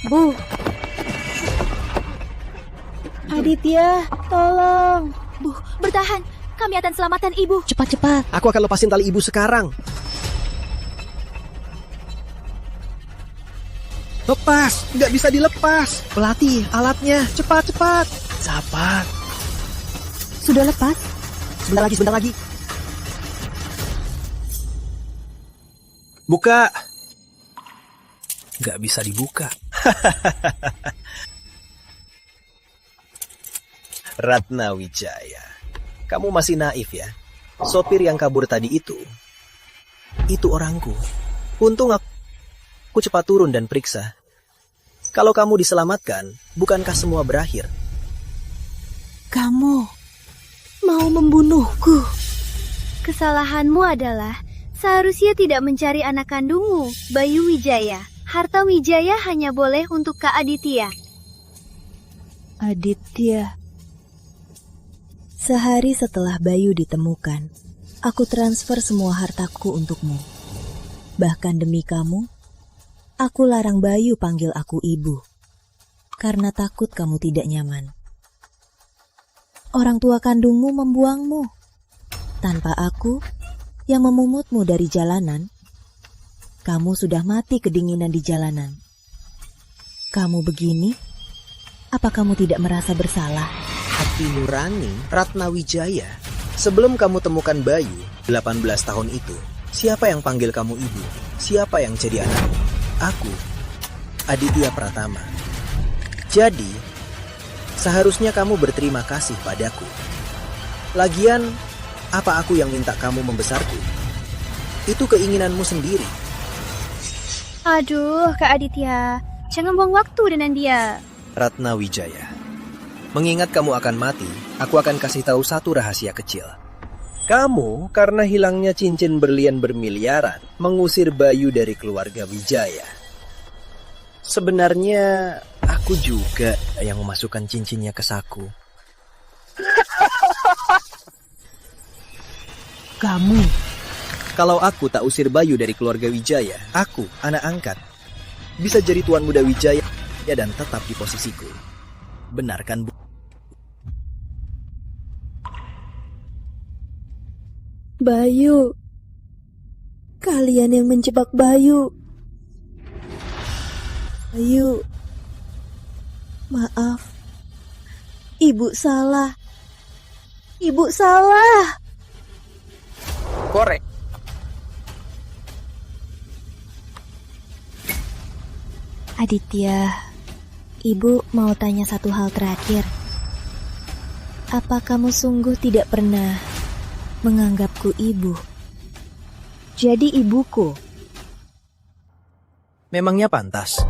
Bu, Aditya, tolong. Bu, bertahan. Kami akan selamatkan ibu. Cepat-cepat. Aku akan lepasin tali ibu sekarang. Lepas, nggak bisa dilepas. Pelatih, alatnya, cepat. Sabar. Sudah lepas? Sebentar lagi. Buka. Nggak bisa dibuka. Ratna Wijaya, kamu masih naif ya. Sopir yang kabur tadi itu orangku. Untung aku cepat turun dan periksa. Kalau kamu diselamatkan, bukankah semua berakhir? Kamu mau membunuhku? Kesalahanmu adalah seharusnya tidak mencari anak kandungmu, Bayu Wijaya. Harta Wijaya hanya boleh untuk Kak Aditya. Aditya. Sehari setelah Bayu ditemukan, aku transfer semua hartaku untukmu. Bahkan demi kamu, aku larang Bayu panggil aku ibu, karena takut kamu tidak nyaman. Orang tua kandungmu membuangmu. Tanpa aku yang memumutmu dari jalanan, kamu sudah mati kedinginan di jalanan. Kamu begini, apa kamu tidak merasa bersalah? Hati nurani Ratna Wijaya. Sebelum kamu temukan Bayu 18 tahun itu, siapa yang panggil kamu ibu? Siapa yang jadi anakmu? Aku, Aditya Pratama. Jadi, seharusnya kamu berterima kasih padaku. Lagian, apa aku yang minta kamu membesarku? Itu keinginanmu sendiri. Aduh, Kak Aditya. Jangan buang waktu dengan dia. Ratna Wijaya, mengingat kamu akan mati, aku akan kasih tahu satu rahasia kecil. Kamu, karena hilangnya cincin berlian bermiliaran, mengusir Bayu dari keluarga Wijaya. Sebenarnya, aku juga yang memasukkan cincinnya ke saku. Kamu. Kalau aku tak usir Bayu dari keluarga Wijaya, aku, anak angkat, bisa jadi tuan muda Wijaya dan tetap di posisiku. Benar kan, Bu? Bayu. Kalian yang menjebak Bayu. Bayu. Maaf. Ibu salah. Ibu salah. Korek. Aditya, Ibu mau tanya satu hal terakhir. Apa kamu sungguh tidak pernah menganggapku ibu? Jadi ibuku. Memangnya pantas?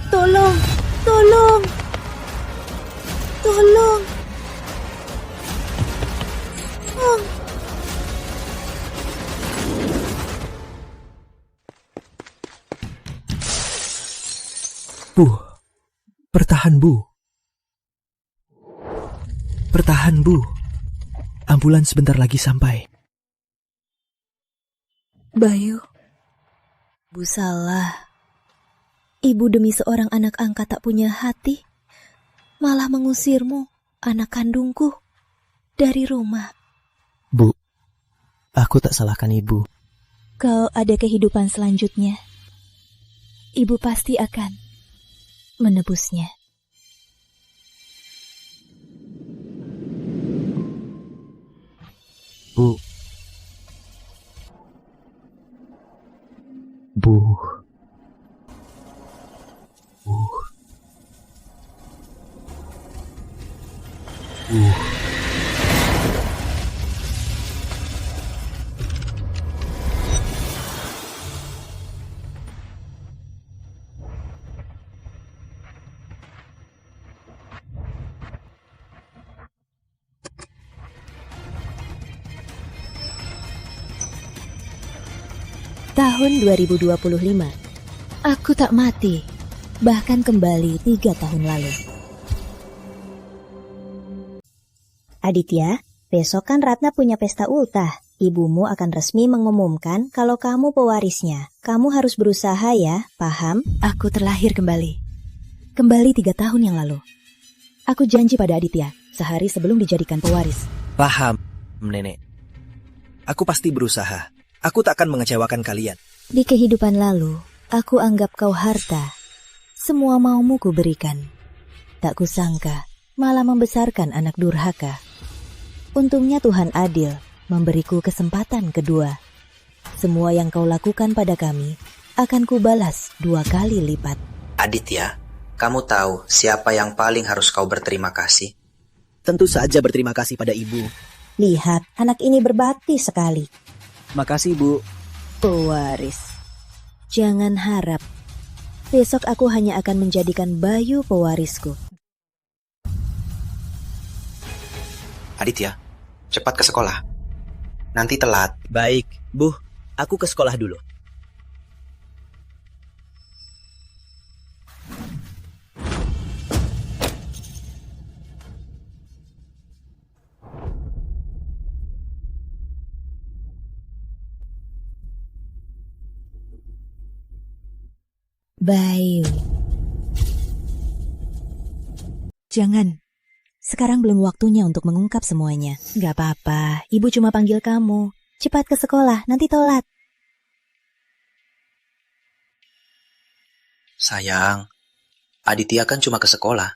Tolong, tolong, tolong. Oh. Bu, bertahan Bu. Bertahan Bu. Ambulans sebentar lagi sampai. Bayu, Bu salah. Ibu demi seorang anak angkat tak punya hati, malah mengusirmu, anak kandungku, dari rumah. Bu, aku tak salahkan Ibu. Kau ada kehidupan selanjutnya. Ibu pasti akan menebusnya. Bu. Bu. Bu. Bu. Tahun 2025. Aku tak mati, bahkan kembali 3 tahun lalu. Aditya, besok kan Ratna punya pesta ultah. Ibumu akan resmi mengumumkan kalau kamu pewarisnya. Kamu harus berusaha ya, paham? Aku terlahir kembali. Kembali 3 tahun yang lalu. Aku janji pada Aditya, sehari sebelum dijadikan pewaris. Paham, Nenek. Aku pasti berusaha. Aku tak akan mengecewakan kalian. Di kehidupan lalu, aku anggap kau harta. Semua maumu ku berikan. Tak kusangka, malah membesarkan anak durhaka. Untungnya Tuhan adil, memberiku kesempatan kedua. Semua yang kau lakukan pada kami, akan kubalas 2 kali lipat. Aditya, kamu tahu siapa yang paling harus kau berterima kasih? Tentu saja berterima kasih pada ibu. Lihat, anak ini berbakti sekali. Makasih, Bu. Pewaris. Jangan harap. Besok aku hanya akan menjadikan Bayu pewarisku. Aditya, cepat ke sekolah. Nanti telat. Baik, Bu. Aku ke sekolah dulu. Bayu. Jangan. Sekarang belum waktunya untuk mengungkap semuanya. Gak apa-apa, ibu cuma panggil kamu. Cepat ke sekolah, nanti telat. Sayang, Aditya kan cuma ke sekolah.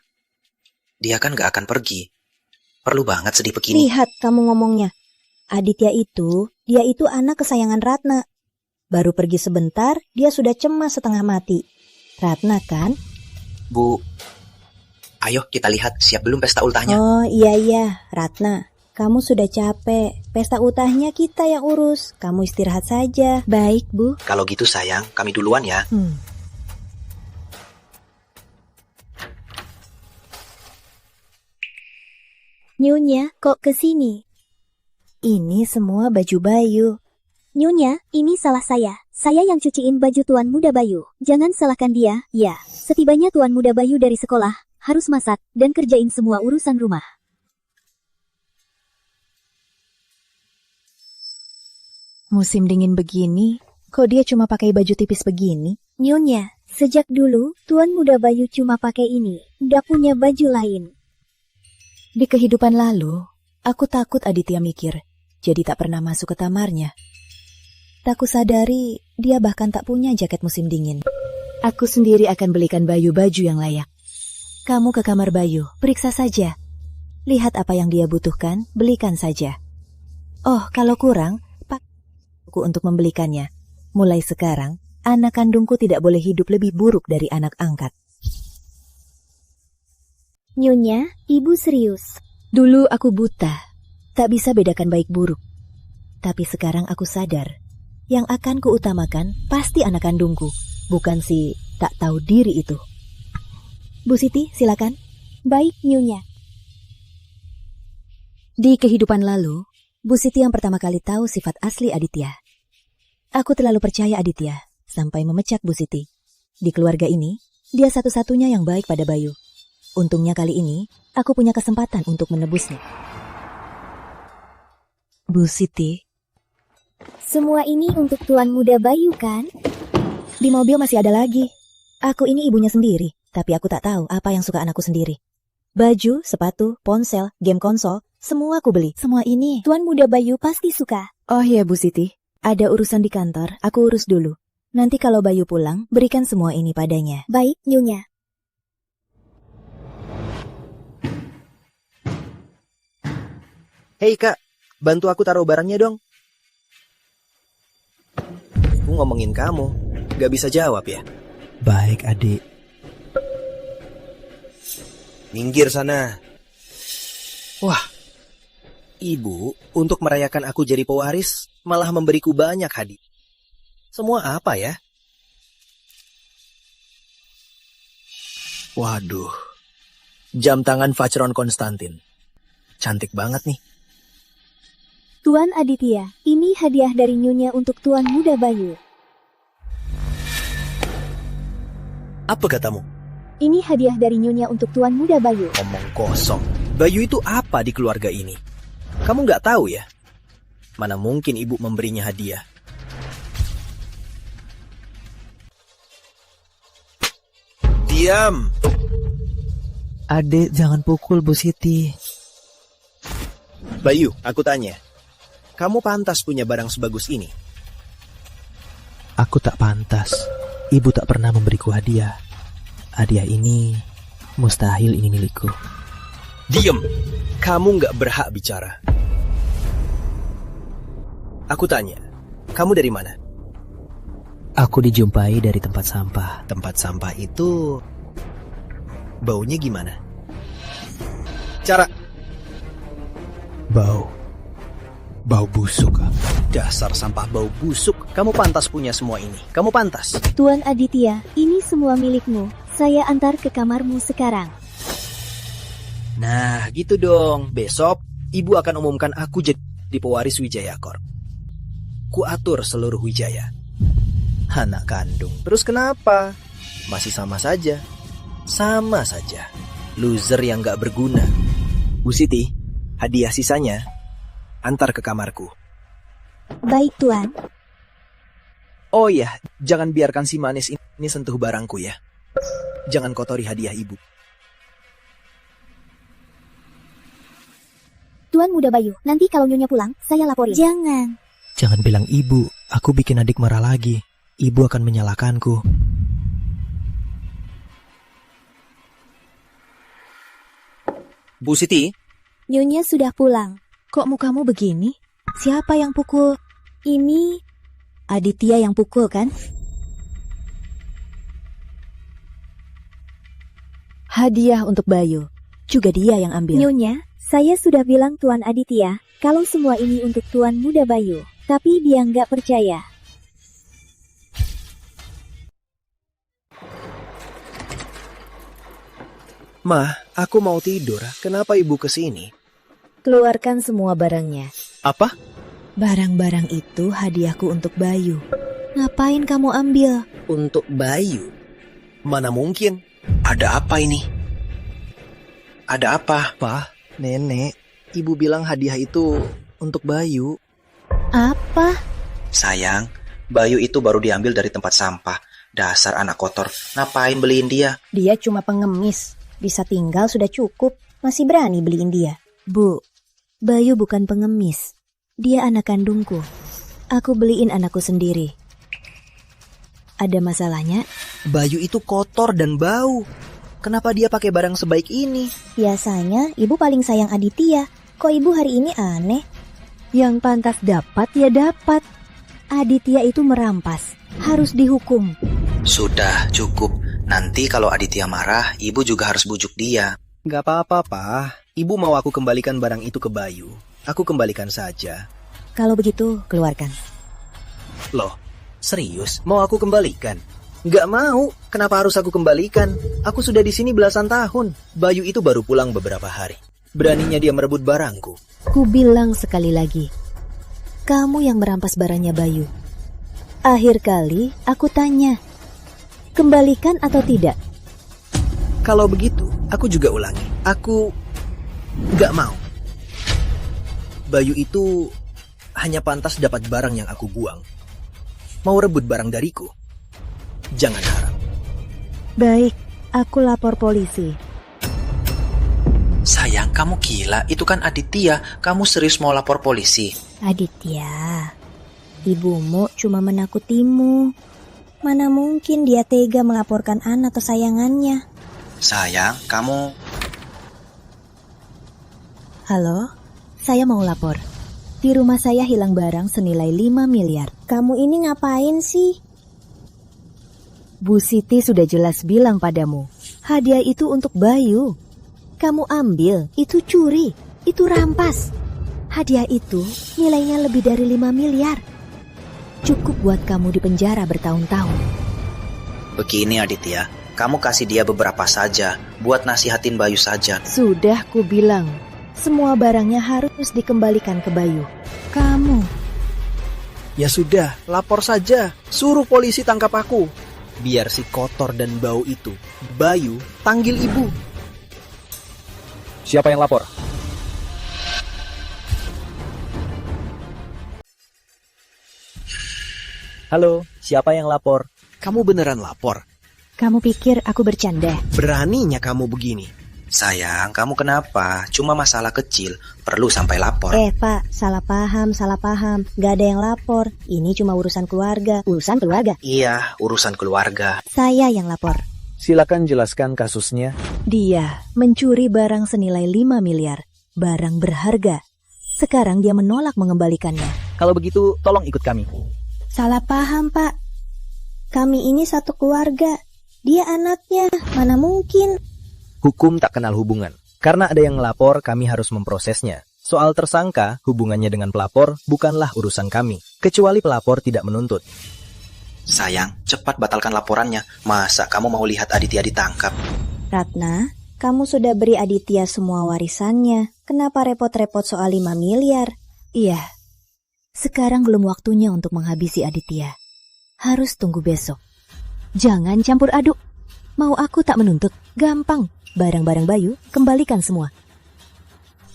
Dia kan gak akan pergi. Perlu banget sedih begini. Lihat kamu ngomongnya. Aditya itu, dia itu anak kesayangan Ratna. Baru pergi sebentar, dia sudah cemas setengah mati. Ratna kan? Bu, ayo kita lihat siap belum pesta ultahnya. Oh iya, Ratna. Kamu sudah capek. Pesta ultahnya kita yang urus. Kamu istirahat saja. Baik, Bu. Kalau gitu sayang, kami duluan ya. Nyonya, kok kesini? Ini semua baju Bayu. Nyonya, ini salah saya. Saya yang cuciin baju Tuan Muda Bayu. Jangan salahkan dia. Ya, setibanya Tuan Muda Bayu dari sekolah, harus masak dan kerjain semua urusan rumah. Musim dingin begini, kok dia cuma pakai baju tipis begini? Nyonya, sejak dulu Tuan Muda Bayu cuma pakai ini. Nggak punya baju lain. Di kehidupan lalu, aku takut Aditya mikir, jadi tak pernah masuk ke kamarnya. Tak kusadari, dia bahkan tak punya jaket musim dingin. Aku sendiri akan belikan Bayu baju yang layak. Kamu ke kamar Bayu, periksa saja. Lihat apa yang dia butuhkan, belikan saja. Oh, kalau kurang, pakku untuk membelikannya. Mulai sekarang, anak kandungku tidak boleh hidup lebih buruk dari anak angkat. Nyonya, ibu serius. Dulu aku buta, tak bisa bedakan baik buruk. Tapi sekarang aku sadar, yang akan kuutamakan pasti anak kandungku, bukan si tak tahu diri itu. Bu Siti, silakan. Baik, Nyonya. Di kehidupan lalu, Bu Siti yang pertama kali tahu sifat asli Aditya. Aku terlalu percaya Aditya, sampai memecat Bu Siti. Di keluarga ini, dia satu-satunya yang baik pada Bayu. Untungnya kali ini, aku punya kesempatan untuk menebusnya. Bu Siti. Semua ini untuk Tuan Muda Bayu kan? Di mobil masih ada lagi. Aku ini ibunya sendiri, tapi aku tak tahu apa yang suka anakku sendiri. Baju, sepatu, ponsel, game konsol, semua aku beli. Semua ini. Tuan Muda Bayu pasti suka. Oh ya Bu Siti, ada urusan di kantor, aku urus dulu. Nanti kalau Bayu pulang, berikan semua ini padanya. Baik, Nyonya. Hei Kak, bantu aku taruh barangnya dong. Aku ngomongin kamu, gak bisa jawab ya? Baik adik. Minggir sana. Wah, ibu untuk merayakan aku jadi pewaris malah memberiku banyak hadiah. Semua apa ya? Waduh, jam tangan Vacheron Konstantin. Cantik banget nih. Tuan Aditya, ini hadiah dari Nyonya untuk Tuan Muda Bayu. Apa katamu? Ini hadiah dari Nyonya untuk Tuan Muda Bayu. Omong kosong. Bayu itu apa di keluarga ini? Kamu nggak tahu ya? Mana mungkin ibu memberinya hadiah? Diam! Adek, jangan pukul Bu Siti. Bayu, aku tanya. Kamu pantas punya barang sebagus ini? Aku tak pantas. Ibu tak pernah memberiku hadiah. Hadiah ini mustahil ini milikku. Diam! Kamu nggak berhak bicara. Aku tanya, kamu dari mana? Aku dijumpai dari tempat sampah. Tempat sampah itu baunya gimana? Cara Bau busuk. dasar sampah bau busuk. Kamu pantas punya semua ini. Kamu pantas. Tuan Aditya, ini semua milikmu. Saya antar ke kamarmu sekarang. Nah, gitu dong. Besok, ibu akan umumkan aku jadi pewaris Wijaya Corp. Ku atur seluruh Wijaya. Anak kandung. Terus kenapa? Masih sama saja. Sama saja. Loser yang gak berguna. Bu Siti, hadiah sisanya antar ke kamarku. Baik, Tuan. Oh iya, jangan biarkan si manis ini sentuh barangku ya. Jangan kotori hadiah ibu. Tuan Muda Bayu, nanti kalau Nyonya pulang, saya laporin. Jangan. Jangan bilang ibu, aku bikin adik marah lagi. Ibu akan menyalahkanku. Bu Siti, Nyonya sudah pulang. Kok mukamu begini? Siapa yang pukul? Ini Aditya yang pukul kan? Hadiah untuk Bayu. Juga dia yang ambil. Nyonya, saya sudah bilang Tuan Aditya, kalau semua ini untuk Tuan Muda Bayu. Tapi dia nggak percaya. Ma, aku mau tidur. Kenapa ibu kesini? Keluarkan semua barangnya. Apa? Barang-barang itu hadiahku untuk Bayu. Ngapain kamu ambil? Untuk Bayu? Mana mungkin? Ada apa ini? Ada apa? Pak, Nenek, ibu bilang hadiah itu untuk Bayu. Apa? Sayang, Bayu itu baru diambil dari tempat sampah. Dasar anak kotor. Ngapain beliin dia? Dia cuma pengemis. Bisa tinggal sudah cukup. Masih berani beliin dia. Bu, Bayu bukan pengemis. Dia anak kandungku. Aku beliin anakku sendiri. Ada masalahnya? Bayu itu kotor dan bau. Kenapa dia pakai barang sebaik ini? Biasanya ibu paling sayang Aditya. Kok ibu hari ini aneh? Yang pantas dapat ya dapat. Aditya itu merampas. Harus dihukum. Sudah, cukup. Nanti kalau Aditya marah, ibu juga harus bujuk dia. Gak apa-apa, Pak. Ibu mau aku kembalikan barang itu ke Bayu. Aku kembalikan saja. Kalau begitu, keluarkan. Loh, serius? Mau aku kembalikan? Gak mau. Kenapa harus aku kembalikan? Aku sudah di sini belasan tahun. Bayu itu baru pulang beberapa hari. Beraninya dia merebut barangku. Ku bilang sekali lagi. Kamu yang merampas barangnya Bayu. Akhir kali aku tanya. Kembalikan atau tidak? Kalau begitu, aku juga ulangi. Aku gak mau. Bayu itu hanya pantas dapat barang yang aku buang. Mau rebut barang dariku? Jangan harap. Baik, aku lapor polisi. Sayang, kamu gila. Itu kan Aditya. Kamu serius mau lapor polisi? Aditya, ibumu cuma menakutimu. Mana mungkin dia tega melaporkan anak kesayangannya. Sayang, kamu... Halo, saya mau lapor. Di rumah saya hilang barang senilai 5 miliar. Kamu ini ngapain sih? Bu Siti sudah jelas bilang padamu. Hadiah itu untuk Bayu. Kamu ambil, itu curi, itu rampas. Hadiah itu nilainya lebih dari 5 miliar. Cukup buat kamu di penjara bertahun-tahun. Begini Aditya, kamu kasih dia beberapa saja, buat nasihatin Bayu saja. Sudah ku bilang, semua barangnya harus dikembalikan ke Bayu. Kamu. Ya sudah, lapor saja. Suruh polisi tangkap aku. Biar si kotor dan bau itu, Bayu, panggil ibu. Siapa yang lapor? Halo, siapa yang lapor? Kamu beneran lapor? Kamu pikir aku bercanda? Beraninya kamu begini. Sayang, kamu kenapa? Cuma masalah kecil, perlu sampai lapor. Pak, salah paham. Gak ada yang lapor. Ini cuma urusan keluarga. Urusan keluarga? Iya, urusan keluarga. Saya yang lapor. Silakan jelaskan kasusnya. Dia mencuri barang senilai 5 miliar. Barang berharga. Sekarang dia menolak mengembalikannya. Kalau begitu, tolong ikut kami. Salah paham, Pak. Kami ini satu keluarga. Dia anaknya. Mana mungkin? Hukum tak kenal hubungan. Karena ada yang melapor, kami harus memprosesnya. Soal tersangka, hubungannya dengan pelapor bukanlah urusan kami. Kecuali pelapor tidak menuntut. Sayang, cepat batalkan laporannya. Masa kamu mau lihat Aditya ditangkap? Ratna, kamu sudah beri Aditya semua warisannya. Kenapa repot-repot soal 5 miliar? Iya, sekarang belum waktunya untuk menghabisi Aditya. Harus tunggu besok. Jangan campur aduk. Mau aku tak menuntut? Gampang. Barang-barang Bayu, kembalikan semua.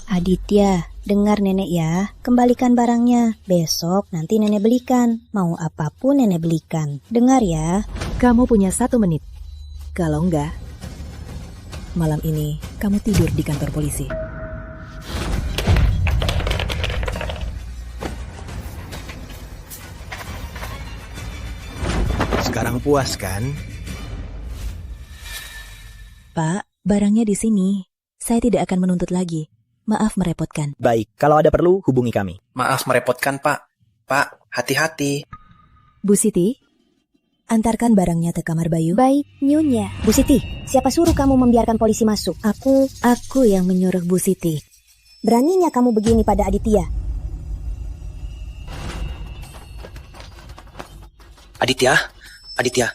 Aditya, dengar nenek ya. Kembalikan barangnya. Besok nanti nenek belikan. Mau apapun nenek belikan. Dengar ya. Kamu punya 1 menit. Kalau enggak, malam ini kamu tidur di kantor polisi. Sekarang puas kan? Pak, barangnya di sini. Saya tidak akan menuntut lagi. Maaf merepotkan. Baik, kalau ada perlu, hubungi kami. Maaf merepotkan, Pak. Pak, hati-hati. Bu Siti, antarkan barangnya ke kamar Bayu. Baik, Nyonya. Bu Siti, siapa suruh kamu membiarkan polisi masuk? Aku yang menyuruh Bu Siti. Beraninya kamu begini pada Aditya. Aditya. Aditya.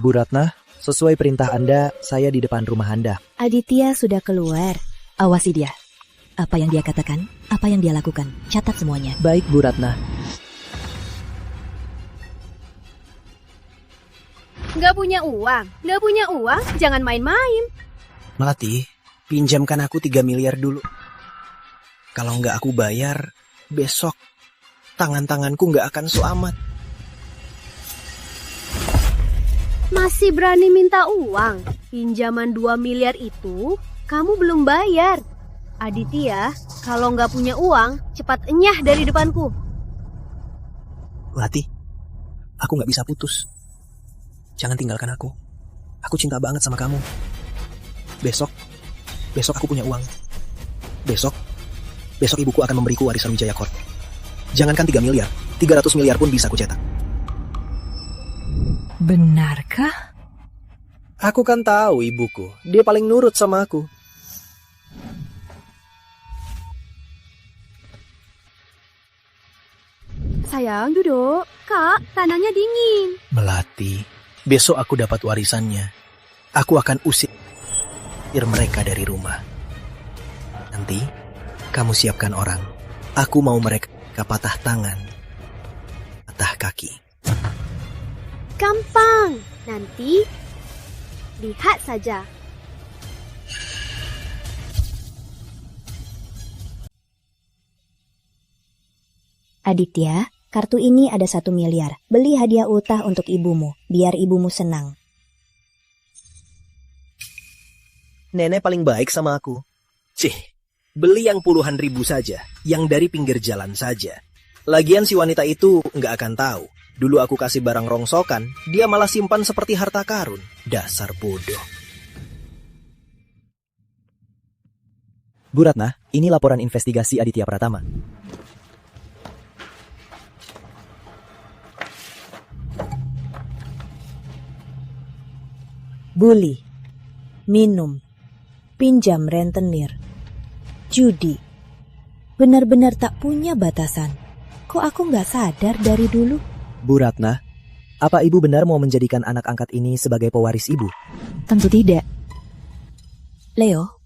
Bu Ratna, sesuai perintah Anda, saya di depan rumah Anda. Aditya sudah keluar. Awasi dia. Apa yang dia katakan, apa yang dia lakukan. Catat semuanya. Baik, Bu Ratna. Nggak punya uang, jangan main-main. Melati, pinjamkan aku 3 miliar dulu. Kalau nggak aku bayar, besok tangan-tanganku nggak akan suamat. Masih berani minta uang? Pinjaman 2 miliar itu, kamu belum bayar. Aditya, kalau nggak punya uang, cepat enyah dari depanku. Melati, aku nggak bisa putus. Jangan tinggalkan aku. Aku cinta banget sama kamu. Besok aku punya uang. Besok ibuku akan memberiku warisan Wijaya Corp. Jangankan 3 miliar, 300 miliar pun bisa aku cetak. Benarkah? Aku kan tahu ibuku. Dia paling nurut sama aku. Sayang, duduk. Kak, tanahnya dingin. Melati, besok aku dapat warisannya. Aku akan usir mereka dari rumah. Nanti, kamu siapkan orang. Aku mau mereka patah tangan, patah kaki. Gampang. Nanti, lihat saja. Aditya, kartu ini ada 1 miliar. Beli hadiah ultah untuk ibumu, biar ibumu senang. Nenek paling baik sama aku. Cih, beli yang puluhan ribu saja, yang dari pinggir jalan saja. Lagian si wanita itu nggak akan tahu. Dulu aku kasih barang rongsokan, dia malah simpan seperti harta karun. Dasar bodoh. Bu Ratna, ini laporan investigasi Aditya Pratama. Bully, minum, pinjam rentenir, judi. Benar-benar tak punya batasan. Kok aku nggak sadar dari dulu? Bu Ratna, Apa ibu benar mau menjadikan anak angkat ini sebagai pewaris ibu? Tentu tidak. Leo,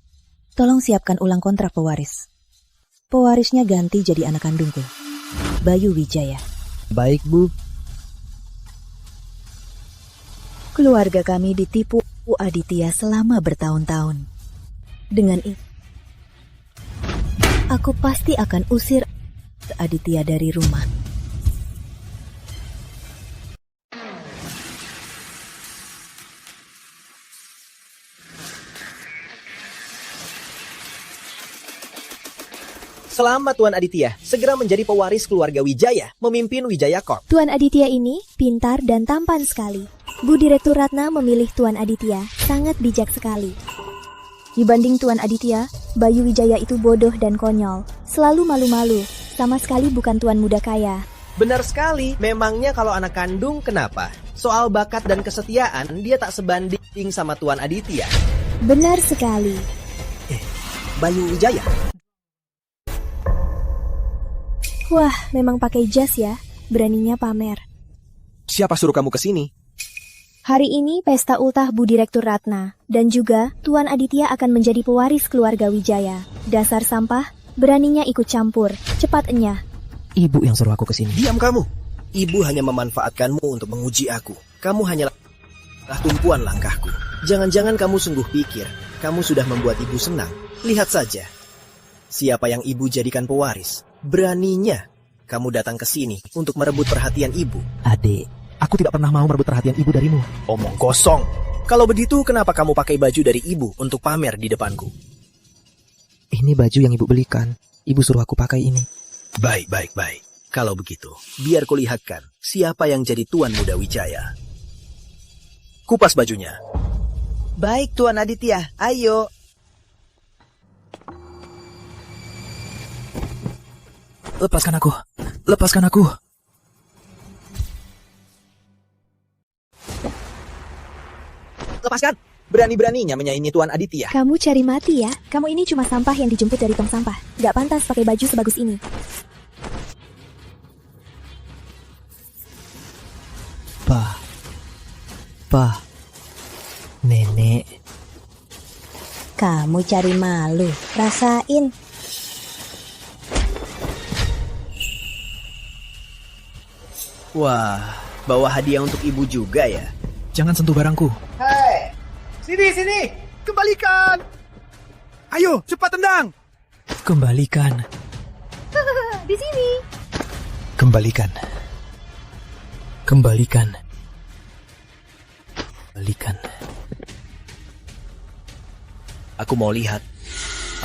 tolong siapkan ulang kontrak pewaris. Pewarisnya ganti jadi anak kandungku, Bayu Wijaya. Baik, Bu. Keluarga kami ditipu Aditya selama bertahun-tahun. Dengan itu, aku pasti akan usir Aditya dari rumah. Selamat Tuan Aditya, segera menjadi pewaris keluarga Wijaya, memimpin Wijaya Corp. Tuan Aditya ini pintar dan tampan sekali. Bu Direktur Ratna memilih Tuan Aditya, sangat bijak sekali. Dibanding Tuan Aditya, Bayu Wijaya itu bodoh dan konyol, selalu malu-malu, sama sekali bukan tuan muda kaya. Benar sekali, memangnya kalau anak kandung kenapa? Soal bakat dan kesetiaan, dia tak sebanding sama Tuan Aditya. Benar sekali. Bayu Wijaya? Wah, memang pakai jas ya, beraninya pamer. Siapa suruh kamu ke sini? Hari ini pesta ultah Bu Direktur Ratna, dan juga Tuan Aditya akan menjadi pewaris keluarga Wijaya. Dasar sampah, beraninya ikut campur, cepat enyah. Ibu yang suruh aku ke sini. Diam kamu. Ibu hanya memanfaatkanmu untuk menguji aku. Kamu hanyalah tumpuan langkahku. Jangan-jangan kamu sungguh pikir kamu sudah membuat ibu senang. Lihat saja. Siapa yang ibu jadikan pewaris? Beraninya kamu datang ke sini untuk merebut perhatian ibu. Adik, aku tidak pernah mau merebut perhatian ibu darimu. Omong kosong. Kalau begitu kenapa kamu pakai baju dari ibu untuk pamer di depanku? Ini baju yang ibu belikan. Ibu suruh aku pakai ini. Baik. Kalau begitu, biar kulihatkan siapa yang jadi Tuan Muda Wijaya. Kupas bajunya. Baik Tuan Aditya, ayo. Lepaskan aku. Lepaskan aku. Lepaskan. Berani-beraninya menyaingi Tuan Aditya. Kamu cari mati ya, kamu ini cuma sampah yang dijemput dari tong sampah. Gak pantas pakai baju sebagus ini. Pa. Nenek. Kamu cari malu, rasain. Wah, bawa hadiah untuk ibu juga ya? Jangan sentuh barangku. Hei, sini, kembalikan. Ayo, cepat tendang. Kembalikan. Di sini. Kembalikan. Kembalikan. Kembalikan. Aku mau lihat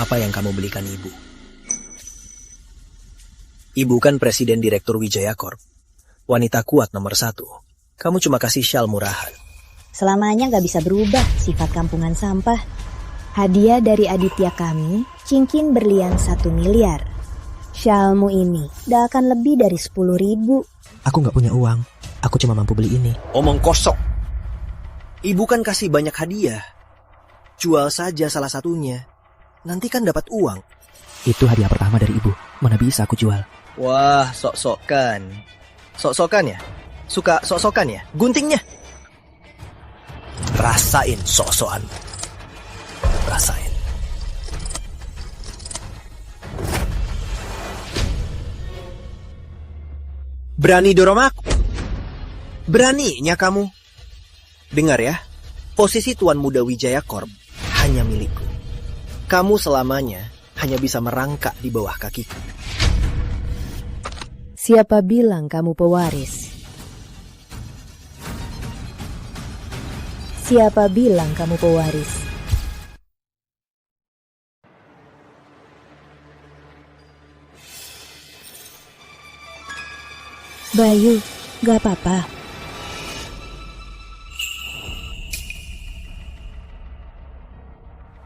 apa yang kamu belikan ibu. Ibu kan presiden direktur Wijaya Corp. Wanita kuat nomor 1. Kamu cuma kasih syal murahan. Selamanya gak bisa berubah sifat kampungan sampah. Hadiah dari Aditya kami, cincin berlian 1 miliar. Syalmu ini gak akan lebih dari 10.000. Aku nggak punya uang. Aku cuma mampu beli ini. Omong kosong. Ibu kan kasih banyak hadiah. Jual saja salah satunya. Nanti kan dapat uang. Itu hadiah pertama dari ibu. Mana bisa aku jual? Wah, sok-sokan. Sok-sokan ya? Suka sok-sokan ya? Guntingnya. Rasain sok-sokan. Rasain. Berani dorong aku? Beraninya kamu? Dengar ya, posisi Tuan Muda Wijaya Corp hanya milikku. Kamu selamanya hanya bisa merangkak di bawah kakiku. Siapa bilang kamu pewaris? Siapa bilang kamu pewaris? Bayu, gak apa-apa.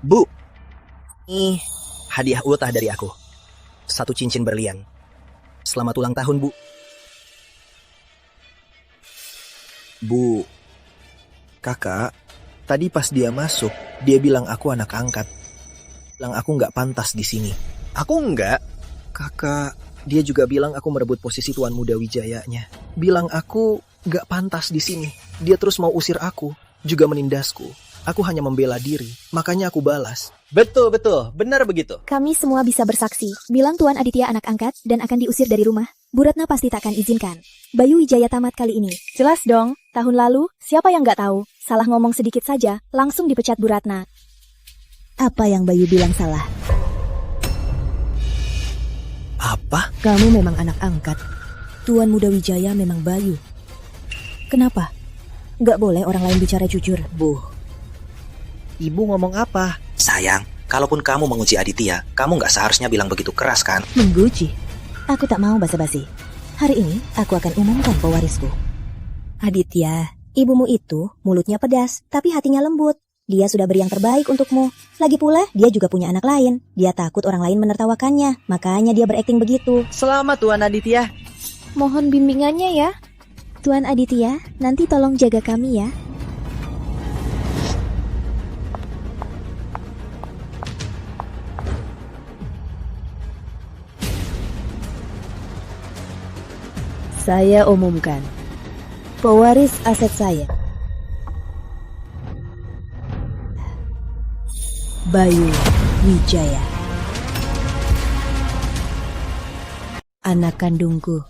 Bu, ini hadiah ultah dari aku. 1 cincin berlian. Selamat ulang tahun, Bu. Bu, kakak, tadi pas dia masuk, dia bilang aku anak angkat. Bilang aku nggak pantas di sini. Aku nggak. Kakak, dia juga bilang aku merebut posisi Tuan Muda Wijayanya. Bilang aku Gak pantas di sini. Dia terus mau usir aku, juga menindasku. Aku hanya membela diri, makanya aku balas. Betul, benar begitu. Kami semua bisa bersaksi. Bilang Tuan Aditya anak angkat dan akan diusir dari rumah. Bu Ratna pasti takkan izinkan. Bayu Wijaya tamat kali ini. Jelas dong, tahun lalu, siapa yang nggak tahu? Salah ngomong sedikit saja, langsung dipecat Bu Ratna. Apa yang Bayu bilang salah? Apa? Kamu memang anak angkat. Tuan Muda Wijaya memang Bayu. Kenapa? Gak boleh orang lain bicara jujur. Bu, Ibu ngomong apa? Sayang, kalaupun kamu menguji Aditya, kamu nggak seharusnya bilang begitu keras kan? Menguji? Aku tak mau basa-basi. Hari ini aku akan umumkan pewarisku. Aditya, ibumu itu mulutnya pedas, tapi hatinya lembut. Dia sudah beri yang terbaik untukmu. Lagi pula, dia juga punya anak lain. Dia takut orang lain menertawakannya, makanya dia berakting begitu. Selamat Tuan Aditya. Mohon bimbingannya ya. Tuan Aditya, nanti tolong jaga kami ya. Saya umumkan. Pewaris aset saya. Bayu Wijaya. Anak kandungku,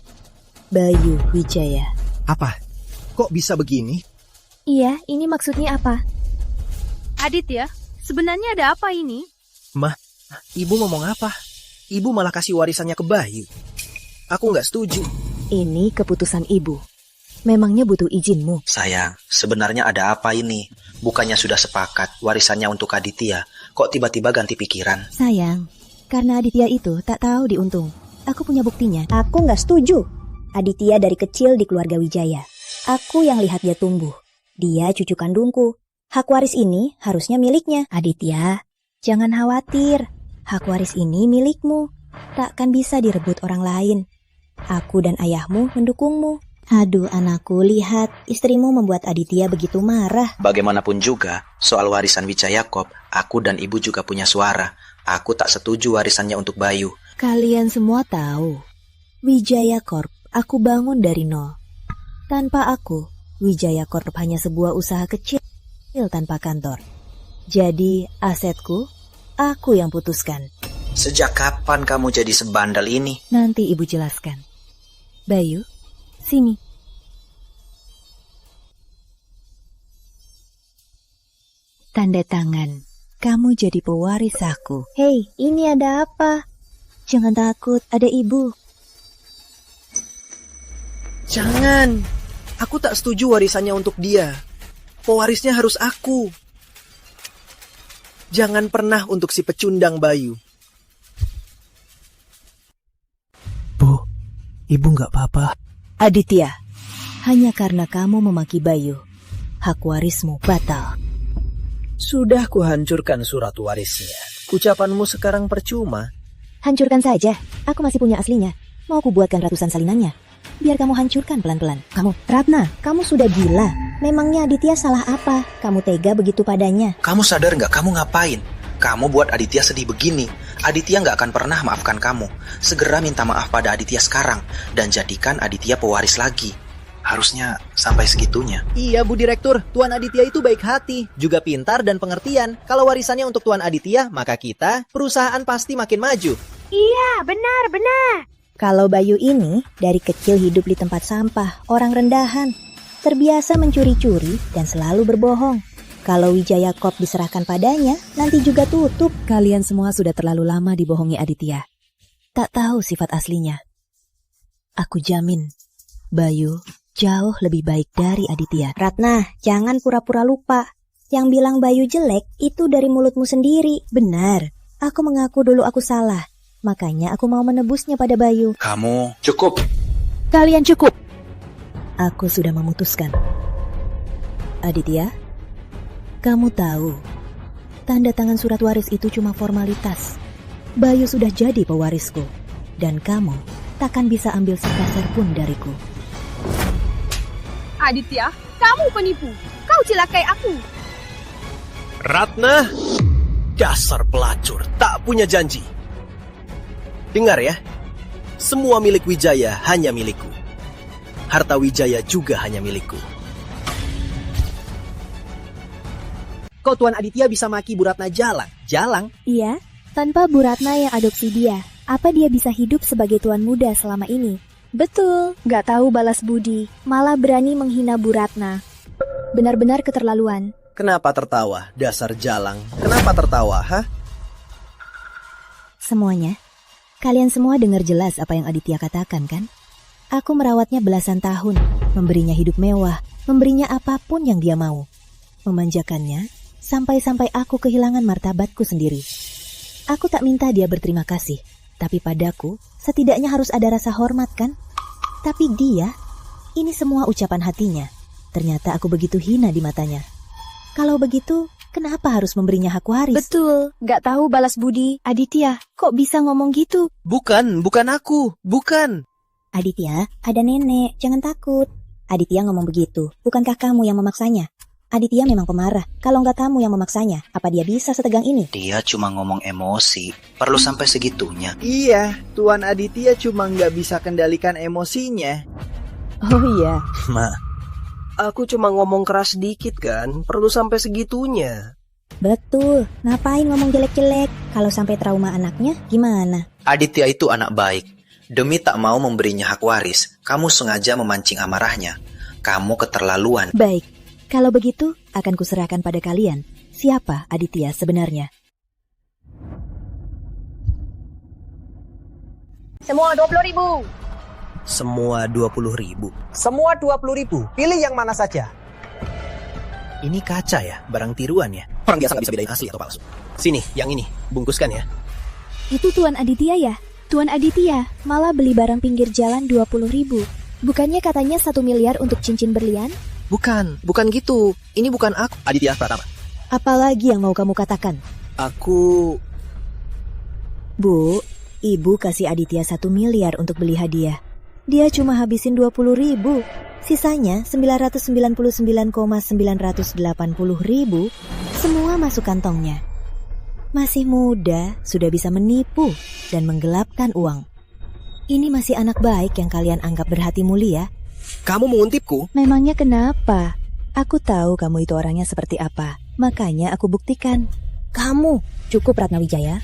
Bayu Wijaya. Apa? Kok bisa begini? Iya, ini maksudnya apa? Aditya, sebenarnya ada apa ini? Mah, ibu ngomong apa? Ibu malah kasih warisannya ke Bayu. Aku nggak setuju. Ini keputusan ibu. Memangnya butuh izinmu? Sayang, sebenarnya ada apa ini? Bukannya sudah sepakat warisannya untuk Aditya, kok tiba-tiba ganti pikiran? Sayang, karena Aditya itu tak tahu diuntung. Aku punya buktinya. Aku nggak setuju. Aditya dari kecil di keluarga Wijaya. Aku yang lihat dia tumbuh. Dia cucu kandungku. Hak waris ini harusnya miliknya. Aditya, jangan khawatir. Hak waris ini milikmu. Takkan bisa direbut orang lain. Aku dan ayahmu mendukungmu. Aduh anakku, lihat istrimu membuat Aditya begitu marah. Bagaimanapun juga, soal warisan Wijaya Corp, aku dan ibu juga punya suara. Aku tak setuju warisannya untuk Bayu. Kalian semua tahu, Wijaya Corp aku bangun dari nol. Tanpa aku, Wijaya Corp hanya sebuah usaha kecil tanpa kantor. Jadi asetku, aku yang putuskan. Sejak kapan kamu jadi sebandel ini? Nanti ibu jelaskan. Bayu, sini. Tanda tangan, kamu jadi pewaris aku. Hei, ini ada apa? Jangan takut, ada ibu. Jangan. Aku tak setuju warisannya untuk dia. Pewarisnya harus aku. Jangan pernah untuk si pecundang Bayu. Bu, ibu nggak apa-apa. Aditya, hanya karena kamu memaki Bayu, hak warismu batal. Sudah kuhancurkan surat warisnya. Ucapanmu sekarang percuma. Hancurkan saja, aku masih punya aslinya. Mau aku buatkan ratusan salinannya. Biar kamu hancurkan pelan-pelan. Kamu, Ratna, kamu sudah gila. Memangnya Aditya salah apa? Kamu tega begitu padanya. Kamu sadar nggak kamu ngapain? Kamu buat Aditya sedih begini. Aditya nggak akan pernah maafkan kamu. Segera minta maaf pada Aditya sekarang dan jadikan Aditya pewaris lagi. Harusnya sampai segitunya. Iya Bu Direktur, Tuan Aditya itu baik hati, juga pintar dan pengertian. Kalau warisannya untuk Tuan Aditya, maka kita, perusahaan pasti makin maju. Iya, benar. Kalau Bayu ini dari kecil hidup di tempat sampah, orang rendahan. Terbiasa mencuri-curi dan selalu berbohong. Kalau Wijaya Corp diserahkan padanya, nanti juga tutup. Kalian semua sudah terlalu lama dibohongi Aditya. Tak tahu sifat aslinya. Aku jamin, Bayu jauh lebih baik dari Aditya. Ratna, jangan pura-pura lupa. Yang bilang Bayu jelek itu dari mulutmu sendiri. Benar, aku mengaku dulu aku salah. Makanya aku mau menebusnya pada Bayu. Kamu cukup. Kalian cukup. Aku sudah memutuskan. Aditya, kamu tahu, tanda tangan surat waris itu cuma formalitas. Bayu sudah jadi pewarisku, dan kamu takkan bisa ambil sepeser pun dariku. Aditya, kamu penipu. Kau celakai aku. Ratna, dasar pelacur, tak punya janji. Dengar ya, semua milik Wijaya hanya milikku. harta Wijaya juga hanya milikku. Kau Tuan Aditya bisa maki Bu Ratna Jalang? Jalang? Iya, tanpa Bu Ratna yang adopsi dia, apa dia bisa hidup sebagai tuan muda selama ini? Betul, gak tahu balas budi, malah berani menghina Bu Ratna. Benar-benar keterlaluan. Kenapa tertawa, dasar Jalang? Kenapa tertawa, hah? Semuanya, kalian semua dengar jelas apa yang Aditya katakan kan? Aku merawatnya belasan tahun, memberinya hidup mewah, memberinya apapun yang dia mau. Memanjakannya, sampai-sampai aku kehilangan martabatku sendiri. Aku tak minta dia berterima kasih, tapi padaku, setidaknya harus ada rasa hormat kan? Tapi dia, ini semua ucapan hatinya. Ternyata aku begitu hina di matanya. Kalau begitu, kenapa harus memberinya hak waris? Betul, gak tahu balas budi. Aditya, kok bisa ngomong gitu? Bukan aku, bukan. Aditya, ada nenek, jangan takut. Aditya ngomong begitu, bukankah kamu yang memaksanya? Aditya memang pemarah, kalau nggak kamu yang memaksanya, apa dia bisa setegang ini? Dia cuma ngomong emosi, perlu sampai segitunya. Iya, Tuan Aditya cuma nggak bisa kendalikan emosinya. Oh iya. Ma, aku cuma ngomong keras sedikit kan, perlu sampai segitunya. Betul, ngapain ngomong jelek-jelek? Kalau sampai trauma anaknya, gimana? Aditya itu anak baik. Demi tak mau memberinya hak waris, kamu sengaja memancing amarahnya. Kamu keterlaluan. Baik, kalau begitu akan kuserahkan pada kalian. Siapa Aditya sebenarnya? Semua 20.000. Semua 20.000. Semua 20.000. Pilih yang mana saja. Ini kaca ya, barang tiruan ya. Orang biasa nggak bisa bedain asli atau palsu. Sini, yang ini, bungkuskan ya. Itu Tuan Aditya ya? Tuan Aditya malah beli barang pinggir jalan 20.000. Bukannya katanya 1 miliar untuk cincin berlian? Bukan gitu. Ini bukan aku. Aditya Pratama. Apalagi yang mau kamu katakan? Aku... Bu, ibu kasih Aditya 1 miliar untuk beli hadiah. Dia cuma habisin 20.000. Sisanya 999,980.000 semua masuk kantongnya. Masih muda, sudah bisa menipu dan menggelapkan uang. Ini masih anak baik yang kalian anggap berhati mulia. Kamu menguntipku? Memangnya kenapa? Aku tahu kamu itu orangnya seperti apa. Makanya aku buktikan. Kamu, cukup Ratna Wijaya.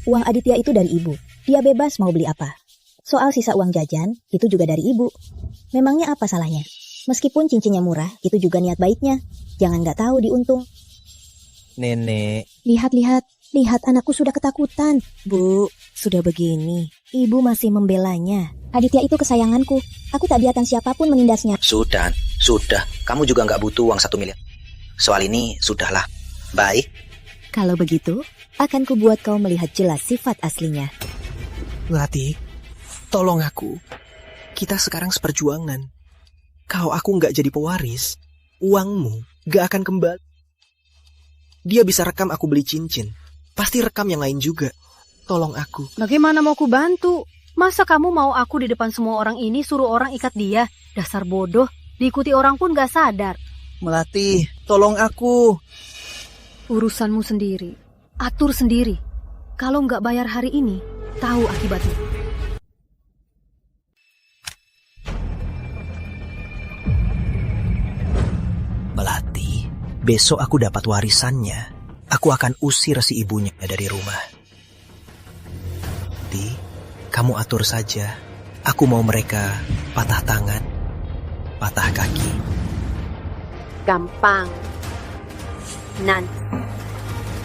Uang Aditya itu dari ibu. Dia bebas mau beli apa. Soal sisa uang jajan, itu juga dari ibu. Memangnya apa salahnya? Meskipun cincinnya murah, itu juga niat baiknya. Jangan nggak tahu diuntung. Nenek. Lihat anakku sudah ketakutan. Bu, sudah begini, ibu masih membelanya. Aditya itu kesayanganku. Aku tak biarkan siapapun menindasnya. Sudah. Kamu juga nggak butuh uang 1 miliar. Soal ini, sudahlah. Baik. Kalau begitu, akan kubuat kau melihat jelas sifat aslinya. Melati, tolong aku. Kita sekarang seperjuangan. Kalau aku nggak jadi pewaris, uangmu nggak akan kembali. Dia bisa rekam aku beli cincin. Pasti rekam yang lain juga. Tolong aku. Bagaimana mau ku bantu? Masa kamu mau aku di depan semua orang ini suruh orang ikat dia? Dasar bodoh, diikuti orang pun gak sadar. Melati, tolong aku. Urusanmu sendiri, atur sendiri. Kalau nggak bayar hari ini, tahu akibatnya. Melati, besok aku dapat warisannya. Aku akan usir si ibunya dari rumah. Kamu atur saja. Aku mau mereka patah tangan, patah kaki. Gampang. Nan,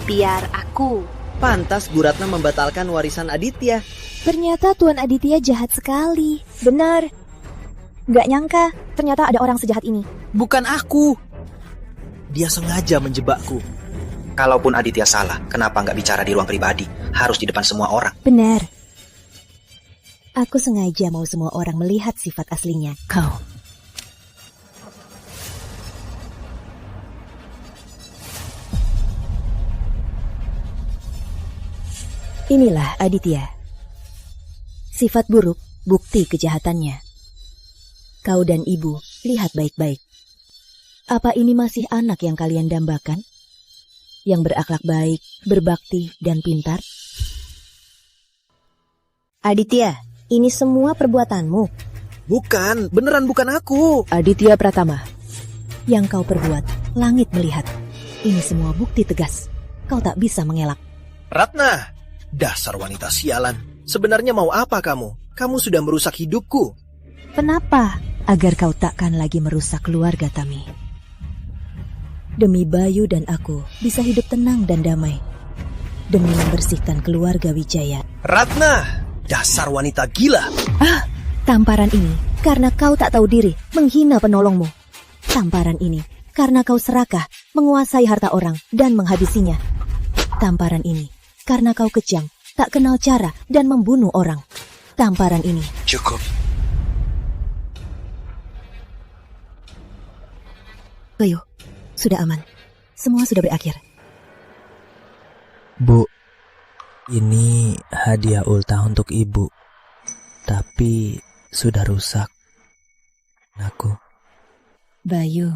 biar aku. Pantas Bu Ratna membatalkan warisan Aditya. Ternyata Tuan Aditya jahat sekali. Benar. Gak nyangka, ternyata ada orang sejahat ini. Bukan aku. Dia sengaja menjebakku. Kalaupun Aditya salah, kenapa nggak bicara di ruang pribadi? Harus di depan semua orang. Benar. Aku sengaja mau semua orang melihat sifat aslinya. Kau. Inilah Aditya. Sifat buruk, bukti kejahatannya. Kau dan ibu, lihat baik-baik. Apa ini masih anak yang kalian dambakan? Yang berakhlak baik, berbakti, dan pintar? Aditya, ini semua perbuatanmu. Bukan, beneran bukan aku. Aditya Pratama, yang kau perbuat, langit melihat. Ini semua bukti tegas. Kau tak bisa mengelak. Ratna, dasar wanita sialan. Sebenarnya mau apa kamu? Kamu sudah merusak hidupku. Kenapa? Agar kau takkan lagi merusak keluarga Tami. Demi Bayu dan aku bisa hidup tenang dan damai. Demi membersihkan keluarga Wijaya. Ratna, dasar wanita gila. Tamparan ini karena kau tak tahu diri, menghina penolongmu. Tamparan ini karena kau serakah, menguasai harta orang dan menghabisinya. Tamparan ini karena kau kejam, tak kenal cara dan membunuh orang. Tamparan ini. Cukup. Bayu, sudah aman. Semua sudah berakhir. Bu, ini hadiah ultah untuk ibu. Tapi sudah rusak. Aku. Bayu,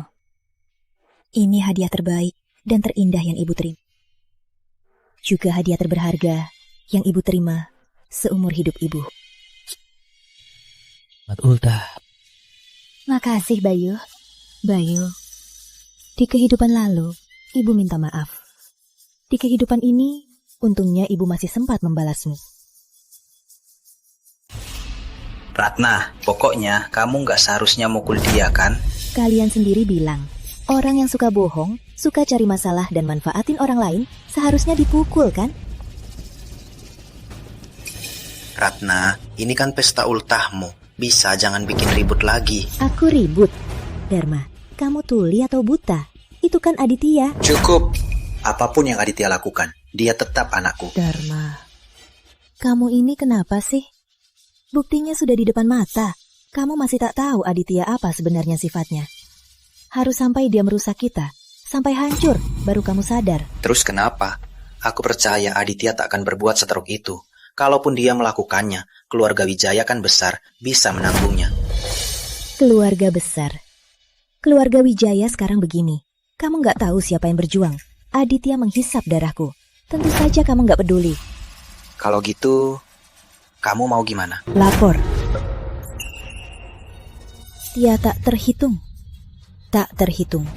ini hadiah terbaik dan terindah yang ibu terima. Juga hadiah terberharga yang ibu terima seumur hidup ibu. Selamat ultah. Makasih Bayu. Bayu, di kehidupan lalu ibu minta maaf. Di kehidupan ini untungnya ibu masih sempat membalasmu. Ratna, pokoknya kamu nggak seharusnya mukul dia kan? Kalian sendiri bilang, orang yang suka bohong, suka cari masalah dan manfaatin orang lain, seharusnya dipukul kan? Ratna, ini kan pesta ultahmu. Bisa jangan bikin ribut lagi. Aku ribut? Dharma, kamu tuli atau buta? Itu kan Aditya. Cukup. Apapun yang Aditya lakukan, dia tetap anakku. Dharma, kamu ini kenapa sih? Buktinya sudah di depan mata. Kamu masih tak tahu Aditya apa sebenarnya sifatnya. Harus sampai dia merusak kita, sampai hancur, baru kamu sadar. Terus kenapa? Aku percaya Aditya tak akan berbuat seteruk itu. Kalaupun dia melakukannya, keluarga Wijaya kan besar, bisa menanggungnya. Keluarga besar. Keluarga Wijaya sekarang begini. Kamu nggak tahu siapa yang berjuang. Aditya menghisap darahku. Tentu saja kamu nggak peduli. Kalau gitu, kamu mau gimana? Lapor. Dia tak terhitung. Tak terhitung.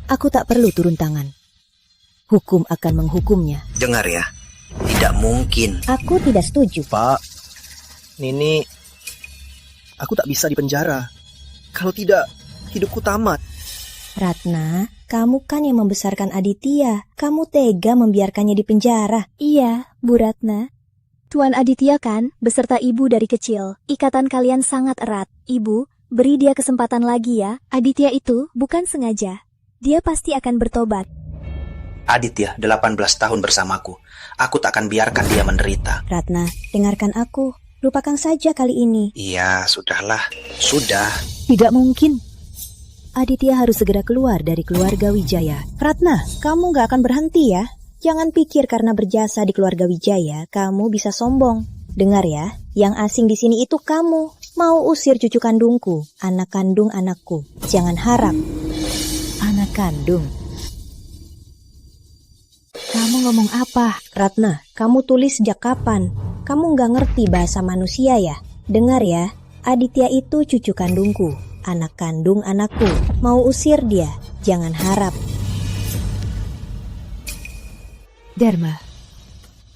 Aku tak perlu turun tangan. Hukum akan menghukumnya. Dengar ya, tidak mungkin. Aku tidak setuju. Pak, Nini, aku tak bisa dipenjara. Kalau tidak, hidupku tamat. Ratna, kamu kan yang membesarkan Aditya. Kamu tega membiarkannya di penjara. Iya, Bu Ratna. Tuan Aditya kan, beserta ibu dari kecil. Ikatan kalian sangat erat. Ibu, beri dia kesempatan lagi ya. Aditya itu bukan sengaja. Dia pasti akan bertobat. Aditya, 18 tahun bersamaku. Aku tak akan biarkan dia menderita. Ratna, dengarkan aku. Lupakan saja kali ini. Iya, sudahlah. Sudah. Tidak mungkin. Aditya harus segera keluar dari keluarga Wijaya. Ratna, kamu gak akan berhenti ya. Jangan pikir karena berjasa di keluarga Wijaya, kamu bisa sombong. Dengar ya, yang asing di sini itu kamu. Mau usir cucu kandungku, anak kandung anakku. Jangan harap. Anak kandung? Kamu ngomong apa? Ratna, kamu tulis sejak kapan? Kamu gak ngerti bahasa manusia ya? Dengar ya, Aditya itu cucu kandungku, anak kandung anakku. Mau usir dia, jangan harap. Dharma,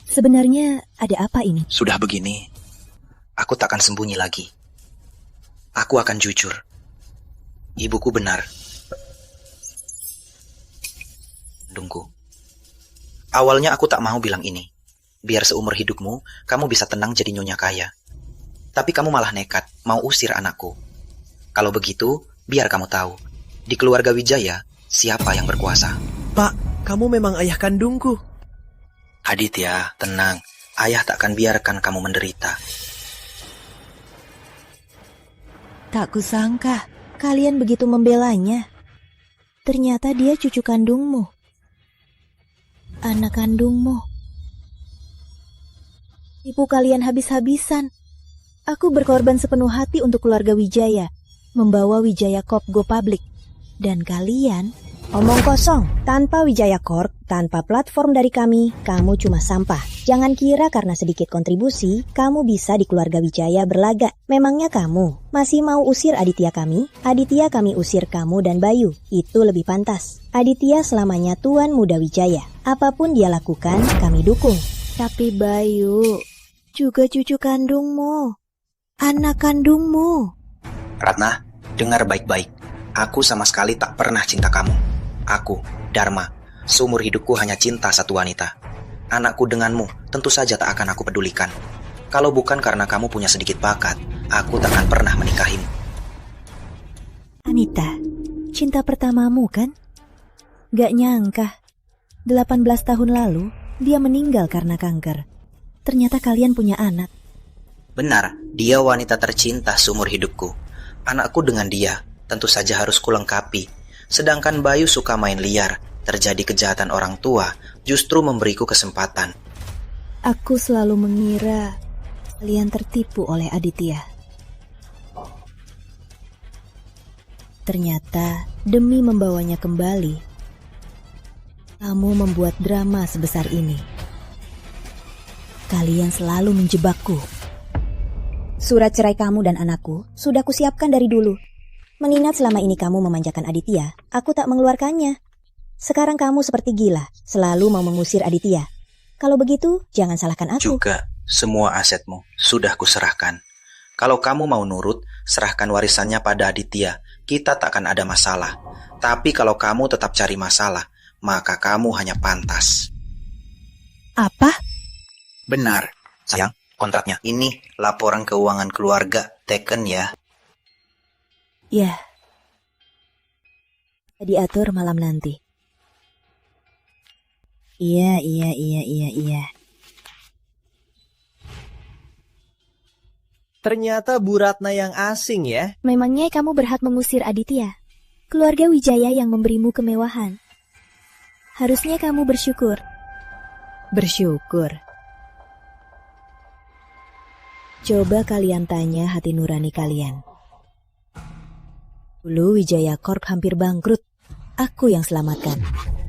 sebenarnya ada apa ini? Sudah begini, aku tak akan sembunyi lagi. Aku akan jujur. Ibuku benar. Dungku. Awalnya aku tak mau bilang ini. Biar seumur hidupmu, kamu bisa tenang jadi nyonya kaya. Tapi kamu malah nekat, mau usir anakku. Kalau begitu, biar kamu tahu. Di keluarga Wijaya, siapa yang berkuasa? Pak, kamu memang ayah kandungku. Aditya, tenang. Ayah tak akan biarkan kamu menderita. Tak kusangka, kalian begitu membelanya. Ternyata dia cucu kandungmu. Anak kandungmu. Tipu kalian habis-habisan. Aku berkorban sepenuh hati untuk keluarga Wijaya, membawa Wijaya Corp go public. Dan kalian... Omong kosong, tanpa Wijaya Corp, tanpa platform dari kami, kamu cuma sampah. Jangan kira karena sedikit kontribusi, kamu bisa di keluarga Wijaya berlagak. Memangnya kamu masih mau usir Aditya kami? Aditya kami usir kamu dan Bayu. Itu lebih pantas. Aditya selamanya Tuan Muda Wijaya. Apapun dia lakukan, kami dukung. Tapi Bayu juga cucu kandungmu, anak kandungmu. Ratna, dengar baik-baik. Aku sama sekali tak pernah cinta kamu. Aku, Dharma, seumur hidupku hanya cinta satu wanita. Anakku denganmu tentu saja tak akan aku pedulikan. Kalau bukan karena kamu punya sedikit bakat, aku tak akan pernah menikahimu. Anita, cinta pertamamu kan? Gak nyangka, 18 tahun lalu dia meninggal karena kanker. Ternyata kalian punya anak. Benar, dia wanita tercinta seumur hidupku. Anakku dengan dia tentu saja harus kulengkapi. Sedangkan Bayu suka main liar. Terjadi kejahatan orang tua, justru memberiku kesempatan. Aku selalu mengira kalian tertipu oleh Aditya. Ternyata demi membawanya kembali, kamu membuat drama sebesar ini. Kalian selalu menjebakku. Surat cerai kamu dan anakku sudah kusiapkan dari dulu. Mengingat selama ini kamu memanjakan Aditya, aku tak mengeluarkannya. Sekarang kamu seperti gila, selalu mau mengusir Aditya. Kalau begitu, jangan salahkan aku. Juga, semua asetmu sudah kuserahkan. Kalau kamu mau nurut, serahkan warisannya pada Aditya. Kita tak akan ada masalah. Tapi kalau kamu tetap cari masalah, maka kamu hanya pantas. Apa? Benar, sayang, kontraknya. Ini laporan keuangan keluarga, teken ya. Ya. Diatur malam nanti. Iya. Ternyata Bu Ratna yang asing ya. Memangnya kamu berhak mengusir Aditya? Keluarga Wijaya yang memberimu kemewahan. Harusnya kamu bersyukur. Bersyukur. Coba kalian tanya hati nurani kalian. Dulu Wijaya Corp hampir bangkrut. Aku yang selamatkan.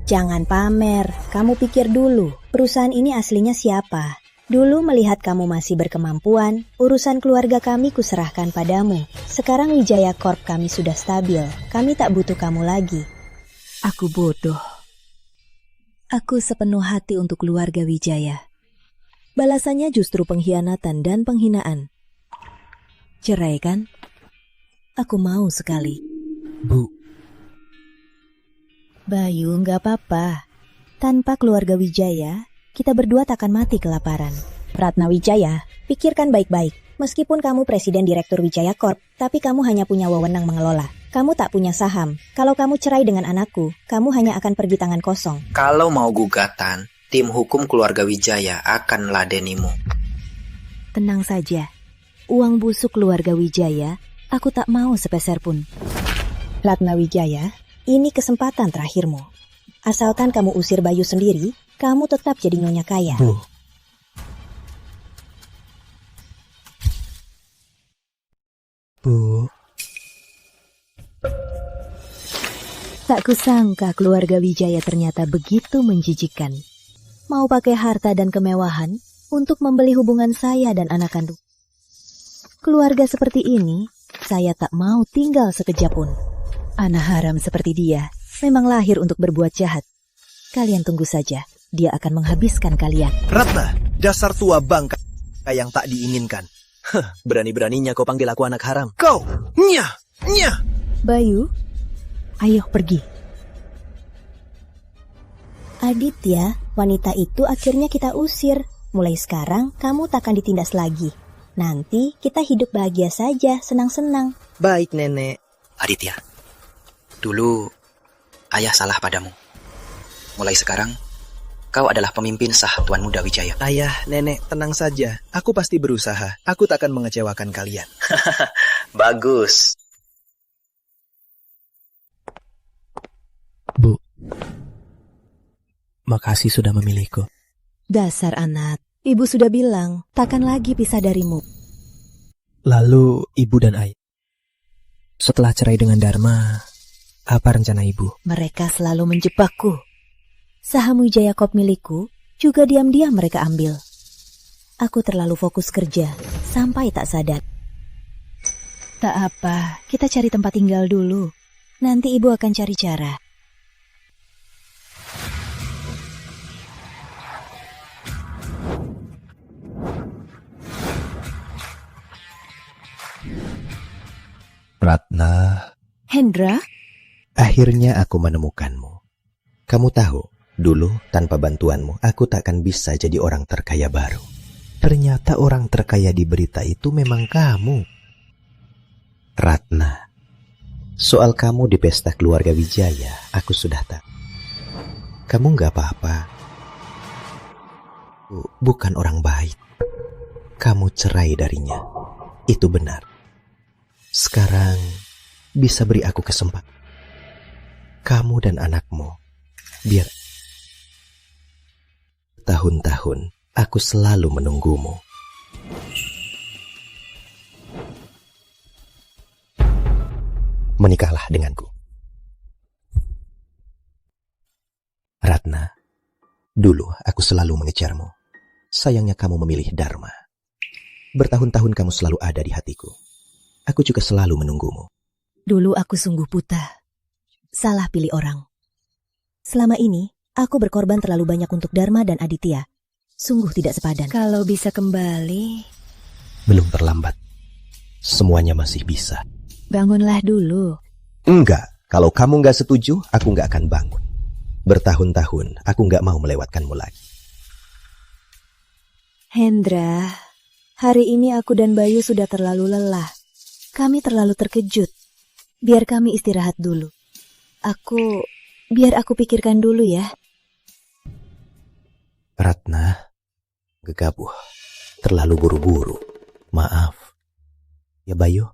Jangan pamer, kamu pikir dulu, perusahaan ini aslinya siapa? Dulu melihat kamu masih berkemampuan, urusan keluarga kami kuserahkan padamu. Sekarang Wijaya Corp kami sudah stabil, kami tak butuh kamu lagi. Aku bodoh. Aku sepenuh hati untuk keluarga Wijaya. Balasannya justru pengkhianatan dan penghinaan. Cerai kan? Aku mau sekali. Bu. Bayu, nggak apa-apa. Tanpa keluarga Wijaya, kita berdua takkan mati kelaparan. Ratna Wijaya, pikirkan baik-baik. Meskipun kamu presiden direktur Wijaya Corp, tapi kamu hanya punya wewenang mengelola. Kamu tak punya saham. Kalau kamu cerai dengan anakku, kamu hanya akan pergi tangan kosong. Kalau mau gugatan, tim hukum keluarga Wijaya akan meladenimu. Tenang saja. Uang busuk keluarga Wijaya, aku tak mau sepeser pun. Ratna Wijaya, ini kesempatan terakhirmu. Asalkan kamu usir Bayu sendiri, kamu tetap jadi nyonya kaya. Bu. Tak kusangka keluarga Wijaya ternyata begitu menjijikkan. Mau pakai harta dan kemewahan untuk membeli hubungan saya dan anak kandung. Keluarga seperti ini, saya tak mau tinggal sekejap pun. Anak haram seperti dia memang lahir untuk berbuat jahat. Kalian tunggu saja, dia akan menghabiskan kalian. Ratna, dasar tua bangka yang tak diinginkan. Berani-beraninya kau panggil aku anak haram. Kau, nyah. Bayu, ayo pergi. Aditya, wanita itu akhirnya kita usir. Mulai sekarang, kamu takkan ditindas lagi. Nanti kita hidup bahagia saja, senang-senang. Baik, Nenek. Aditya, dulu ayah salah padamu. Mulai sekarang, kau adalah pemimpin sah Tuan Muda Wijaya. Ayah, Nenek, tenang saja. Aku pasti berusaha. Aku tak akan mengecewakan kalian. Bagus. Bu, makasih sudah memilihku. Dasar anak, ibu sudah bilang takkan lagi pisah darimu. Lalu ibu dan ayah, setelah cerai dengan Dharma, apa rencana ibu? Mereka selalu menjebakku. Saham Wijaya Corp milikku juga diam-diam mereka ambil. Aku terlalu fokus kerja, sampai tak sadar. Tak apa, kita cari tempat tinggal dulu. Nanti ibu akan cari cara. Ratna. Hendra? Akhirnya aku menemukanmu. Kamu tahu, dulu tanpa bantuanmu, aku takkan bisa jadi orang terkaya baru. Ternyata orang terkaya di berita itu memang kamu. Ratna, soal kamu di pesta keluarga Wijaya, aku sudah tahu. Kamu gak apa-apa. Bukan orang baik. Kamu cerai darinya. Itu benar. Sekarang bisa beri aku kesempatan. Kamu dan anakmu, biar tahun-tahun aku selalu menunggumu. Menikahlah denganku. Ratna, dulu aku selalu mengejarmu. Sayangnya kamu memilih Dharma. Bertahun-tahun kamu selalu ada di hatiku. Aku juga selalu menunggumu. Dulu aku sungguh buta. Salah pilih orang. Selama ini, aku berkorban terlalu banyak untuk Dharma dan Aditya. Sungguh tidak sepadan. Kalau bisa kembali... Belum terlambat. Semuanya masih bisa. Bangunlah dulu. Enggak, kalau kamu enggak setuju, aku enggak akan bangun. Bertahun-tahun, aku enggak mau melewatkanmu lagi. Hendra, hari ini aku dan Bayu sudah terlalu lelah. Kami terlalu terkejut. Biar kami istirahat dulu. Biar aku pikirkan dulu ya. Ratna, gegabah, terlalu buru-buru. Maaf. Ya Bayu,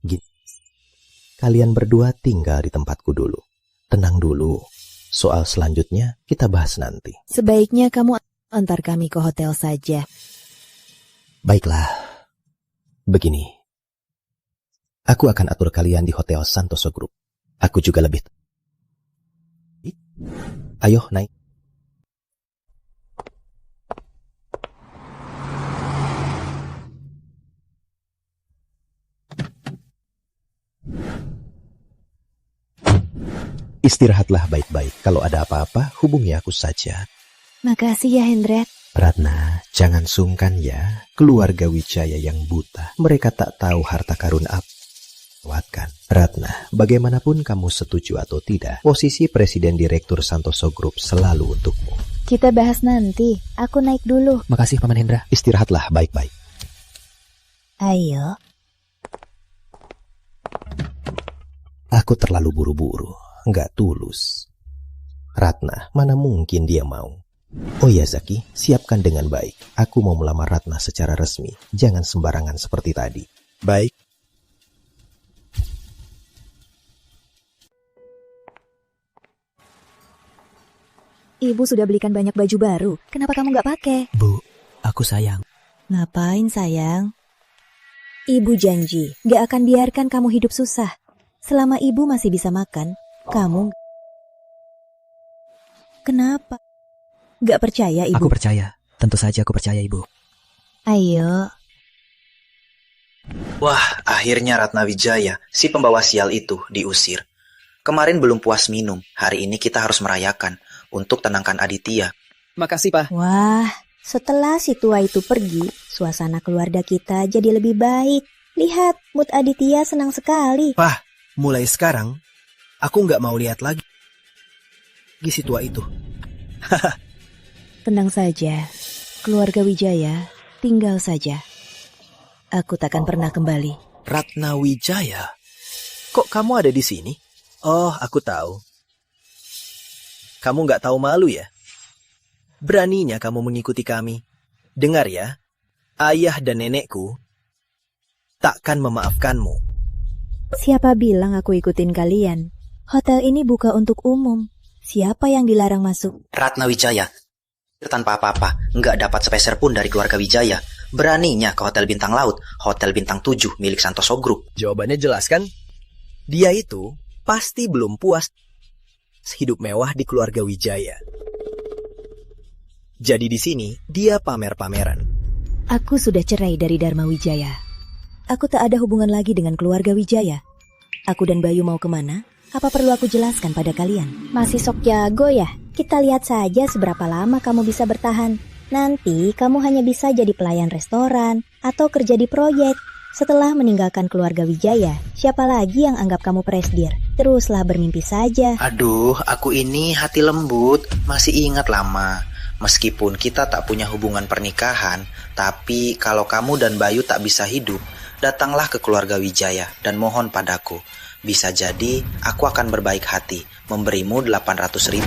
gini. Kalian berdua tinggal di tempatku dulu. Tenang dulu. Soal selanjutnya kita bahas nanti. Sebaiknya kamu antar kami ke hotel saja. Baiklah. Begini. Aku akan atur kalian di Hotel Santoso Group. Aku juga lebih... Ayo, naik. Istirahatlah baik-baik. Kalau ada apa-apa, hubungi aku saja. Makasih ya, Hendra. Ratna, jangan sungkan ya. Keluarga Wijaya yang buta. Mereka tak tahu harta karun apa. Ratna, bagaimanapun kamu setuju atau tidak, posisi Presiden Direktur Santoso Group selalu untukmu. Kita bahas nanti. Aku naik dulu. Makasih, Paman Hendra. Istirahatlah baik-baik. Ayo. Aku terlalu buru-buru. Nggak tulus. Ratna, mana mungkin dia mau. Oh ya Zaki, siapkan dengan baik. Aku mau melamar Ratna secara resmi. Jangan sembarangan seperti tadi. Baik. Ibu sudah belikan banyak baju baru. Kenapa kamu nggak pakai? Bu, aku sayang. Ngapain sayang? Ibu janji nggak akan biarkan kamu hidup susah. Selama ibu masih bisa makan, kamu... Kenapa? Gak percaya, Ibu? Aku percaya. Tentu saja aku percaya, Ibu. Ayo. Wah, akhirnya Ratna Wijaya, si pembawa sial itu, diusir. Kemarin belum puas minum. Hari ini kita harus merayakan untuk tenangkan Aditya. Makasih, Pak. Wah, setelah si tua itu pergi, suasana keluarga kita jadi lebih baik. Lihat, mood Aditya senang sekali. Pak, mulai sekarang, aku nggak mau lihat lagi si tua itu. Tenang saja. Keluarga Wijaya, tinggal saja. Aku takkan pernah kembali. Ratna Wijaya? Kok kamu ada di sini? Oh, aku tahu. Kamu nggak tahu malu ya? Beraninya kamu mengikuti kami. Dengar ya, ayah dan nenekku takkan memaafkanmu. Siapa bilang aku ikutin kalian? Hotel ini buka untuk umum. Siapa yang dilarang masuk? Ratna Wijaya, tanpa apa-apa, nggak dapat sepeser pun dari keluarga Wijaya. Beraninya ke Hotel Bintang Laut, Hotel Bintang 7 milik Santoso Group. Jawabannya jelas kan? Dia itu pasti belum puas hidup mewah di keluarga Wijaya. Jadi di sini dia pamer-pameran. Aku sudah cerai dari Dharma Wijaya. Aku tak ada hubungan lagi dengan keluarga Wijaya. Aku dan Bayu mau kemana? Apa perlu aku jelaskan pada kalian? Masih sok jago ya? Kita lihat saja seberapa lama kamu bisa bertahan. Nanti kamu hanya bisa jadi pelayan restoran atau kerja di proyek. Setelah meninggalkan keluarga Wijaya, siapa lagi yang anggap kamu presdir? Teruslah bermimpi saja. Aduh, aku ini hati lembut, masih ingat lama. Meskipun kita tak punya hubungan pernikahan, tapi kalau kamu dan Bayu tak bisa hidup, datanglah ke keluarga Wijaya dan mohon padaku. Bisa jadi aku akan berbaik hati, memberimu 800.000,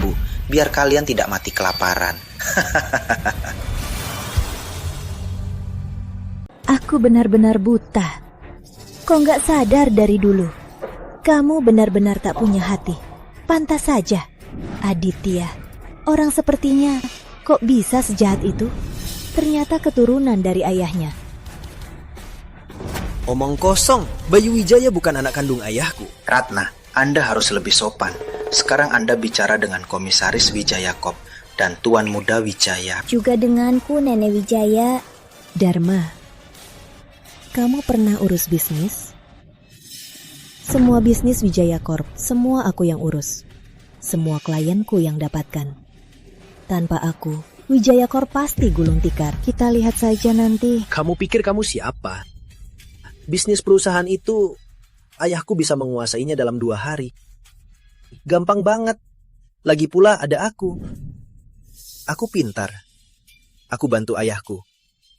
biar kalian tidak mati kelaparan. Aku benar-benar buta. Kok nggak sadar dari dulu? Kamu benar-benar tak punya hati. Pantas saja, Aditya. Orang sepertinya kok bisa sejahat itu? Ternyata keturunan dari ayahnya. Omong kosong, Bayu Wijaya bukan anak kandung ayahku. Ratna, Anda harus lebih sopan. Sekarang Anda bicara dengan Komisaris Wijaya Corp dan Tuan Muda Wijaya. Juga denganku, Nenek Wijaya. Dharma, kamu pernah urus bisnis? Semua bisnis Wijaya Corp, semua aku yang urus. Semua klienku yang dapatkan. Tanpa aku, Wijaya Corp pasti gulung tikar. Kita lihat saja nanti. Kamu pikir kamu siapa? Bisnis perusahaan itu, ayahku bisa menguasainya dalam 2 hari. Gampang banget. Lagi pula ada aku. Aku pintar. Aku bantu ayahku.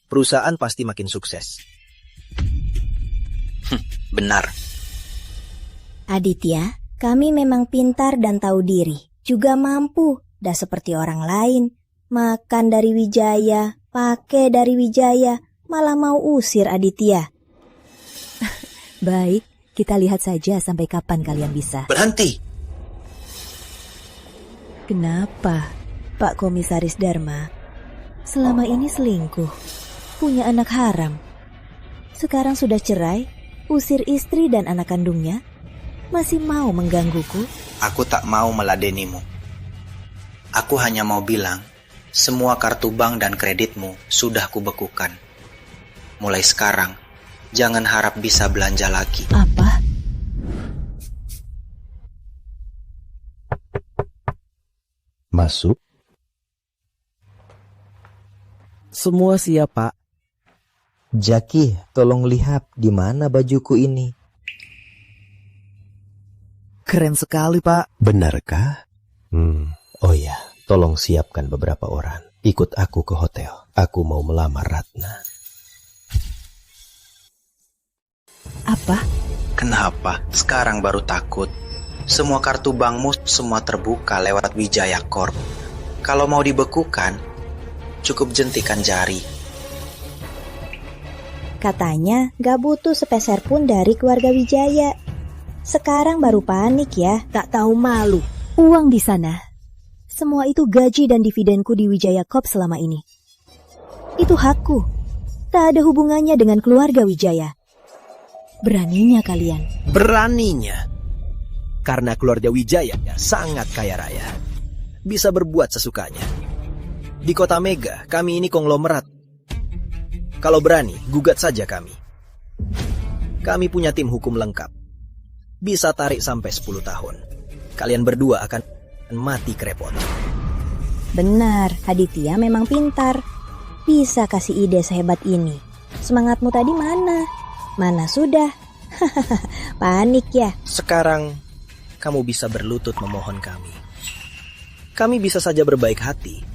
Perusahaan pasti makin sukses. Benar. Aditya, kami memang pintar dan tahu diri. Juga mampu. Dah seperti orang lain, makan dari Wijaya, pakai dari Wijaya, malah mau usir Aditya. Baik, kita lihat saja sampai kapan kalian bisa. Berhenti! Kenapa, Pak Komisaris Dharma? Selama ini selingkuh, punya anak haram. Sekarang sudah cerai, usir istri dan anak kandungnya. Masih mau menggangguku? Aku tak mau meladenimu. Aku hanya mau bilang, semua kartu bank dan kreditmu sudah kubekukan. Mulai sekarang, jangan harap bisa belanja lagi. Apa? Masuk. Semua siap, Pak. Jaki, tolong lihat di mana bajuku ini. Keren sekali, Pak. Benarkah? Oh ya, tolong siapkan beberapa orang. Ikut aku ke hotel. Aku mau melamar Ratna. Apa? Kenapa? Sekarang baru takut. Semua kartu bankmu semua terbuka lewat Wijaya Corp. Kalau mau dibekukan, cukup jentikan jari. Katanya gak butuh sepeser pun dari keluarga Wijaya. Sekarang baru panik ya. Tak tahu malu. Uang di sana. Semua itu gaji dan dividenku di Wijaya Corp selama ini. Itu hakku. Tak ada hubungannya dengan keluarga Wijaya. Beraninya kalian. Beraninya. Karena keluarga Wijaya sangat kaya raya. Bisa berbuat sesukanya. Di kota Mega, kami ini konglomerat. Kalau berani, gugat saja kami. Kami punya tim hukum lengkap. Bisa tarik sampai 10 tahun. Kalian berdua akan mati kerepot. Benar, Aditya memang pintar. Bisa kasih ide sehebat ini. Semangatmu tadi mana? Mana sudah? Panik ya. Sekarang, kamu bisa berlutut memohon kami. Kami bisa saja berbaik hati.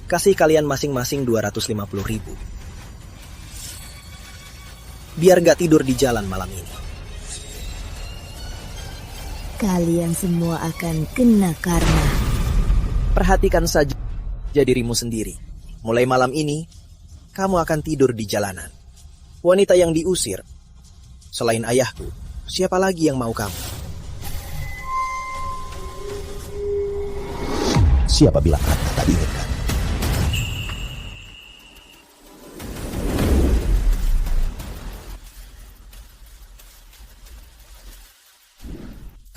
Kasih kalian masing-masing 250.000. Biar gak tidur di jalan malam ini. Kalian semua akan kena karma. Perhatikan saja dirimu sendiri. Mulai malam ini, kamu akan tidur di jalanan. Wanita yang diusir, selain ayahku, siapa lagi yang mau kamu? Siapa bilang Ratna tak diinginkan?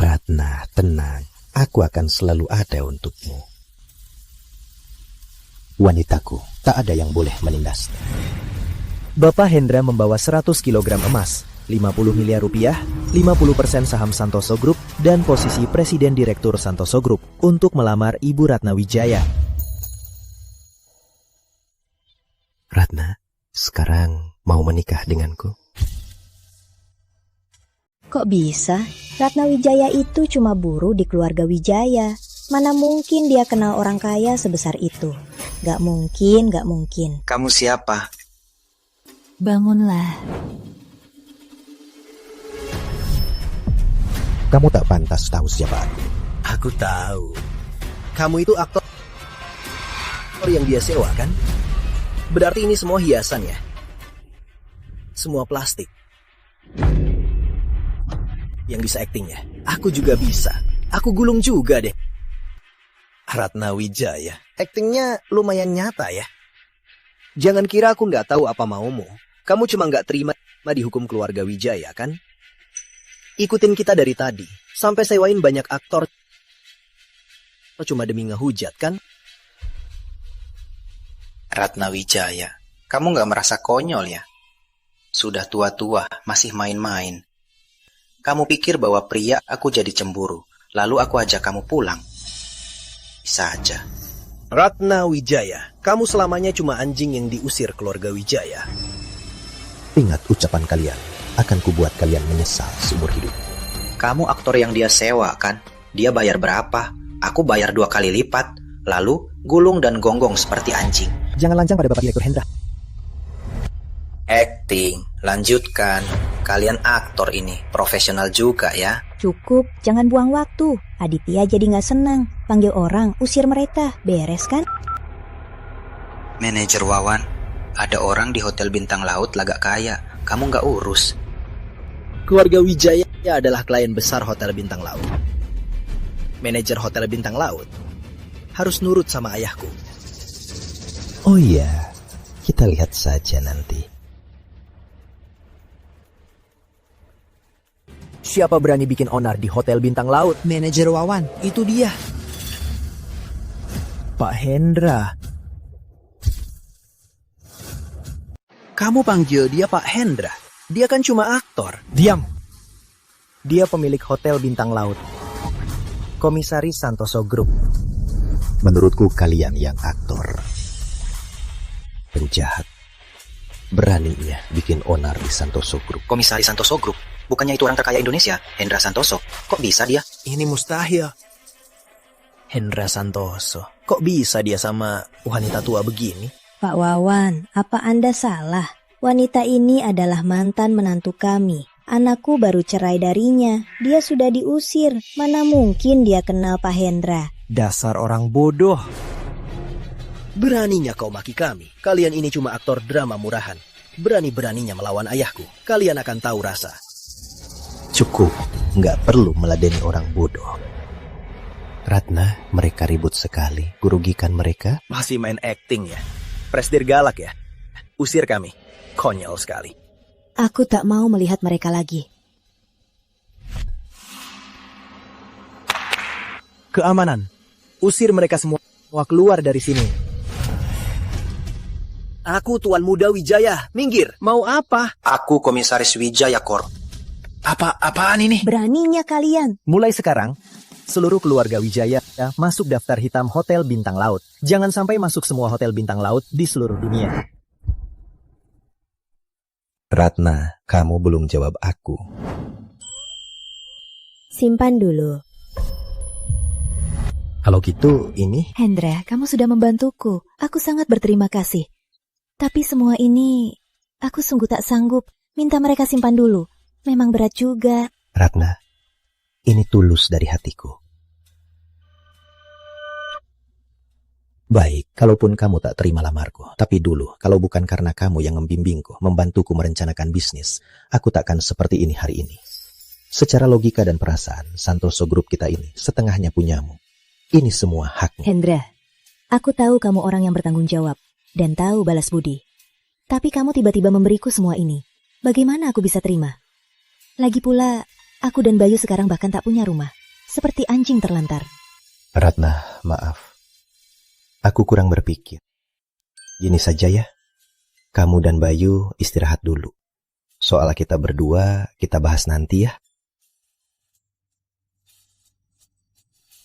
Ratna, tenang. Aku akan selalu ada untukmu. Wanitaku, tak ada yang boleh menindasnya. Bapak Hendra membawa 100 kg emas, 50 miliar rupiah, 50% saham Santoso Group, dan posisi Presiden Direktur Santoso Group untuk melamar Ibu Ratna Wijaya. Ratna, sekarang mau menikah denganku? Kok bisa? Ratna Wijaya itu cuma buruh di keluarga Wijaya. Mana mungkin dia kenal orang kaya sebesar itu? Gak mungkin, gak mungkin. Kamu siapa? Bangunlah. Kamu tak pantas tahu siapa aku. Aku tahu. Kamu itu aktor yang dia sewa, kan? Berarti ini semua hiasan ya? Semua plastik. Yang bisa acting ya? Aku juga bisa. Aku gulung juga deh. Ratna Wijaya, aktingnya lumayan nyata ya. Jangan kira aku nggak tahu apa maumu. Kamu cuma nggak terima dihukum keluarga Wijaya, kan? Ikutin kita dari tadi, sampai sewain banyak aktor. Cuma demi ngehujat, kan? Ratna Wijaya, kamu nggak merasa konyol ya? Sudah tua-tua, masih main-main. Kamu pikir bahwa pria aku jadi cemburu, lalu aku ajak kamu pulang? Bisa aja. Ratna Wijaya, kamu selamanya cuma anjing yang diusir keluarga Wijaya. Ingat ucapan kalian, akan kubuat kalian menyesal seumur hidup. Kamu aktor yang dia sewa, kan? Dia bayar berapa? Aku bayar 2 kali lipat. Lalu gulung dan gonggong seperti anjing. Jangan lancang pada Bapak Direktur Hendra. Acting, lanjutkan. Kalian aktor ini, profesional juga ya. Cukup, jangan buang waktu. Aditya jadi gak senang. Panggil orang, usir mereka. Beres kan? Manajer Wawan, ada orang di Hotel Bintang Laut lagak kaya. Kamu gak urus. Keluarga Wijaya adalah klien besar Hotel Bintang Laut. Manajer Hotel Bintang Laut harus nurut sama ayahku. Oh iya, kita lihat saja nanti. Siapa berani bikin onar di Hotel Bintang Laut? Manajer Wawan, itu dia. Pak Hendra. Kamu panggil dia Pak Hendra. Dia kan cuma aktor. Diam. Dia pemilik Hotel Bintang Laut. Komisaris Santoso Group. Menurutku kalian yang aktor. Penjahat. Beraninya bikin onar di Santoso Group. Komisaris Santoso Group? Bukannya itu orang terkaya Indonesia, Hendra Santoso. Kok bisa dia? Ini mustahil. Hendra Santoso. Kok bisa dia sama wanita tua begini? Pak Wawan, apa Anda salah? Wanita ini adalah mantan menantu kami. Anakku baru cerai darinya. Dia sudah diusir. Mana mungkin dia kenal Pak Hendra? Dasar orang bodoh. Beraninya kau maki kami. Kalian ini cuma aktor drama murahan. Berani-beraninya melawan ayahku. Kalian akan tahu rasa. Cukup, nggak perlu meladeni orang bodoh. Ratna, mereka ribut sekali. Kurugikan mereka? Masih main acting ya? Presdir galak ya? Usir kami. Konyol sekali. Aku tak mau melihat mereka lagi. Keamanan. Usir mereka semua keluar dari sini. Aku Tuan Muda Wijaya. Minggir. Mau apa? Aku Komisaris Wijaya Corp. Apaan ini? Beraninya kalian. Mulai sekarang, seluruh keluarga Wijaya masuk daftar hitam Hotel Bintang Laut. Jangan sampai masuk semua Hotel Bintang Laut di seluruh dunia. Ratna, kamu belum jawab aku. Simpan dulu. Kalau gitu, ini... Hendra, kamu sudah membantuku. Aku sangat berterima kasih. Tapi semua ini, aku sungguh tak sanggup. Minta mereka simpan dulu. Memang berat juga. Ratna, ini tulus dari hatiku. Baik, kalaupun kamu tak terima lamarku. Tapi dulu, kalau bukan karena kamu yang membimbingku, membantuku merencanakan bisnis, aku takkan seperti ini hari ini. Secara logika dan perasaan, Santoso Group kita ini setengahnya punyamu. Ini semua hakmu. Hendra, aku tahu kamu orang yang bertanggung jawab dan tahu balas budi. Tapi kamu tiba-tiba memberiku semua ini. Bagaimana aku bisa terima? Lagi pula, aku dan Bayu sekarang bahkan tak punya rumah. Seperti anjing terlantar. Ratna, maaf. Aku kurang berpikir. Gini saja ya. Kamu dan Bayu istirahat dulu. Soal kita berdua, kita bahas nanti ya.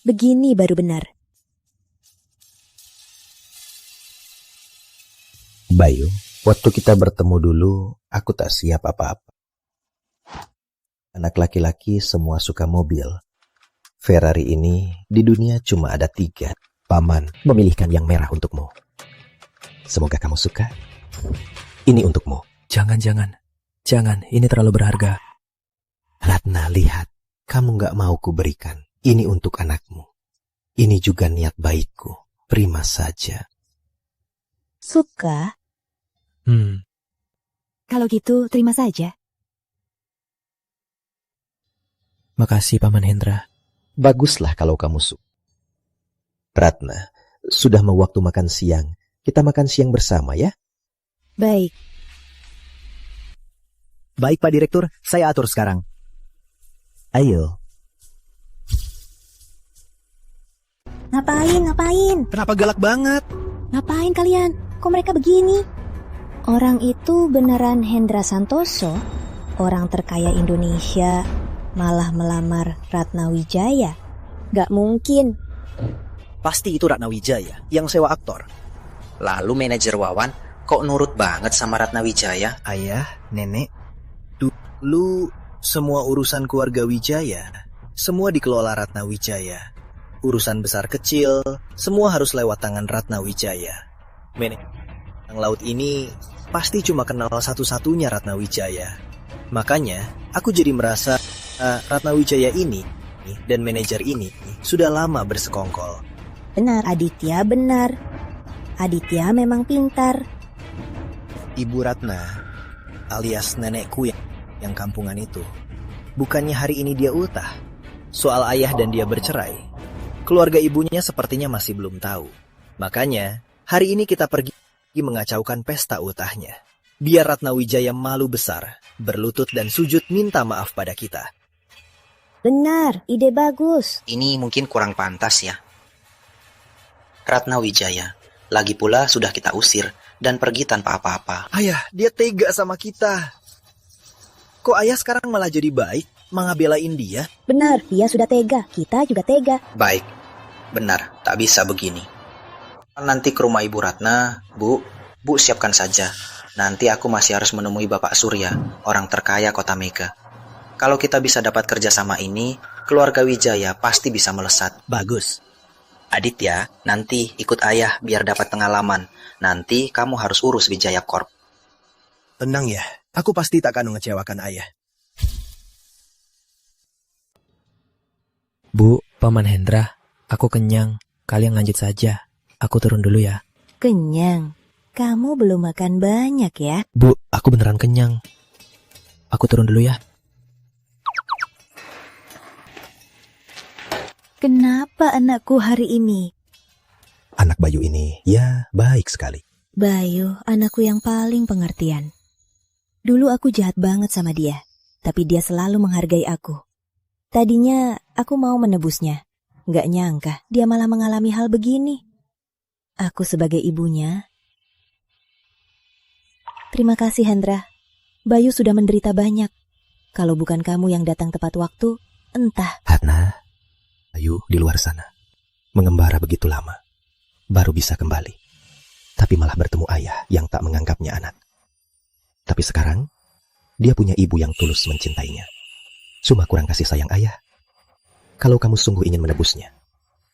Begini baru benar. Bayu, waktu kita bertemu dulu, aku tak siap apa-apa. Anak laki-laki semua suka mobil. Ferrari ini di dunia cuma ada 3. Paman memilihkan yang merah untukmu. Semoga kamu suka. Ini untukmu. Jangan, ini terlalu berharga. Ratna, lihat. Kamu gak mau kuberikan. Ini untuk anakmu. Ini juga niat baikku. Prima saja. Suka? Kalau gitu, terima saja. Makasih, Paman Hendra. Baguslah kalau kamu suka. Ratna, sudah mau waktu makan siang. Kita makan siang bersama ya? Baik. Baik, Pak Direktur. Saya atur sekarang. Ayo. Ngapain? Kenapa galak banget? Ngapain kalian? Kok mereka begini? Orang itu beneran Hendra Santoso? Orang terkaya Indonesia malah melamar Ratna Wijaya? Gak mungkin. Pasti itu Ratna Wijaya yang sewa aktor. Lalu manajer Wawan kok nurut banget sama Ratna Wijaya? Ayah, nenek, dulu semua urusan keluarga Wijaya, semua dikelola Ratna Wijaya. Urusan besar kecil, semua harus lewat tangan Ratna Wijaya. Yang laut ini pasti cuma kenal satu-satunya Ratna Wijaya. Makanya, aku jadi merasa Ratna Wijaya ini dan manajer ini sudah lama bersekongkol. Benar, Aditya benar. Aditya memang pintar. Ibu Ratna, alias nenekku yang kampungan itu, bukannya hari ini dia ultah soal ayah dan dia bercerai. Keluarga ibunya sepertinya masih belum tahu. Makanya, hari ini kita pergi mengacaukan pesta ultahnya. Biar Ratna Wijaya malu besar, berlutut dan sujud minta maaf pada kita. Benar, ide bagus. Ini mungkin kurang pantas ya. Ratna Wijaya, lagi pula sudah kita usir dan pergi tanpa apa-apa. Ayah, dia tega sama kita. Kok ayah sekarang malah jadi baik, mengabelain dia? Benar, dia sudah tega, kita juga tega. Baik, benar, tak bisa begini. Nanti ke rumah Ibu Ratna, Bu siapkan saja. Nanti aku masih harus menemui Bapak Surya, orang terkaya Kota Mega. Kalau kita bisa dapat kerjasama ini, keluarga Wijaya pasti bisa melesat. Bagus. Aditya, nanti ikut ayah biar dapat pengalaman. Nanti kamu harus urus Wijaya Corp. Tenang ya, aku pasti tak akan mengecewakan ayah. Bu, Paman Hendra, aku kenyang. Kalian lanjut saja. Aku turun dulu ya. Kenyang? Kamu belum makan banyak ya? Bu, aku beneran kenyang. Aku turun dulu ya. Kenapa anakku hari ini? Anak Bayu ini, ya baik sekali. Bayu, anakku yang paling pengertian. Dulu aku jahat banget sama dia, tapi dia selalu menghargai aku. Tadinya aku mau menebusnya. Gak nyangka dia malah mengalami hal begini. Aku sebagai ibunya. Terima kasih Hendra. Bayu sudah menderita banyak. Kalau bukan kamu yang datang tepat waktu, entah. Ratna, Bayu di luar sana. Mengembara begitu lama. Baru bisa kembali. Tapi malah bertemu ayah yang tak menganggapnya anak. Tapi sekarang, dia punya ibu yang tulus mencintainya. Cuma kurang kasih sayang ayah. Kalau kamu sungguh ingin menebusnya,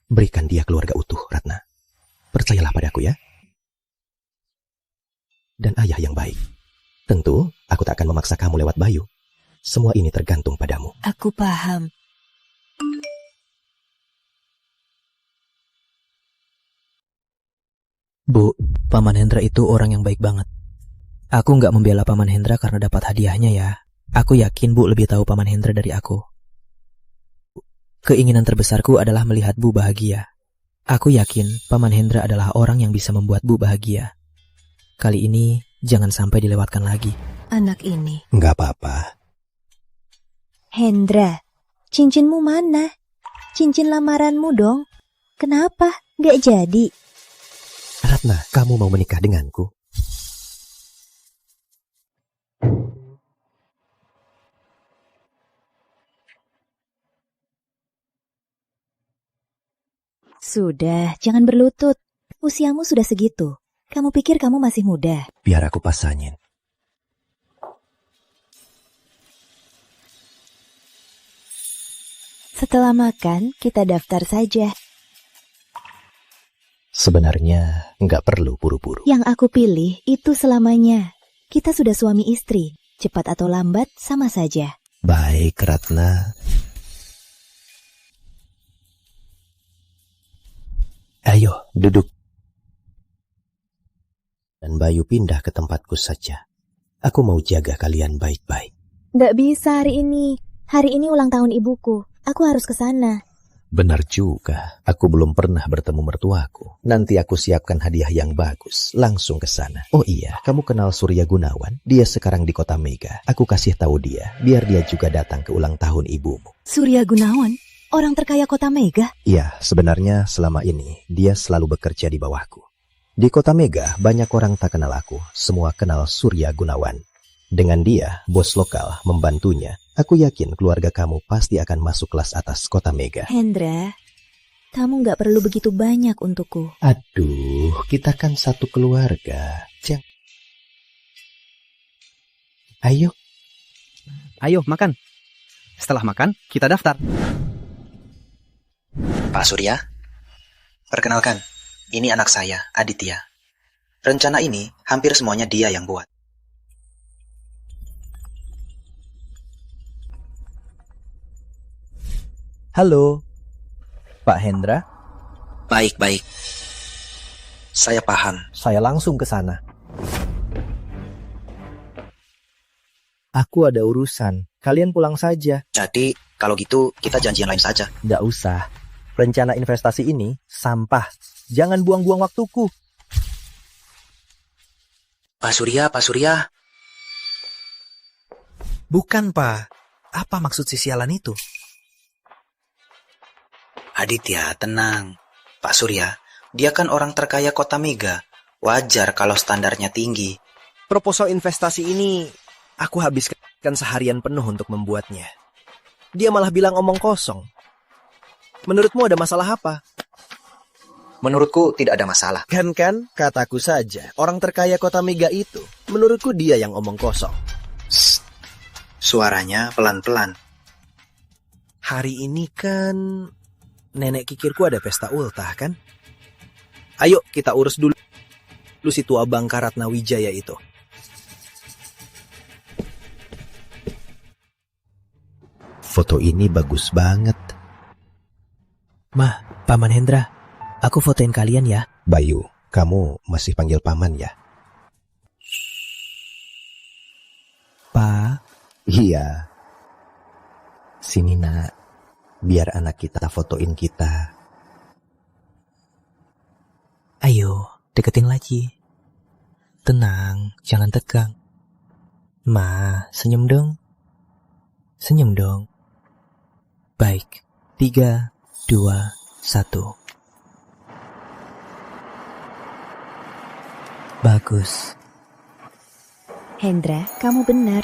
berikan dia keluarga utuh, Ratna. Percayalah padaku ya. Dan ayah yang baik. Tentu, aku tak akan memaksa kamu lewat Bayu. Semua ini tergantung padamu. Aku paham. Bu, Paman Hendra itu orang yang baik banget. Aku nggak membela Paman Hendra karena dapat hadiahnya ya. Aku yakin Bu lebih tahu Paman Hendra dari aku. Keinginan terbesarku adalah melihat Bu bahagia. Aku yakin Paman Hendra adalah orang yang bisa membuat Bu bahagia. Kali ini jangan sampai dilewatkan lagi. Anak ini. Nggak apa-apa. Hendra, cincinmu mana? Cincin lamaranmu dong. Kenapa? Nggak jadi. Ratna, kamu mau menikah denganku? Sudah, jangan berlutut. Usiamu sudah segitu. Kamu pikir kamu masih muda? Biar aku pasangin. Setelah makan, kita daftar saja. Sebenarnya nggak perlu buru-buru. Yang aku pilih itu selamanya. Kita sudah suami istri. Cepat atau lambat, sama saja. Baik, Ratna. Ayo, duduk. Dan Bayu pindah ke tempatku saja. Aku mau jaga kalian baik-baik. Nggak bisa hari ini. Hari ini ulang tahun ibuku. Aku harus ke sana. Benar juga, aku belum pernah bertemu mertuaku. Nanti aku siapkan hadiah yang bagus, langsung ke sana. Oh iya, kamu kenal Surya Gunawan? Dia sekarang di Kota Mega. Aku kasih tahu dia, biar dia juga datang ke ulang tahun ibumu. Surya Gunawan? Orang terkaya Kota Mega? Iya, sebenarnya selama ini dia selalu bekerja di bawahku. Di Kota Mega, banyak orang tak kenal aku, semua kenal Surya Gunawan. Dengan dia, bos lokal, membantunya, aku yakin keluarga kamu pasti akan masuk kelas atas Kota Mega. Hendra, kamu nggak perlu begitu banyak untukku. Aduh, kita kan satu keluarga. Ayo. Ayo, makan. Setelah makan, kita daftar. Pak Surya, perkenalkan, ini anak saya, Aditya. Rencana ini hampir semuanya dia yang buat. Halo, Pak Hendra. Baik. Saya paham. Saya langsung ke sana. Aku ada urusan. Kalian pulang saja. Jadi, kalau gitu kita janjian lain saja. Nggak usah. Rencana investasi ini sampah. Jangan buang-buang waktuku. Pak Surya. Bukan, Pak. Apa maksud si sialan itu? Aditya, tenang. Pak Surya, dia kan orang terkaya Kota Mega. Wajar kalau standarnya tinggi. Proposal investasi ini aku habiskan seharian penuh untuk membuatnya. Dia malah bilang omong kosong. Menurutmu ada masalah apa? Menurutku tidak ada masalah. Kan, kataku saja. Orang terkaya Kota Mega itu, menurutku dia yang omong kosong. Shh. Suaranya pelan-pelan. Hari ini kan nenek kikirku ada pesta ultah kan? Ayo kita urus dulu si tua bangka Ratna Wijaya itu. Foto ini bagus banget. Mah, Paman Hendra, aku fotoin kalian ya. Bayu, kamu masih panggil Paman ya? Pa? Iya. Sini nak, biar anak kita fotoin kita. Ayo, deketin lagi. Tenang, jangan tegang. Ma, senyum dong. Senyum dong. Baik, 3, 2, 1. Bagus. Hendra, kamu benar.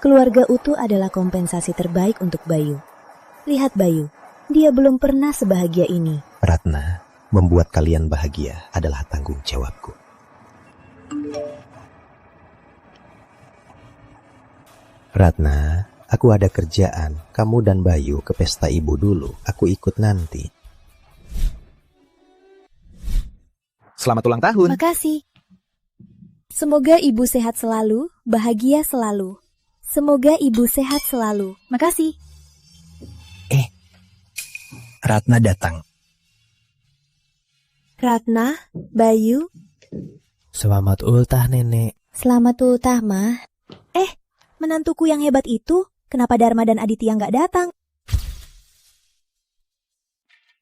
Keluarga utuh adalah kompensasi terbaik untuk Bayu. Lihat Bayu, dia belum pernah sebahagia ini. Ratna, membuat kalian bahagia adalah tanggung jawabku. Ratna, aku ada kerjaan. Kamu dan Bayu ke pesta ibu dulu. Aku ikut nanti. Selamat ulang tahun. Makasih. Semoga ibu sehat selalu, bahagia selalu. Semoga ibu sehat selalu. Makasih. Ratna datang. Ratna, Bayu. Selamat ultah, Nenek. Selamat ultah, Ma. Menantuku yang hebat itu, kenapa Dharma dan Aditya nggak datang?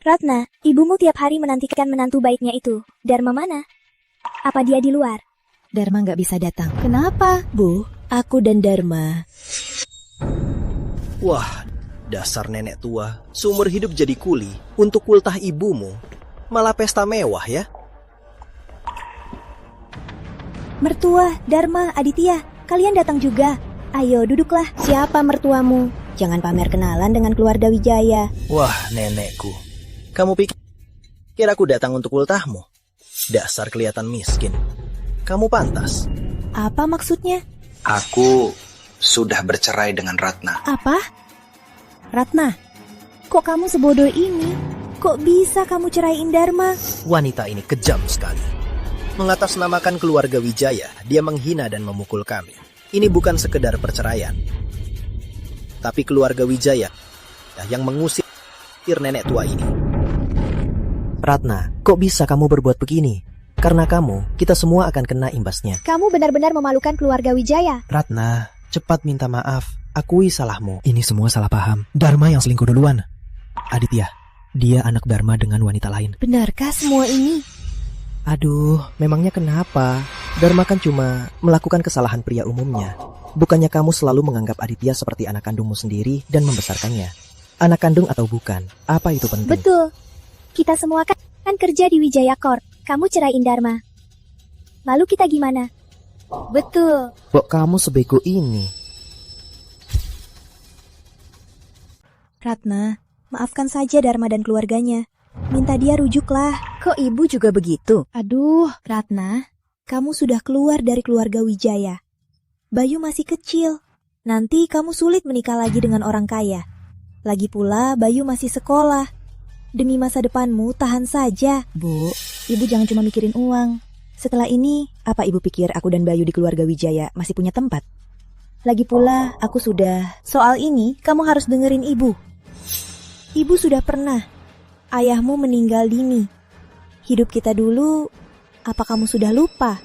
Ratna, ibumu tiap hari menantikan menantu baiknya itu. Dharma mana? Apa dia di luar? Dharma nggak bisa datang. Kenapa? Bu, aku dan Dharma. Wah, dasar nenek tua. Seumur hidup jadi kuli untuk ultah ibumu. Malah pesta mewah ya. Mertua, Dharma, Aditya, kalian datang juga. Ayo, duduklah. Siapa mertuamu? Jangan pamer kenalan dengan keluarga Wijaya. Wah, nenekku. Kamu pikir Kiraku datang untuk ultahmu. Dasar kelihatan miskin. Kamu pantas. Apa maksudnya? Aku sudah bercerai dengan Ratna. Apa? Ratna, kok kamu sebodoh ini? Kok bisa kamu ceraiin Dharma? Wanita ini kejam sekali. Mengatasnamakan keluarga Wijaya, dia menghina dan memukul kami. Ini bukan sekedar perceraian, tapi keluarga Wijaya yang mengusir nenek tua ini. Ratna, kok bisa kamu berbuat begini? Karena kamu, kita semua akan kena imbasnya. Kamu benar-benar memalukan keluarga Wijaya. Ratna, cepat minta maaf. Akui salahmu. Ini semua salah paham. Dharma yang selingkuh duluan. Aditya, dia anak Dharma dengan wanita lain. Benarkah semua ini? Aduh, memangnya kenapa? Dharma kan cuma melakukan kesalahan pria umumnya. Bukannya kamu selalu menganggap Aditya seperti anak kandungmu sendiri dan membesarkannya. Anak kandung atau bukan, apa itu penting? Betul. Kita semua kan kerja di Wijaya Corp. Kamu ceraiin Dharma. Lalu kita gimana? Betul. Kok kamu sebego ini? Ratna, maafkan saja Dharma dan keluarganya. Minta dia rujuklah. Kok ibu juga begitu? Aduh, Ratna, kamu sudah keluar dari keluarga Wijaya. Bayu masih kecil. Nanti kamu sulit menikah lagi dengan orang kaya. Lagi pula Bayu masih sekolah. Demi masa depanmu, tahan saja. Bu, ibu jangan cuma mikirin uang. Setelah ini, apa ibu pikir aku dan Bayu di keluarga Wijaya masih punya tempat? Lagi pula, aku sudah... Soal ini, kamu harus dengerin ibu. Ibu sudah pernah. Ayahmu meninggal dini. Hidup kita dulu, apa kamu sudah lupa?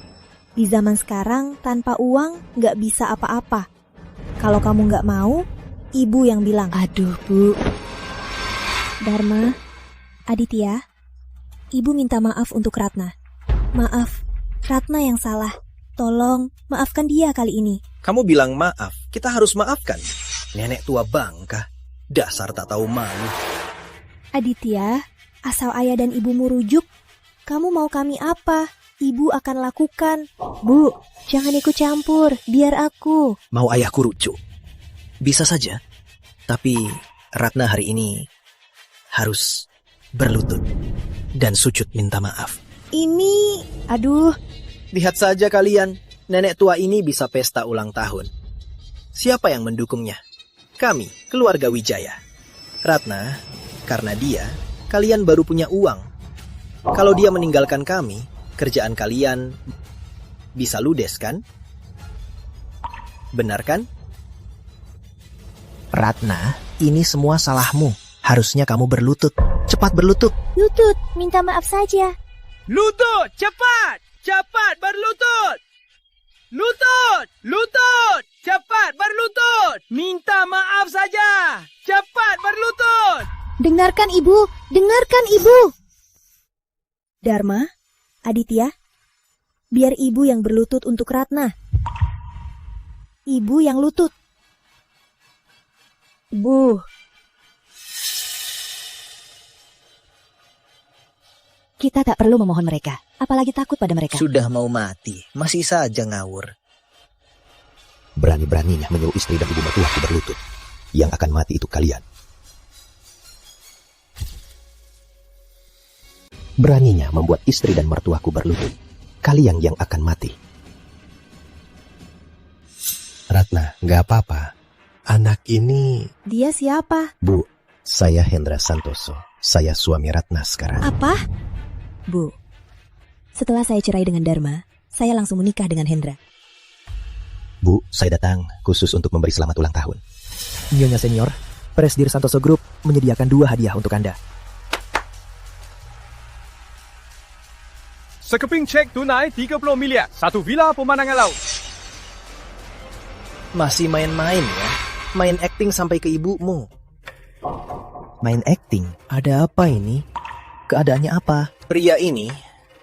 Di zaman sekarang, tanpa uang, gak bisa apa-apa. Kalau kamu gak mau, ibu yang bilang. Aduh, Bu. Dharma, Aditya, ibu minta maaf untuk Ratna. Maaf, Ratna yang salah. Tolong, maafkan dia kali ini. Kamu bilang maaf, kita harus maafkan. Nenek tua bangka, dasar tak tahu malu. Aditya, asal ayah dan ibumu rujuk, kamu mau kami apa? Ibu akan lakukan. Bu, jangan ikut campur, biar aku. Mau ayahku rujuk? Bisa saja, tapi Ratna hari ini harus berlutut dan sujud minta maaf. Ini, aduh. Lihat saja kalian, nenek tua ini bisa pesta ulang tahun. Siapa yang mendukungnya? Kami, keluarga Wijaya. Ratna, karena dia, kalian baru punya uang. Kalau dia meninggalkan kami, kerjaan kalian bisa ludes kan? Benar kan? Ratna, ini semua salahmu. Harusnya kamu berlutut. Cepat berlutut. Lutut, minta maaf saja. Lutut, cepat! Cepat berlutut! Lutut! Lutut! Cepat berlutut! Minta maaf saja! Cepat berlutut! Dengarkan ibu, dengarkan ibu. Dharma, Aditya, biar ibu yang berlutut untuk Ratna. Ibu yang lutut. Bu. Kita tak perlu memohon mereka, apalagi takut pada mereka. Sudah mau mati, masih saja ngawur. Berani-beraninya menyuruh istri dan ibu mertuaku berlutut. Yang akan mati itu kalian. Beraninya membuat istri dan mertuaku berlutut. Kalian yang akan mati. Ratna, gak apa-apa. Anak ini... Dia siapa? Bu, saya Hendra Santoso. Saya suami Ratna sekarang. Apa? Bu, setelah saya cerai dengan Dharma, saya langsung menikah dengan Hendra. Bu, saya datang khusus untuk memberi selamat ulang tahun. Nyonya Senior, Presdir Santoso Group menyediakan 2 hadiah untuk Anda. Sekeping cek tunai 30 miliar. 1 villa pemandangan laut. Masih main-main ya? Main acting sampai ke ibumu. Main acting? Ada apa ini? Keadaannya apa? Pria ini,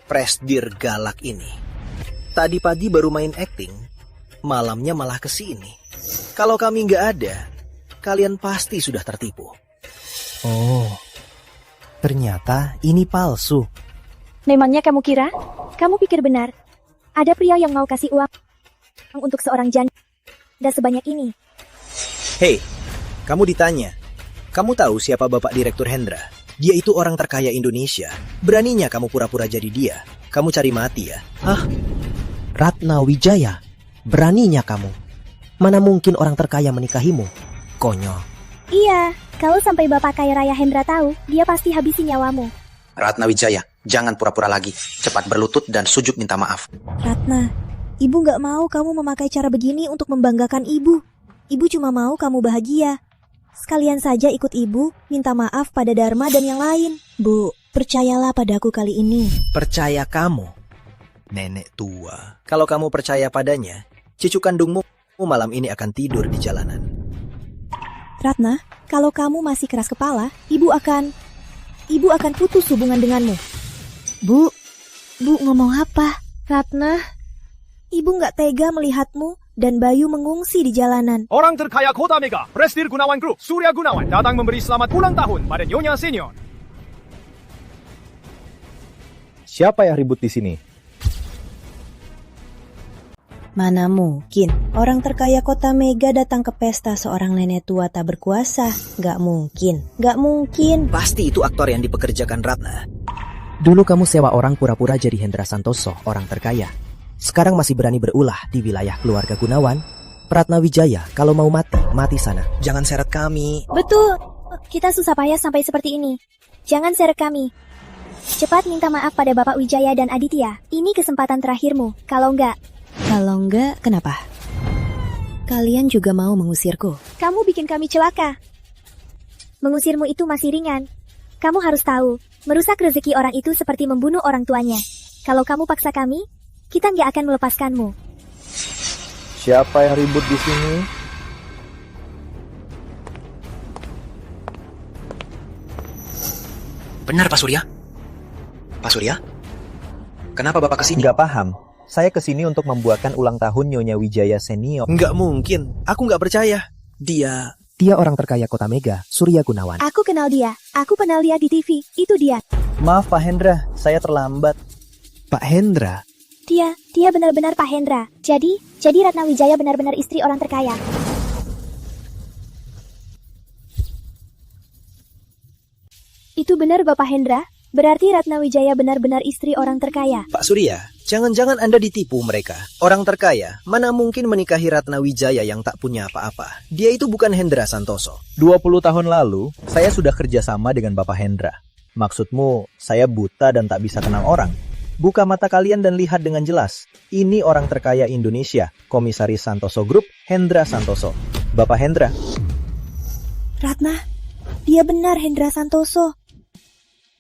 Presdir galak ini. Tadi pagi baru main acting, malamnya malah kesini. Kalau kami nggak ada, kalian pasti sudah tertipu. Oh, ternyata ini palsu. Memangnya kamu kira? Kamu pikir benar? Ada pria yang mau kasih uang untuk seorang janda sebanyak ini? Hei, kamu ditanya. Kamu tahu siapa Bapak Direktur Hendra? Dia itu orang terkaya Indonesia. Beraninya kamu pura-pura jadi dia. Kamu cari mati ya? Hah? Ratna Wijaya? Beraninya kamu? Mana mungkin orang terkaya menikahimu? Konyol. Iya, kalau sampai Bapak Kaya Raya Hendra tahu, dia pasti habisi nyawamu. Ratna Wijaya, jangan pura-pura lagi. Cepat berlutut dan sujud minta maaf. Ratna, ibu gak mau kamu memakai cara begini untuk membanggakan ibu. Ibu cuma mau kamu bahagia. Sekalian saja ikut ibu, minta maaf pada Dharma dan yang lain. Bu, percayalah padaku kali ini. Percaya kamu? Nenek tua. Kalau kamu percaya padanya, cucu kandungmu malam ini akan tidur di jalanan. Ratna, kalau kamu masih keras kepala, ibu akan putus hubungan denganmu. Bu ngomong apa? Ratna, Ibu gak tega melihatmu dan Bayu mengungsi di jalanan. Orang terkaya Kota Mega, Prestir Gunawan Group, Surya Gunawan, datang memberi selamat ulang tahun pada Nyonya Senior. Siapa yang ribut di sini? Mana mungkin orang terkaya Kota Mega datang ke pesta seorang nenek tua tak berkuasa. Gak mungkin. Pasti itu aktor yang dipekerjakan Ratna. Dulu kamu sewa orang pura-pura jadi Hendra Santoso, orang terkaya. Sekarang masih berani berulah di wilayah keluarga Gunawan. Ratna Wijaya, kalau mau mati sana. Jangan seret kami. Betul, kita susah payah sampai seperti ini. Jangan seret kami. Cepat minta maaf pada Bapak Wijaya dan Aditya. Ini kesempatan terakhirmu. Kalau enggak, kenapa? Kalian juga mau mengusirku? kamu bikin kami celaka. Mengusirmu itu masih ringan. Kamu harus tahu, merusak rezeki orang itu seperti membunuh orang tuanya. Kalau kamu paksa kami, kita nggak akan melepaskanmu. Siapa yang ribut di sini? Benar, Pak Surya? Pak Surya? Kenapa Bapak kesini? Nggak paham. Saya kesini untuk membuatkan ulang tahun Nyonya Wijaya Senior. Nggak mungkin. Aku nggak percaya. Dia orang terkaya Kota Mega, Surya Gunawan. Aku kenal dia. Aku pernah lihat di TV. Itu dia. Maaf Pak Hendra, saya terlambat. Pak Hendra? Dia benar-benar Pak Hendra. Jadi Ratna Wijaya benar-benar istri orang terkaya. Itu benar Bapak Hendra? Berarti Ratna Wijaya benar-benar istri orang terkaya. Pak Surya, jangan-jangan Anda ditipu mereka. Orang terkaya, mana mungkin menikahi Ratna Wijaya yang tak punya apa-apa. Dia itu bukan Hendra Santoso. 20 tahun lalu, saya sudah kerjasama dengan Bapak Hendra. Maksudmu, saya buta dan tak bisa kenal orang? Buka mata kalian dan lihat dengan jelas. Ini orang terkaya Indonesia, Komisaris Santoso Group, Hendra Santoso. Bapak Hendra. Ratna, dia benar Hendra Santoso.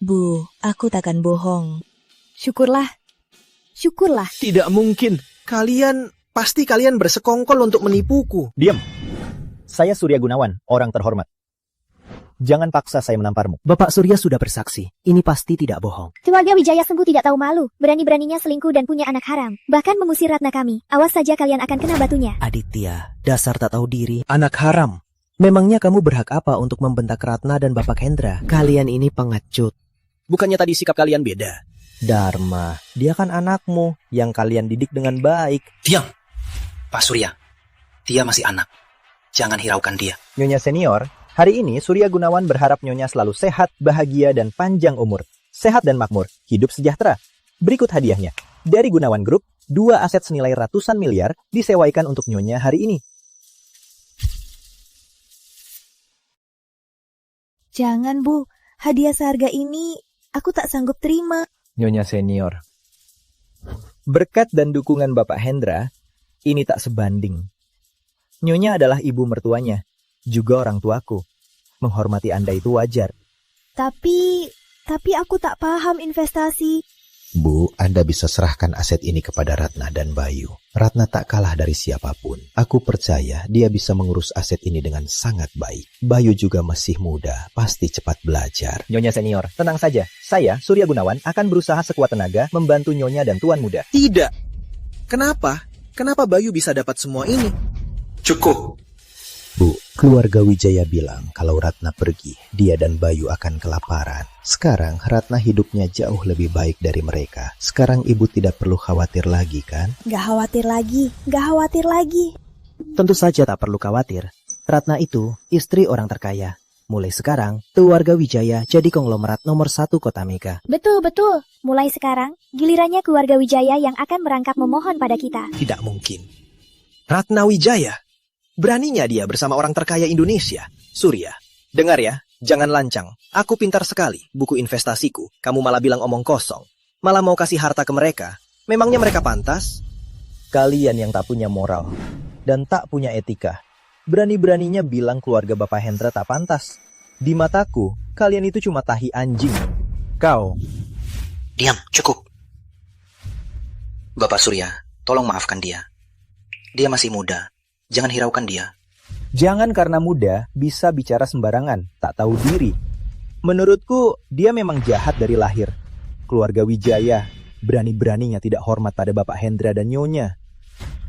Bu, aku takkan bohong. Syukurlah. Tidak mungkin. Pasti kalian bersekongkol untuk menipuku. Diam. Saya Surya Gunawan, orang terhormat. Jangan paksa saya menamparmu. Bapak Surya sudah bersaksi. Ini pasti tidak bohong. Keluarga Wijaya sungguh tidak tahu malu. Berani-beraninya selingkuh dan punya anak haram. Bahkan mengusir Ratna kami. Awas saja kalian akan kena batunya. Aditya, dasar tak tahu diri. Anak haram. Memangnya kamu berhak apa untuk membentak Ratna dan Bapak Hendra? Kalian ini pengecut. Bukannya tadi sikap kalian beda? Dharma, dia kan anakmu yang kalian didik dengan baik. Diam! Pak Surya, dia masih anak. Jangan hiraukan dia. Nyonya Senior, hari ini Surya Gunawan berharap Nyonya selalu sehat, bahagia, dan panjang umur. Sehat dan makmur, hidup sejahtera. Berikut hadiahnya. Dari Gunawan Group, 2 aset senilai ratusan miliar disewaikan untuk Nyonya hari ini. Jangan, Bu. Hadiah seharga ini aku tak sanggup terima. Nyonya Senior, berkat dan dukungan Bapak Hendra, ini tak sebanding. Nyonya adalah ibu mertuanya, juga orang tuaku. Menghormati Anda itu wajar. Tapi aku tak paham investasi. Bu, Anda bisa serahkan aset ini kepada Ratna dan Bayu. Ratna tak kalah dari siapapun. Aku percaya dia bisa mengurus aset ini dengan sangat baik. Bayu juga masih muda, pasti cepat belajar. Nyonya Senior, tenang saja. Saya, Surya Gunawan, akan berusaha sekuat tenaga membantu Nyonya dan Tuan Muda. Tidak. Kenapa? Kenapa Bayu bisa dapat semua ini? Cukup. Bu, keluarga Wijaya bilang kalau Ratna pergi, dia dan Bayu akan kelaparan. Sekarang Ratna hidupnya jauh lebih baik dari mereka. Sekarang ibu tidak perlu khawatir lagi, kan? Gak khawatir lagi. Tentu saja tak perlu khawatir. Ratna itu istri orang terkaya. Mulai sekarang, keluarga Wijaya jadi konglomerat nomor 1 Kota Mega. Betul. Mulai sekarang, gilirannya keluarga Wijaya yang akan merangkap memohon pada kita. Tidak mungkin. Ratna Wijaya? Beraninya dia bersama orang terkaya Indonesia. Surya, dengar ya, jangan lancang. Aku pintar sekali, buku investasiku. Kamu malah bilang omong kosong. Malah mau kasih harta ke mereka. Memangnya mereka pantas? Kalian yang tak punya moral dan tak punya etika, berani-beraninya bilang keluarga Bapak Hendra tak pantas. Di mataku, kalian itu cuma tahi anjing. Kau... Diam, cukup. Bapak Surya, tolong maafkan dia. Dia masih muda, jangan hiraukan dia. Jangan karena muda bisa bicara sembarangan, tak tahu diri. Menurutku, dia memang jahat dari lahir. Keluarga Wijaya berani-beraninya tidak hormat pada Bapak Hendra dan Nyonya.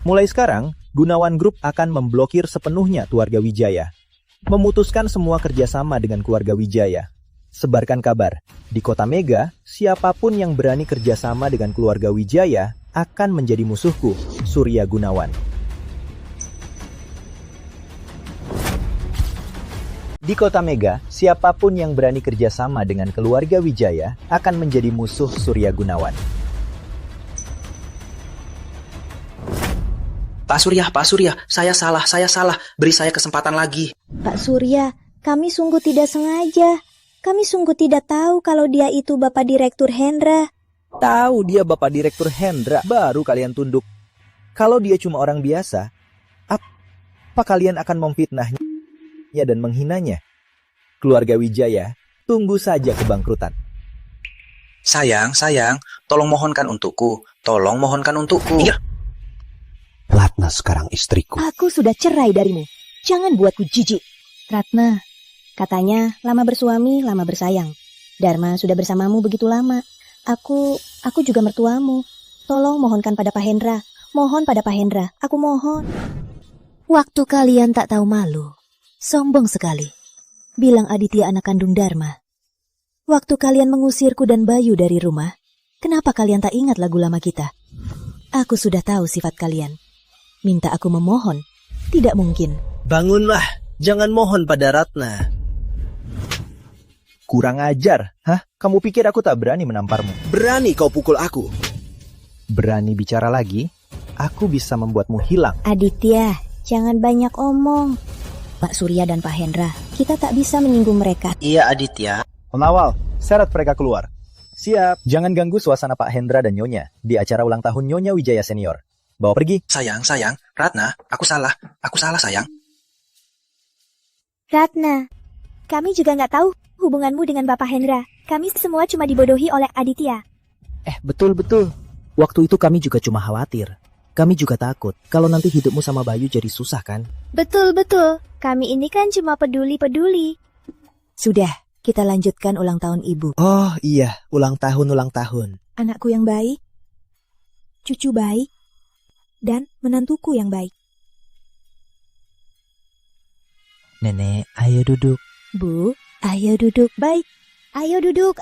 Mulai sekarang, Gunawan Group akan memblokir sepenuhnya keluarga Wijaya. Memutuskan semua kerjasama dengan keluarga Wijaya. Sebarkan kabar, di Kota Mega, siapapun yang berani kerjasama dengan keluarga Wijaya akan menjadi musuhku, Surya Gunawan. Di Kota Mega, siapapun yang berani kerjasama dengan keluarga Wijaya akan menjadi musuh Surya Gunawan. Pak Surya, saya salah. Beri saya kesempatan lagi. Pak Surya, kami sungguh tidak sengaja. Kami sungguh tidak tahu kalau dia itu Bapak Direktur Hendra. Tahu dia Bapak Direktur Hendra, baru kalian tunduk. Kalau dia cuma orang biasa, apa kalian akan memfitnahnya dan menghinanya? Keluarga Wijaya, tunggu saja kebangkrutan. Sayang, tolong mohonkan untukku. Iya. Ratna sekarang istriku. Aku sudah cerai darimu. Jangan buatku jijik. Ratna, katanya lama bersuami, lama bersayang. Dharma sudah bersamamu begitu lama. Aku juga mertuamu. Tolong mohonkan pada Pak Hendra. Mohon pada Pak Hendra, aku mohon. Waktu kalian tak tahu malu, sombong sekali, bilang Aditya anak kandung Dharma. Waktu kalian mengusirku dan Bayu dari rumah, kenapa kalian tak ingat lagu lama kita? Aku sudah tahu sifat kalian. Minta aku memohon, tidak mungkin. Bangunlah, jangan mohon pada Ratna. Kurang ajar, Kamu pikir aku tak berani menamparmu? Berani kau pukul aku. Berani bicara lagi? Aku bisa membuatmu hilang. Aditya, jangan banyak omong. Pak Surya dan Pak Hendra, kita tak bisa menyinggung mereka. Iya Aditya. Pengawal, seret mereka keluar. Siap, jangan ganggu suasana Pak Hendra dan Nyonya di acara ulang tahun Nyonya Wijaya Senior. Bawa pergi. Sayang, Ratna, aku salah sayang. Ratna, kami juga nggak tahu hubunganmu dengan Bapak Hendra. Kami semua cuma dibodohi oleh Aditya. Betul. Waktu itu kami juga cuma khawatir. Kami juga takut kalau nanti hidupmu sama Bayu jadi susah kan? Betul. Kami ini kan cuma peduli. Sudah, kita lanjutkan ulang tahun ibu. Oh iya, ulang tahun. Anakku yang baik, cucu baik, dan menantuku yang baik. Nenek, ayo duduk. Bu, ayo duduk. Baik, ayo duduk.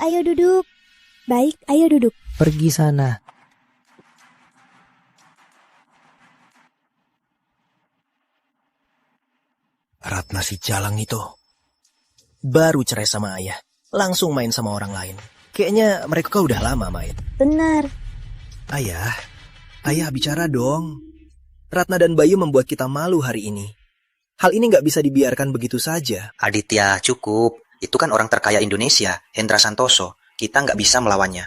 Baik, ayo duduk. Pergi sana. Ratna si jalang itu baru cerai sama ayah, langsung main sama orang lain. Kayaknya mereka udah lama main. Benar. Ayah bicara dong. Ratna dan Bayu membuat kita malu hari ini. Hal ini nggak bisa dibiarkan begitu saja. Aditya, cukup. Itu kan orang terkaya Indonesia, Hendra Santoso. Kita nggak bisa melawannya.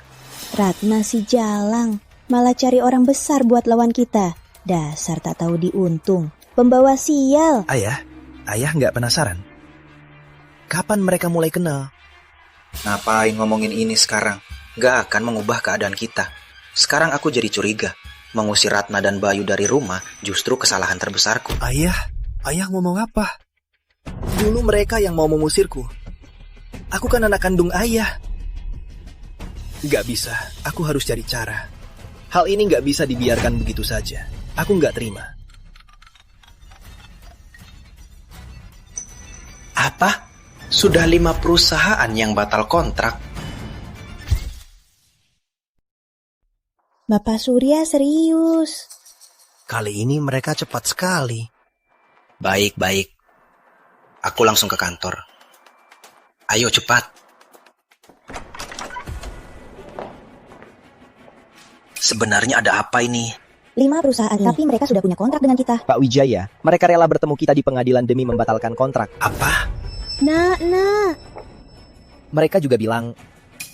Ratna si jalang, malah cari orang besar buat lawan kita. Dasar tak tahu diuntung, pembawa sial. Ayah nggak penasaran? Kapan mereka mulai kenal? Ngapain ngomongin ini sekarang? Nggak akan mengubah keadaan kita. Sekarang aku jadi curiga. Mengusir Ratna dan Bayu dari rumah justru kesalahan terbesarku. Ayah ngomong apa? Dulu mereka yang mau mengusirku. Aku kan anak kandung ayah. Nggak bisa, aku harus cari cara. Hal ini nggak bisa dibiarkan begitu saja. Aku nggak terima. Apa? Sudah 5 perusahaan yang batal kontrak. Bapak Surya serius. Kali ini mereka cepat sekali. Baik. Aku langsung ke kantor. Ayo cepat. Sebenarnya ada apa ini? 5 perusahaan, tapi mereka sudah punya kontrak dengan kita. Pak Wijaya, mereka rela bertemu kita di pengadilan demi membatalkan kontrak. Apa? Nak. Mereka juga bilang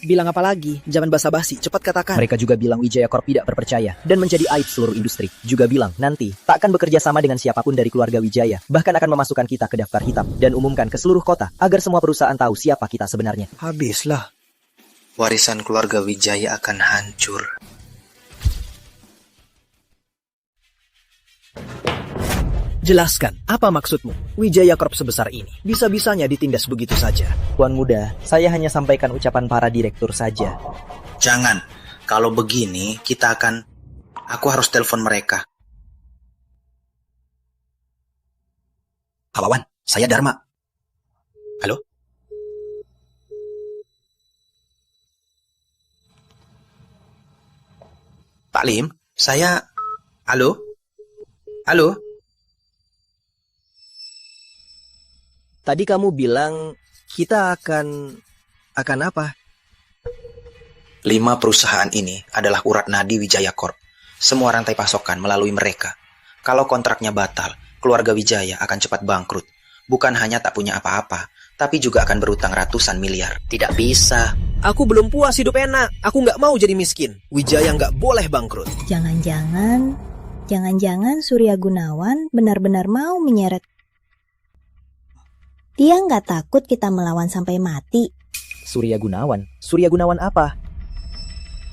Bilang apa lagi? Jangan basa-basi, cepat katakan. Mereka juga bilang Wijaya Corp tidak berpercaya dan menjadi aib seluruh industri. Juga bilang nanti tak akan bekerja sama dengan siapapun dari keluarga Wijaya. Bahkan akan memasukkan kita ke daftar hitam dan umumkan ke seluruh kota agar semua perusahaan tahu siapa kita sebenarnya. Habislah. Warisan keluarga Wijaya akan hancur. Jelaskan, apa maksudmu? Wijaya Corp sebesar ini, bisa-bisanya ditindas begitu saja. Tuan Muda, saya hanya sampaikan ucapan para direktur saja. Jangan, kalau begini kita akan... Aku harus telepon mereka. Kawan, saya Dharma. Halo? Pak Lim, saya... Halo? Halo? Tadi kamu bilang kita akan apa? 5 perusahaan ini adalah urat nadi Wijaya Corp. Semua rantai pasokan melalui mereka. Kalau kontraknya batal, keluarga Wijaya akan cepat bangkrut. Bukan hanya tak punya apa-apa, tapi juga akan berutang ratusan miliar. Tidak bisa. Aku belum puas hidup enak. Aku nggak mau jadi miskin. Wijaya nggak boleh bangkrut. Jangan-jangan Surya Gunawan benar-benar mau menyeret. Dia nggak takut kita melawan sampai mati. Surya Gunawan apa?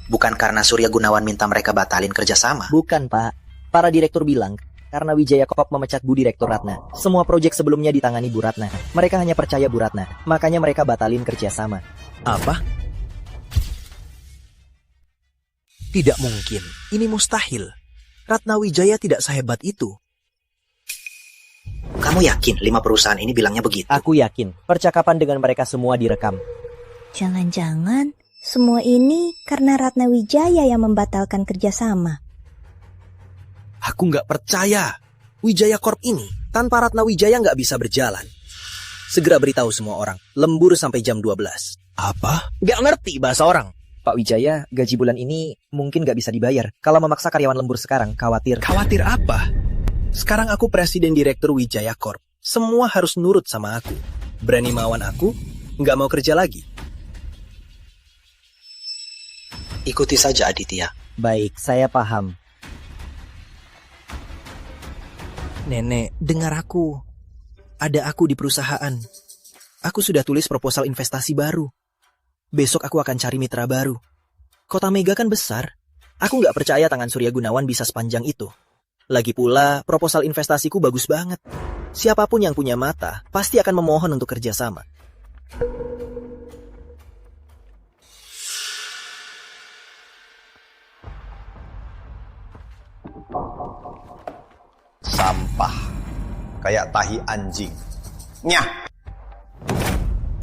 Bukan karena Surya Gunawan minta mereka batalin kerjasama. Bukan, Pak. Para direktur bilang, karena Wijaya Corp memecat Bu Direktur Ratna. Semua proyek sebelumnya ditangani Bu Ratna. Mereka hanya percaya Bu Ratna. Makanya mereka batalin kerjasama. Apa? Tidak mungkin. Ini mustahil. Ratna Wijaya tidak sehebat itu. Kamu yakin 5 perusahaan ini bilangnya begitu? Aku yakin. Percakapan dengan mereka semua direkam. Jangan-jangan semua ini karena Ratna Wijaya yang membatalkan kerjasama. Aku nggak percaya. Wijaya Corp ini tanpa Ratna Wijaya nggak bisa berjalan. Segera beritahu semua orang. Lembur sampai jam 12. Apa? Nggak ngerti bahasa orang. Pak Wijaya, gaji bulan ini mungkin nggak bisa dibayar. Kalau memaksa karyawan lembur sekarang, khawatir. Khawatir apa? Sekarang aku presiden direktur Wijaya Corp. Semua harus nurut sama aku. Berani melawan aku, nggak mau kerja lagi. Ikuti saja Aditya. Baik, saya paham. Nenek, dengar aku. Ada aku di perusahaan. Aku sudah tulis proposal investasi baru. Besok aku akan cari mitra baru. Kota Mega kan besar. Aku nggak percaya tangan Surya Gunawan bisa sepanjang itu. Lagi pula, proposal investasiku bagus banget. Siapapun yang punya mata, pasti akan memohon untuk kerjasama. Sampah. Kayak tahi anjing. Nyah!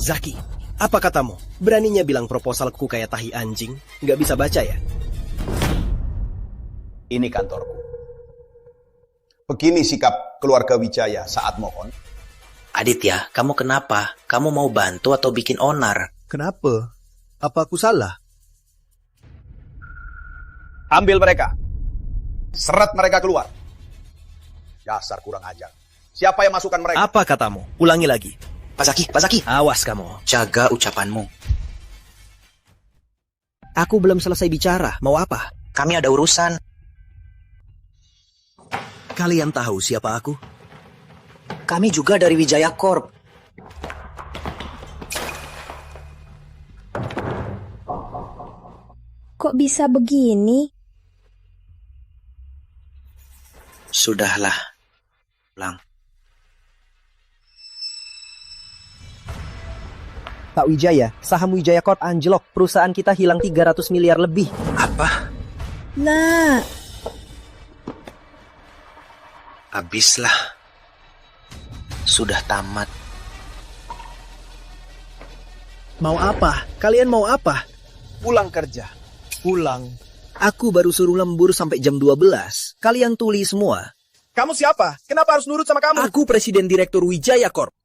Zaki, apa katamu? Beraninya bilang proposalku kayak tahi anjing? Nggak bisa baca ya? Ini kantorku. Begini sikap keluarga Wijaya saat mohon. Aditya, kamu kenapa? Kamu mau bantu atau bikin onar? Kenapa? Apa aku salah? Ambil mereka. Seret mereka keluar. Dasar kurang ajar. Siapa yang masukkan mereka? Apa katamu? Ulangi lagi. Pak Zaki. Awas kamu. Jaga ucapanmu. Aku belum selesai bicara. Mau apa? Kami ada urusan. Kalian tahu siapa aku? Kami juga dari Wijaya Corp. Kok bisa begini? Sudahlah. Pulang. Pak Wijaya, saham Wijaya Corp anjlok. Perusahaan kita hilang 300 miliar lebih. Apa? Nah, habislah. Sudah tamat. Mau apa? Kalian mau apa? Pulang kerja. Pulang. Aku baru suruh lembur sampai jam 12. Kalian tuli semua. Kamu siapa? Kenapa harus nurut sama kamu? Aku presiden direktur Wijaya Corp.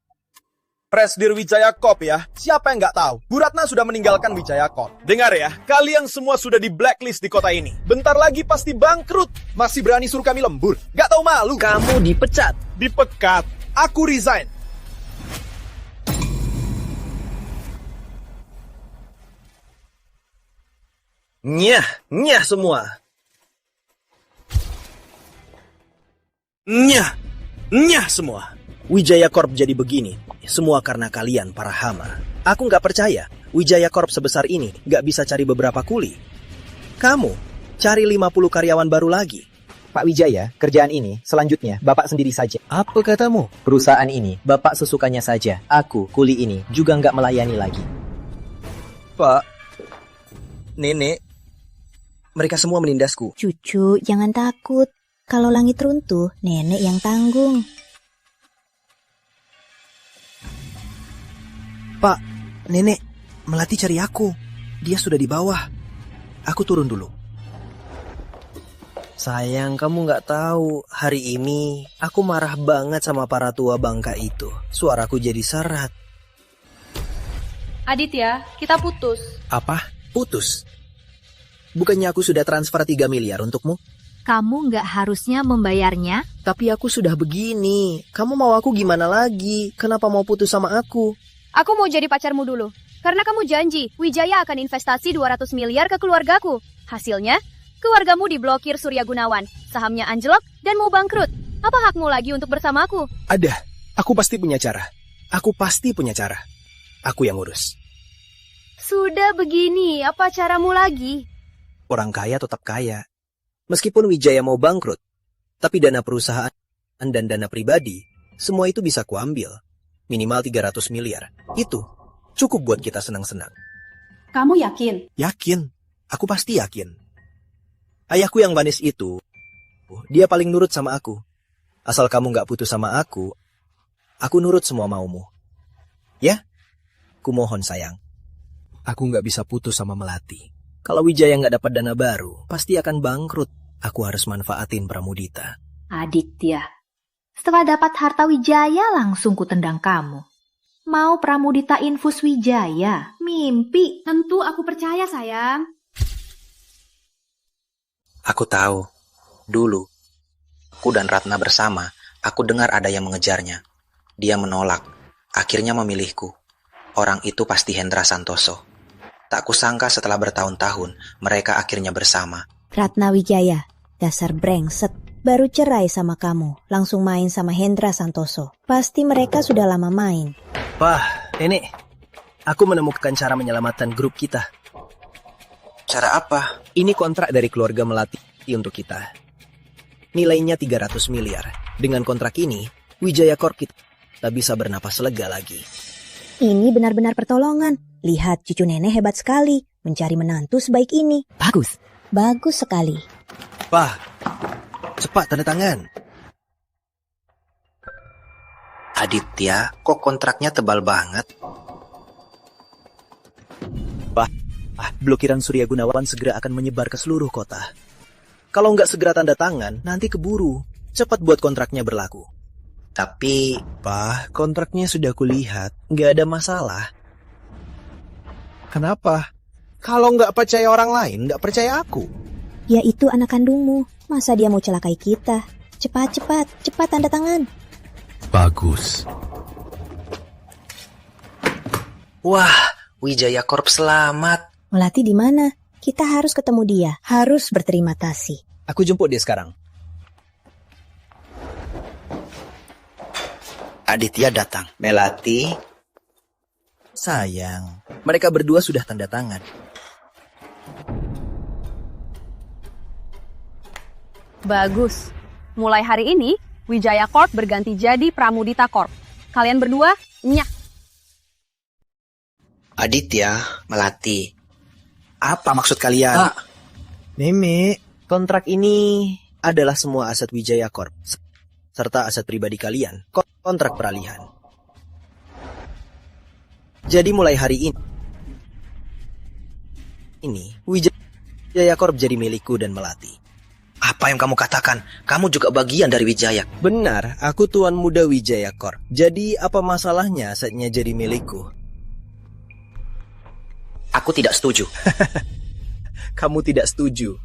Presdir Wijaya Corp ya. Siapa yang nggak tahu? Bu Ratna sudah meninggalkan Wijaya Corp. Dengar ya, kalian semua sudah di blacklist di kota ini. Bentar lagi pasti bangkrut. Masih berani suruh kami lembur? Nggak tahu malu. Kamu dipecat. Dipecat. Aku resign. Nyah semua. Nyah semua. Wijaya Corp jadi begini, semua karena kalian para hama. Aku nggak percaya, Wijaya Corp sebesar ini nggak bisa cari beberapa kuli. Kamu, cari 50 karyawan baru lagi. Pak Wijaya, kerjaan ini selanjutnya Bapak sendiri saja. Apa katamu? Perusahaan ini Bapak sesukanya saja. Aku, kuli ini, juga nggak melayani lagi. Pak, Nenek, mereka semua menindasku. Cucu, jangan takut. Kalau langit runtuh, nenek yang tanggung. Pak, Nenek, Melati cari aku. Dia sudah di bawah. Aku turun dulu. Sayang, kamu nggak tahu. Hari ini, aku marah banget sama para tua bangka itu. Suaraku jadi serat. Aditya, kita putus. Apa? Putus? Bukannya aku sudah transfer 3 miliar untukmu? Kamu nggak harusnya membayarnya. Tapi aku sudah begini. Kamu mau aku gimana lagi? Kenapa mau putus sama aku? Aku mau jadi pacarmu dulu. Karena kamu janji, Wijaya akan investasi 200 miliar ke keluargaku. Hasilnya, keluargamu diblokir Surya Gunawan. Sahamnya anjlok dan mau bangkrut. Apa hakmu lagi untuk bersamaku? Ada. Aku pasti punya cara. Aku pasti punya cara. Aku yang urus. Sudah begini, apa caramu lagi? Orang kaya tetap kaya. Meskipun Wijaya mau bangkrut, tapi dana perusahaan dan dana pribadi, semua itu bisa kuambil. Minimal 300 miliar. Itu cukup buat kita senang-senang. Kamu yakin? Yakin. Aku pasti yakin. Ayahku yang manis itu, dia paling nurut sama aku. Asal kamu gak putus sama aku nurut semua maumu. Ya? Kumohon sayang. Aku gak bisa putus sama Melati. Kalau Wijaya gak dapat dana baru, pasti akan bangkrut. Aku harus manfaatin Pramudita. Aditya, setelah dapat harta Wijaya langsung kutendang kamu. Mau Pramudita infus Wijaya? Mimpi. Tentu aku percaya, sayang. Aku tahu. Dulu, aku dan Ratna bersama, aku dengar ada yang mengejarnya. Dia menolak. Akhirnya memilihku. Orang itu pasti Hendra Santoso. Tak kusangka setelah bertahun-tahun, mereka akhirnya bersama. Ratna Wijaya, dasar brengsek. Baru cerai sama kamu, langsung main sama Hendra Santoso. Pasti mereka sudah lama main. Pak, Nenek, aku menemukan cara menyelamatkan grup kita. Cara apa? Ini kontrak dari keluarga Melati untuk kita. Nilainya 300 miliar. Dengan kontrak ini, Wijaya Corp kita bisa bernapas lega lagi. Ini benar-benar pertolongan. Lihat, cucu nenek hebat sekali mencari menantu sebaik ini. Bagus. Bagus sekali. Pak, cepat tanda tangan. Aditya, kok kontraknya tebal banget? Blokiran Surya Gunawan segera akan menyebar ke seluruh kota. Kalau nggak segera tanda tangan, nanti keburu. Cepat buat kontraknya berlaku. Tapi... Pak, kontraknya sudah kulihat. Nggak ada masalah. Kenapa? Kalau nggak percaya orang lain, nggak percaya aku. Ya itu anak kandungmu. Masa dia mau celakai kita? Cepat tanda tangan. Bagus. Wah, Wijaya Corp selamat. Melati di mana? Kita harus ketemu dia. Harus berterima kasih. Aku jemput dia sekarang. Aditya datang. Melati. Sayang, mereka berdua sudah tanda tangan. Bagus. Mulai hari ini, Wijaya Corp berganti jadi Pramudita Corp. Kalian berdua, nyah. Aditya, Melati. Apa maksud kalian? Nenek, kontrak ini adalah semua aset Wijaya Corp, serta aset pribadi kalian. Kontrak peralihan. Jadi mulai hari ini Wijaya Corp jadi milikku dan Melati. Apa yang kamu katakan? Kamu juga bagian dari Wijaya. Benar, aku Tuan Muda Wijaya Corp. Jadi apa masalahnya asetnya jadi milikku? Aku tidak setuju. Kamu tidak setuju?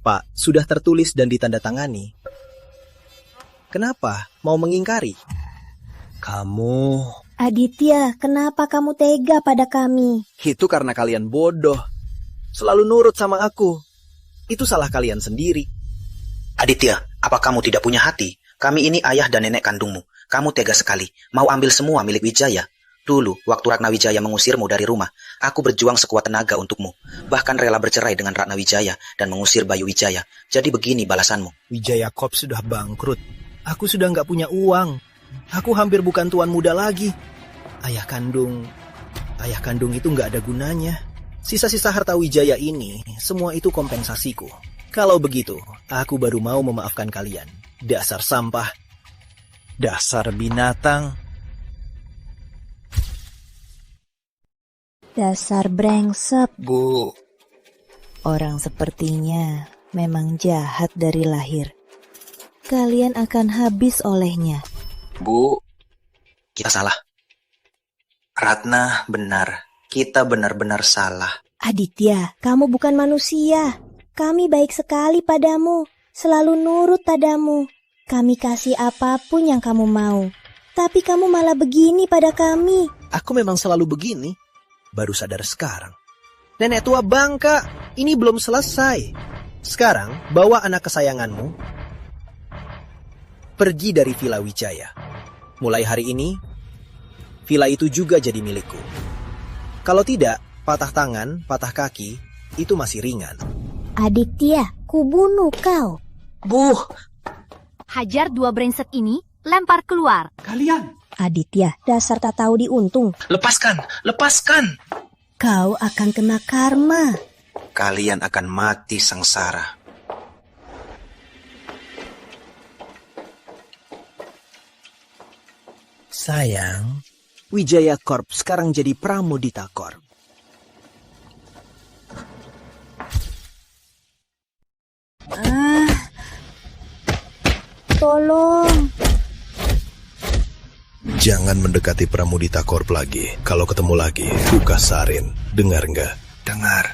Pak, sudah tertulis dan ditandatangani. Kenapa? Mau mengingkari? Kamu... Aditya, kenapa kamu tega pada kami? Itu karena kalian bodoh. Selalu nurut sama aku. Itu salah kalian sendiri. Aditya, apa kamu tidak punya hati? Kami ini ayah dan nenek kandungmu. Kamu tega sekali. Mau ambil semua milik Wijaya. Dulu, waktu Ratna Wijaya mengusirmu dari rumah, aku berjuang sekuat tenaga untukmu. Bahkan rela bercerai dengan Ratna Wijaya dan mengusir Bayu Wijaya. Jadi begini balasanmu. Wijaya Corp sudah bangkrut. Aku sudah nggak punya uang. Aku hampir bukan tuan muda lagi. Ayah kandung itu nggak ada gunanya. Sisa-sisa harta Wijaya ini, semua itu kompensasiku. Kalau begitu, aku baru mau memaafkan kalian. Dasar sampah. Dasar binatang. Dasar brengsek. Bu. Orang sepertinya memang jahat dari lahir. Kalian akan habis olehnya. Bu, kita salah. Ratna benar. Kita benar-benar salah. Aditya, kamu bukan manusia. Kami baik sekali padamu, selalu nurut padamu. Kami kasih apapun yang kamu mau. Tapi kamu malah begini pada kami. Aku memang selalu begini. Baru sadar sekarang. Nenek tua bangka, ini belum selesai. Sekarang, bawa anak kesayanganmu pergi dari Villa Wijaya. Mulai hari ini, villa itu juga jadi milikku. Kalau tidak, patah tangan, patah kaki, itu masih ringan. Aditya, kubunuh kau. Bu. Hajar dua brengsek ini, lempar keluar. Kalian. Aditya, dasar tak tahu diuntung. Lepaskan, lepaskan. Kau akan kena karma. Kalian akan mati sengsara. Sayang, Wijaya Corp sekarang jadi Pramudita Corp. Tolong. Jangan mendekati Pramudita Corp lagi. Kalau ketemu lagi, ku kasarin. Dengar nggak? Dengar.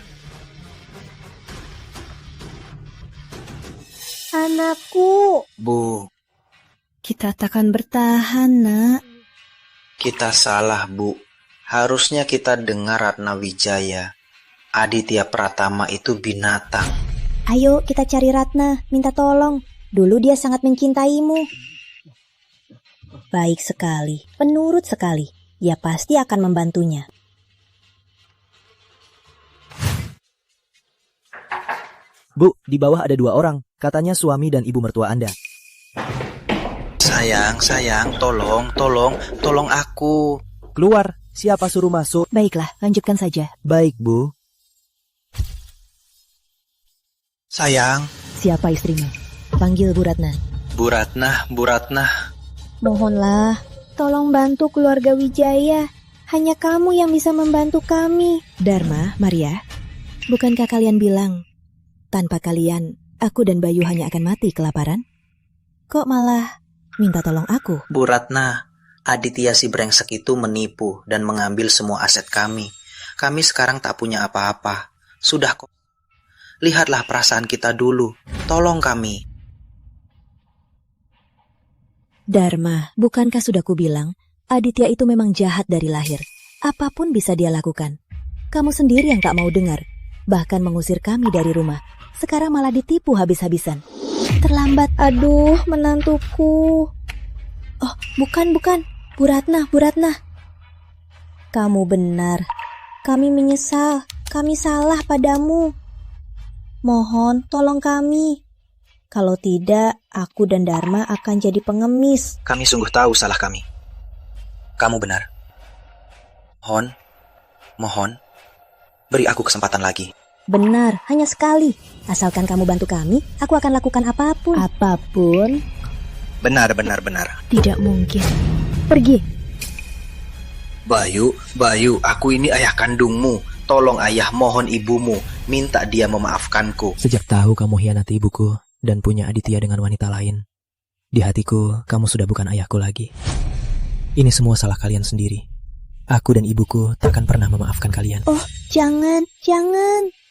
Anakku. Bu. Kita takkan bertahan, nak. Kita salah, Bu. Harusnya kita dengar Ratna Wijaya. Aditya Pratama itu binatang. Ayo kita cari Ratna, minta tolong. Dulu dia sangat mencintaimu. Baik sekali, penurut sekali. Dia pasti akan membantunya. Bu, di bawah ada 2 orang. Katanya suami dan ibu mertua Anda. Sayang, tolong aku. Keluar, siapa suruh masuk? Baiklah, lanjutkan saja. Baik, Bu. Sayang. Siapa istrinya? Panggil Bu Ratna. Bu Ratna. Mohonlah, tolong bantu keluarga Wijaya. Hanya kamu yang bisa membantu kami. Dharma, Maria, bukankah kalian bilang, tanpa kalian, aku dan Bayu hanya akan mati kelaparan? Kok malah minta tolong aku? Bu Ratna, Aditya si brengsek itu menipu dan mengambil semua aset kami. Kami sekarang tak punya apa-apa. Sudah kok. Lihatlah perasaan kita dulu. Tolong kami. Dharma, bukankah sudah kubilang, Aditya itu memang jahat dari lahir. Apapun bisa dia lakukan. Kamu sendiri yang tak mau dengar. Bahkan mengusir kami dari rumah. Sekarang malah ditipu habis-habisan. Terlambat. Aduh, menantuku. Oh, bukan. Bu Ratna. Kamu benar. Kami menyesal. Kami salah padamu. Mohon, tolong kami. Kalau tidak, aku dan Dharma akan jadi pengemis. Kami sungguh tahu salah kami. Kamu benar. Mohon, beri aku kesempatan lagi. Benar, hanya sekali. Asalkan kamu bantu kami, aku akan lakukan apapun. Apapun? Benar. Tidak mungkin. Pergi. Bayu, aku ini ayah kandungmu. Tolong ayah, mohon ibumu. Minta dia memaafkanku. Sejak tahu kamu hianati ibuku, dan punya Aditya dengan wanita lain. Di hatiku, kamu sudah bukan ayahku lagi. Ini semua salah kalian sendiri. Aku dan ibuku takkan pernah memaafkan kalian. Oh, jangan.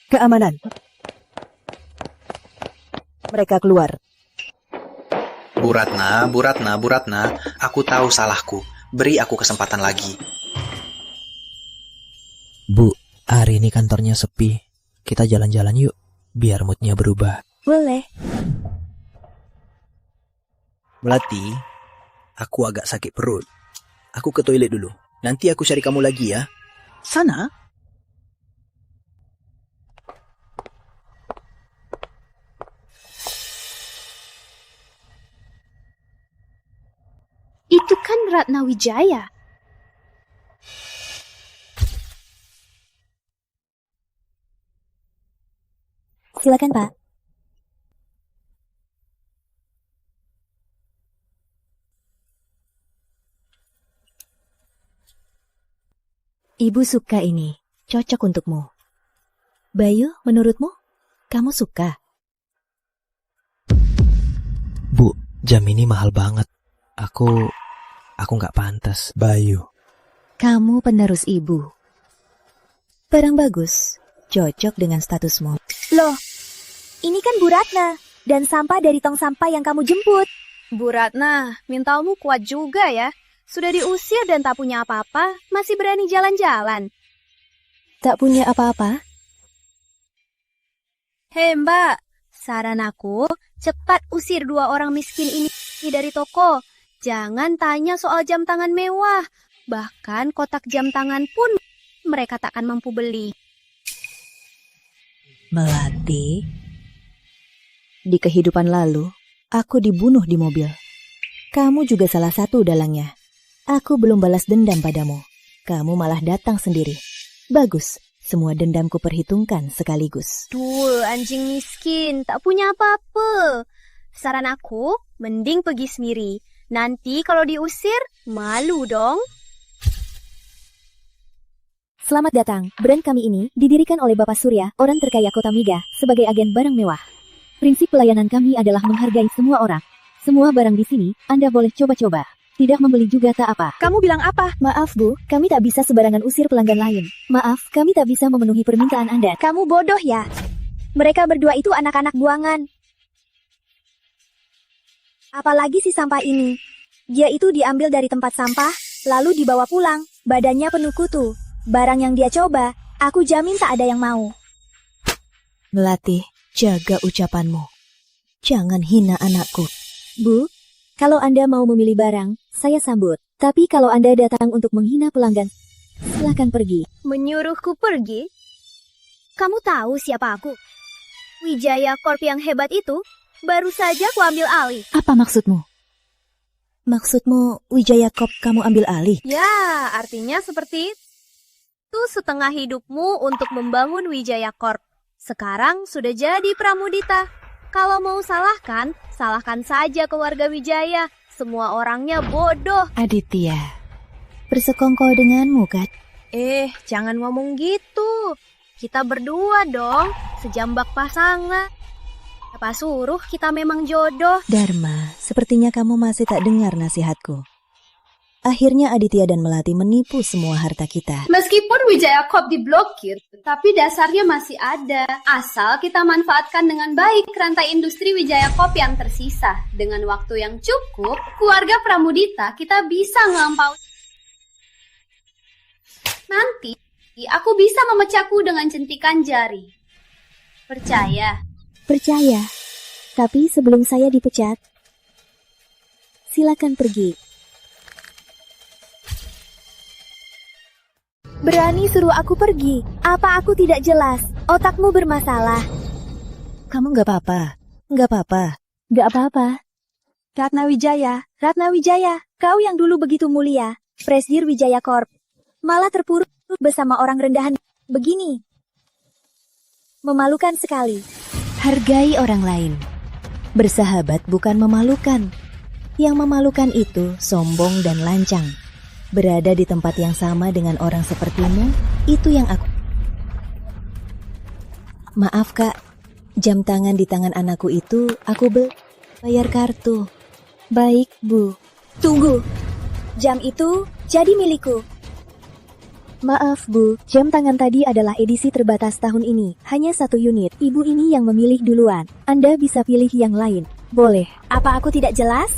Keamanan. Mereka keluar. Bu Ratna, aku tahu salahku. Beri aku kesempatan lagi. Bu, hari ini kantornya sepi. Kita jalan-jalan yuk, biar moodnya berubah. Boleh. Melati, aku agak sakit perut. Aku ke toilet dulu. Nanti aku cari kamu lagi ya. Sana? Itu kan Ratna Wijaya. Silakan, Pak. Ibu suka ini, cocok untukmu. Bayu, menurutmu, kamu suka? Bu, jam ini mahal banget. Aku nggak pantas. Bayu. Kamu penerus ibu. Barang bagus, cocok dengan statusmu. Loh, ini kan Bu Ratna dan sampah dari tong sampah yang kamu jemput. Bu Ratna, mentalmu kuat juga ya. Sudah diusir dan tak punya apa-apa, masih berani jalan-jalan. Tak punya apa-apa? Hei Mbak, saran aku, cepat usir 2 orang miskin ini dari toko. Jangan tanya soal jam tangan mewah. Bahkan kotak jam tangan pun mereka takkan mampu beli. Melati, di kehidupan lalu, aku dibunuh di mobil. Kamu juga salah satu dalangnya. Aku belum balas dendam padamu. Kamu malah datang sendiri. Bagus, semua dendamku perhitungkan sekaligus. Tuh, anjing miskin, tak punya apa-apa. Saran aku, mending pergi sendiri. Nanti kalau diusir, malu dong. Selamat datang. Brand kami ini didirikan oleh Bapak Surya, orang terkaya Kota Miga, sebagai agen barang mewah. Prinsip pelayanan kami adalah menghargai semua orang. Semua barang di sini, Anda boleh coba-coba. Tidak membeli juga tak apa. Kamu bilang apa? Maaf Bu, kami tak bisa sembarangan usir pelanggan lain. Maaf, kami tak bisa memenuhi permintaan Anda. Kamu bodoh ya? Mereka berdua itu anak-anak buangan. Apalagi si sampah ini. Dia itu diambil dari tempat sampah, lalu dibawa pulang. Badannya penuh kutu. Barang yang dia coba, aku jamin tak ada yang mau. Melati, jaga ucapanmu. Jangan hina anakku. Bu, kalau Anda mau memilih barang, saya sambut. Tapi kalau Anda datang untuk menghina pelanggan, silakan pergi. Menyuruhku pergi? Kamu tahu siapa aku? Wijaya Corp yang hebat itu, baru saja ku ambil alih. Apa maksudmu? Maksudmu Wijaya Corp kamu ambil alih? Ya, artinya seperti itu setengah hidupmu untuk membangun Wijaya Corp. Sekarang sudah jadi Pramudita. Kalau mau salahkan saja keluarga Wijaya. Semua orangnya bodoh. Aditya, bersekongkol denganmu kan? Jangan ngomong gitu. Kita berdua dong, sejambak pasangan. Apa suruh kita memang jodoh? Dharma, sepertinya kamu masih tak dengar nasihatku. Akhirnya Aditya dan Melati menipu semua harta kita. Meskipun Wijaya Corp diblokir, tapi dasarnya masih ada. Asal kita manfaatkan dengan baik rantai industri Wijaya Corp yang tersisa. Dengan waktu yang cukup, keluarga Pramudita kita bisa ngelampaui. Nanti, aku bisa memecahku dengan centikan jari. Percaya? Percaya. Tapi sebelum saya dipecat, silakan pergi. Berani suruh aku pergi? Apa aku tidak jelas? Otakmu bermasalah. Kamu gak apa-apa. Gak apa-apa. Gak apa-apa. Ratna Wijaya, kau yang dulu begitu mulia, Presidir Wijaya Corp, malah terpuruk bersama orang rendahan begini. Memalukan sekali. Hargai orang lain. Bersahabat bukan memalukan. Yang memalukan itu sombong dan lancang. Berada di tempat yang sama dengan orang sepertimu, itu yang aku... Maaf Kak, Jam tangan di tangan anakku itu aku bayar kartu. Baik, Bu. Tunggu. Jam itu jadi milikku. Maaf, Bu. Jam tangan tadi adalah edisi terbatas tahun ini. Hanya 1 unit. Ibu ini yang memilih duluan. Anda bisa pilih yang lain. Boleh. Apa aku tidak jelas?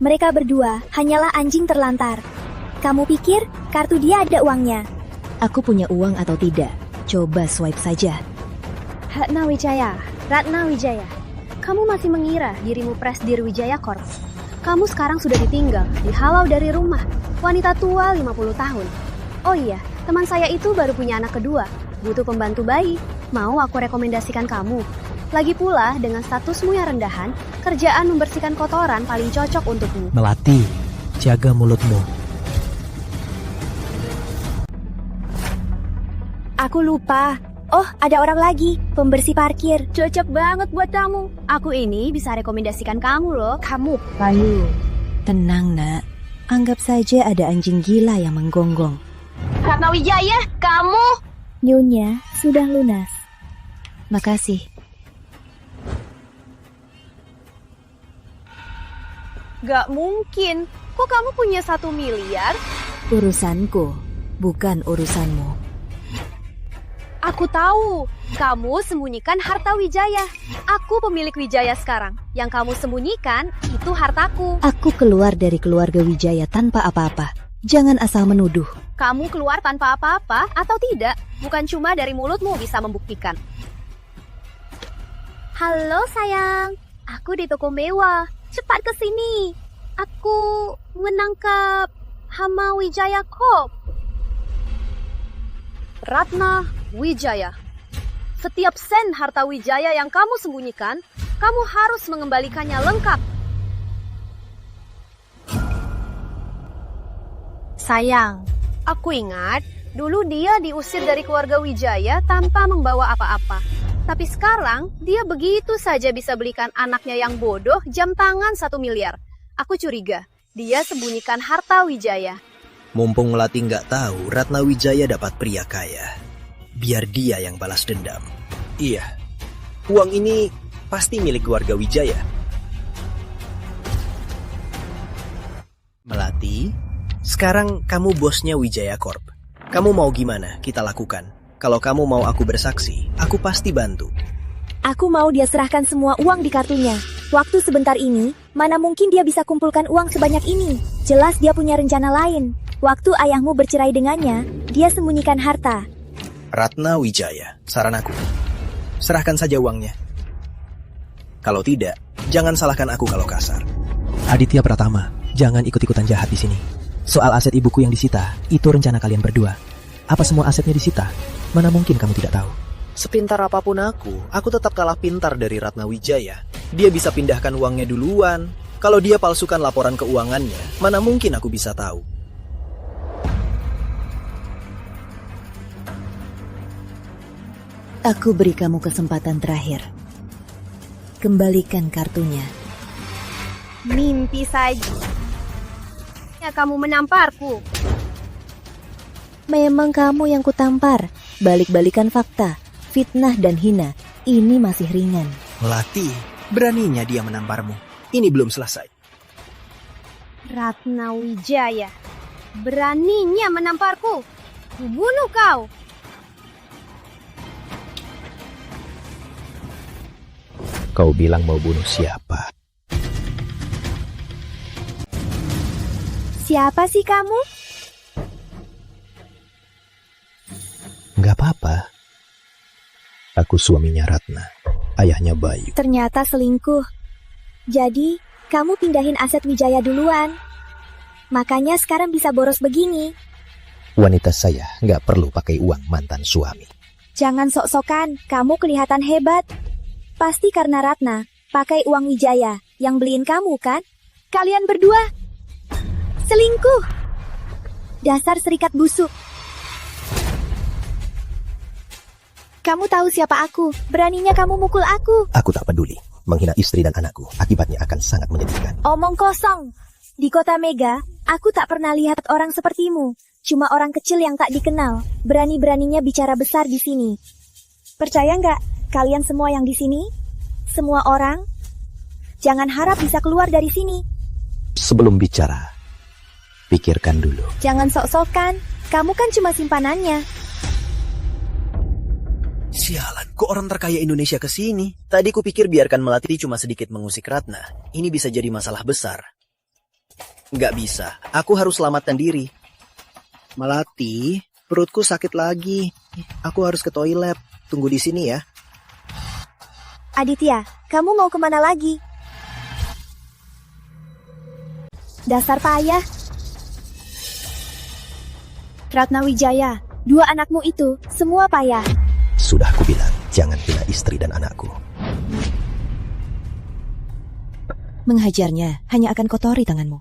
Mereka berdua hanyalah anjing terlantar. Kamu pikir kartu dia ada uangnya? Aku punya uang atau tidak? Coba swipe saja. Ratna Wijaya. Kamu masih mengira dirimu Presdir Wijaya Corp. Kamu sekarang sudah ditinggal, dihalau dari rumah. Wanita tua 50 tahun. Oh iya, teman saya itu baru punya anak kedua. Butuh pembantu bayi. Mau aku rekomendasikan kamu? Lagi pula, dengan statusmu yang rendahan, kerjaan membersihkan kotoran paling cocok untukmu. Melati, jaga mulutmu. Aku lupa. Oh, ada orang lagi. Pembersih parkir. Cocok banget buat kamu. Aku ini bisa rekomendasikan kamu loh. Kamu. Bayu. Tenang, Nak. Anggap saja ada anjing gila yang menggonggong. Ratna Wijaya, kamu? Nyonya sudah lunas. Makasih. Gak mungkin. Kok kamu punya 1 miliar? Urusanku, bukan urusanmu. Aku tahu. Kamu sembunyikan harta Wijaya. Aku pemilik Wijaya sekarang. Yang kamu sembunyikan itu hartaku. Aku keluar dari keluarga Wijaya tanpa apa-apa. Jangan asal menuduh. Kamu keluar tanpa apa-apa atau tidak, bukan cuma dari mulutmu bisa membuktikan. Halo sayang, aku di toko mewah. Cepat ke sini. Aku menangkap hama Wijaya Corp. Ratna Wijaya. Setiap sen harta Wijaya yang kamu sembunyikan, kamu harus mengembalikannya lengkap. Sayang, aku ingat dulu dia diusir dari keluarga Wijaya tanpa membawa apa-apa. Tapi sekarang dia begitu saja bisa belikan anaknya yang bodoh jam tangan 1 miliar. Aku curiga dia sembunyikan harta Wijaya. Mumpung Melati nggak tahu Ratna Wijaya dapat pria kaya, biar dia yang balas dendam. Iya, uang ini pasti milik keluarga Wijaya. Melati, sekarang kamu bosnya Wijaya Corp. Kamu mau gimana kita lakukan? Kalau kamu mau aku bersaksi, aku pasti bantu. Aku mau dia serahkan semua uang di kartunya. Waktu sebentar ini, mana mungkin dia bisa kumpulkan uang sebanyak ini? Jelas dia punya rencana lain. Waktu ayahmu bercerai dengannya, dia sembunyikan harta. Ratna Wijaya, saran aku, serahkan saja uangnya. Kalau tidak, jangan salahkan aku kalau kasar. Aditya Pratama, jangan ikut-ikutan jahat di sini. Soal aset ibuku yang disita, itu rencana kalian berdua. Apa semua asetnya disita? Mana mungkin kamu tidak tahu? Sepintar apapun aku tetap kalah pintar dari Ratna Wijaya. Dia bisa pindahkan uangnya duluan. Kalau dia palsukan laporan keuangannya, mana mungkin aku bisa tahu? Aku beri kamu kesempatan terakhir. Kembalikan kartunya. Mimpi saja. Ya, kamu menamparku. Memang kamu yang kutampar. Balik-balikan fakta, fitnah dan hina. Ini masih ringan. Melati, beraninya dia menamparmu. Ini belum selesai. Ratna Wijaya, beraninya menamparku. Kubunuh kau. Kau bilang mau bunuh siapa? Siapa sih kamu? Nggak apa-apa. Aku suaminya Ratna, ayahnya Bayu. Ternyata selingkuh. Jadi, kamu pindahin aset Wijaya duluan. Makanya sekarang bisa boros begini. Wanita saya nggak perlu pakai uang mantan suami. Jangan sok-sokan, kamu kelihatan hebat. Pasti karena Ratna pakai uang Wijaya yang beliin kamu kan? Kalian berdua selingkuh. Dasar serikat busuk. Kamu tahu siapa aku? Beraninya kamu mukul aku. Aku tak peduli. Menghina istri dan anakku, akibatnya akan sangat menyedihkan. Omong kosong. Di kota Mega, aku tak pernah lihat orang sepertimu. Cuma orang kecil yang tak dikenal. Berani-beraninya bicara besar di sini. Percaya nggak? Kalian semua yang di sini, semua orang, jangan harap bisa keluar dari sini. Sebelum bicara, pikirkan dulu. Jangan sok-sokan, kamu kan cuma simpanannya. Sialan, kok orang terkaya Indonesia ke sini? Tadi kupikir biarkan Melati cuma sedikit mengusik Ratna. Ini bisa jadi masalah besar. Nggak bisa, aku harus selamatkan diri. Melati, perutku sakit lagi. Aku harus ke toilet. Tunggu di sini ya. Aditya, kamu mau kemana lagi? Dasar payah. Ratna Wijaya, dua anakmu itu semua payah. Sudah aku bilang, jangan hina istri dan anakku. Menghajarnya hanya akan kotori tanganmu.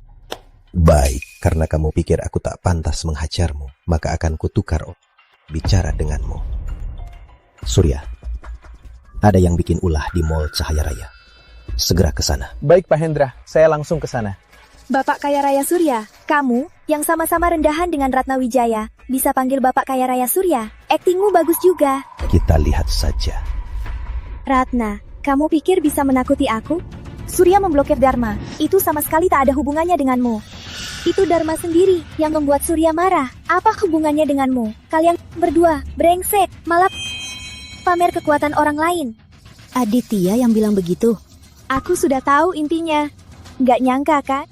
Baik, karena kamu pikir aku tak pantas menghajarmu, maka akan kutukar bicara denganmu. Surya, ada yang bikin ulah di Mall Cahaya Raya. Segera ke sana. Baik Pak Hendra, saya langsung ke sana. Bapak Kaya Raya Surya, kamu yang sama-sama rendahan dengan Ratna Wijaya, bisa panggil Bapak Kaya Raya Surya. Aktingmu bagus juga. Kita lihat saja. Ratna, kamu pikir bisa menakuti aku? Surya memblokir Dharma, itu sama sekali tak ada hubungannya denganmu. Itu Dharma sendiri yang membuat Surya marah. Apa hubungannya denganmu? Kalian berdua, brengsek, malah pamer kekuatan orang lain. Aditya yang bilang begitu. Aku sudah tahu intinya. Nggak nyangka kan?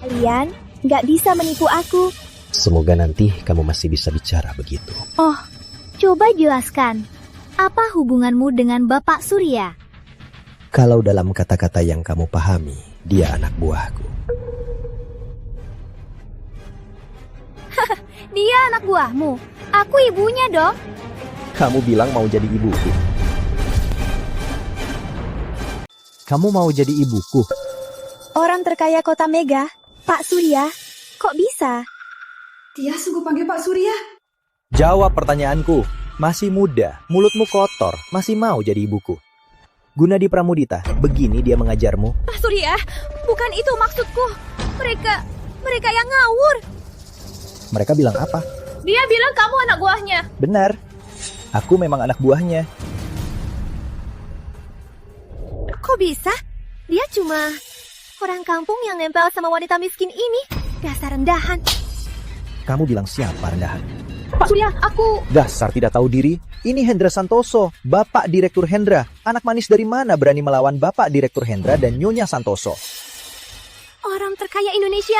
Kalian nggak bisa menipu aku. Semoga nanti kamu masih bisa bicara begitu. Oh, coba jelaskan. Apa hubunganmu dengan Bapak Surya? Kalau dalam kata-kata yang kamu pahami, dia anak buahku. Dia anak buahmu. Aku ibunya dong. Kamu bilang mau jadi ibuku. Kamu mau jadi ibuku? Orang terkaya kota Mega, Pak Surya, kok bisa? Dia sungguh panggil Pak Surya? Jawab pertanyaanku. Masih muda, mulutmu kotor, masih mau jadi ibuku. Gunadi Pramudita, begini dia mengajarmu? Pak Surya, bukan itu maksudku. Mereka yang ngawur. Mereka bilang apa? Dia bilang kamu anak buahnya. Benar, aku memang anak buahnya. Kok bisa? Dia cuma orang kampung yang nempel sama wanita miskin ini. Dasar rendahan. Kamu bilang siapa rendahan? Pak Surya, aku... Dasar tidak tahu diri. Ini Hendra Santoso, Bapak Direktur Hendra. Anak manis dari mana berani melawan Bapak Direktur Hendra dan Nyonya Santoso? Orang terkaya Indonesia,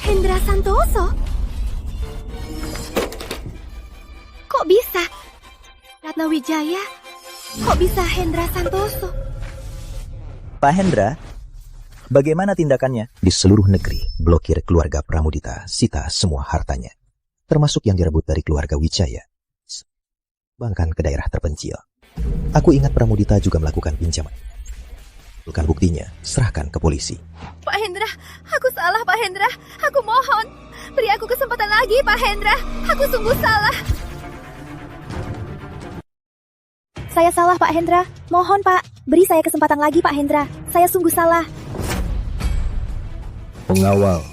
Hendra Santoso? Kok bisa? Ratna Wijaya? Kok bisa Hendra Santoso? Pak Hendra, bagaimana tindakannya? Di seluruh negeri, blokir keluarga Pramudita, sita semua hartanya. Termasuk yang direbut dari keluarga Wijaya. Bahkan ke daerah terpencil. Aku ingat Pramudita juga melakukan pinjaman. Bukan buktinya, serahkan ke polisi. Pak Hendra, aku salah Pak Hendra. Aku mohon, beri aku kesempatan lagi Pak Hendra. Aku sungguh salah. Saya salah Pak Hendra. Mohon Pak, beri saya kesempatan lagi Pak Hendra. Saya sungguh salah. Pengawal.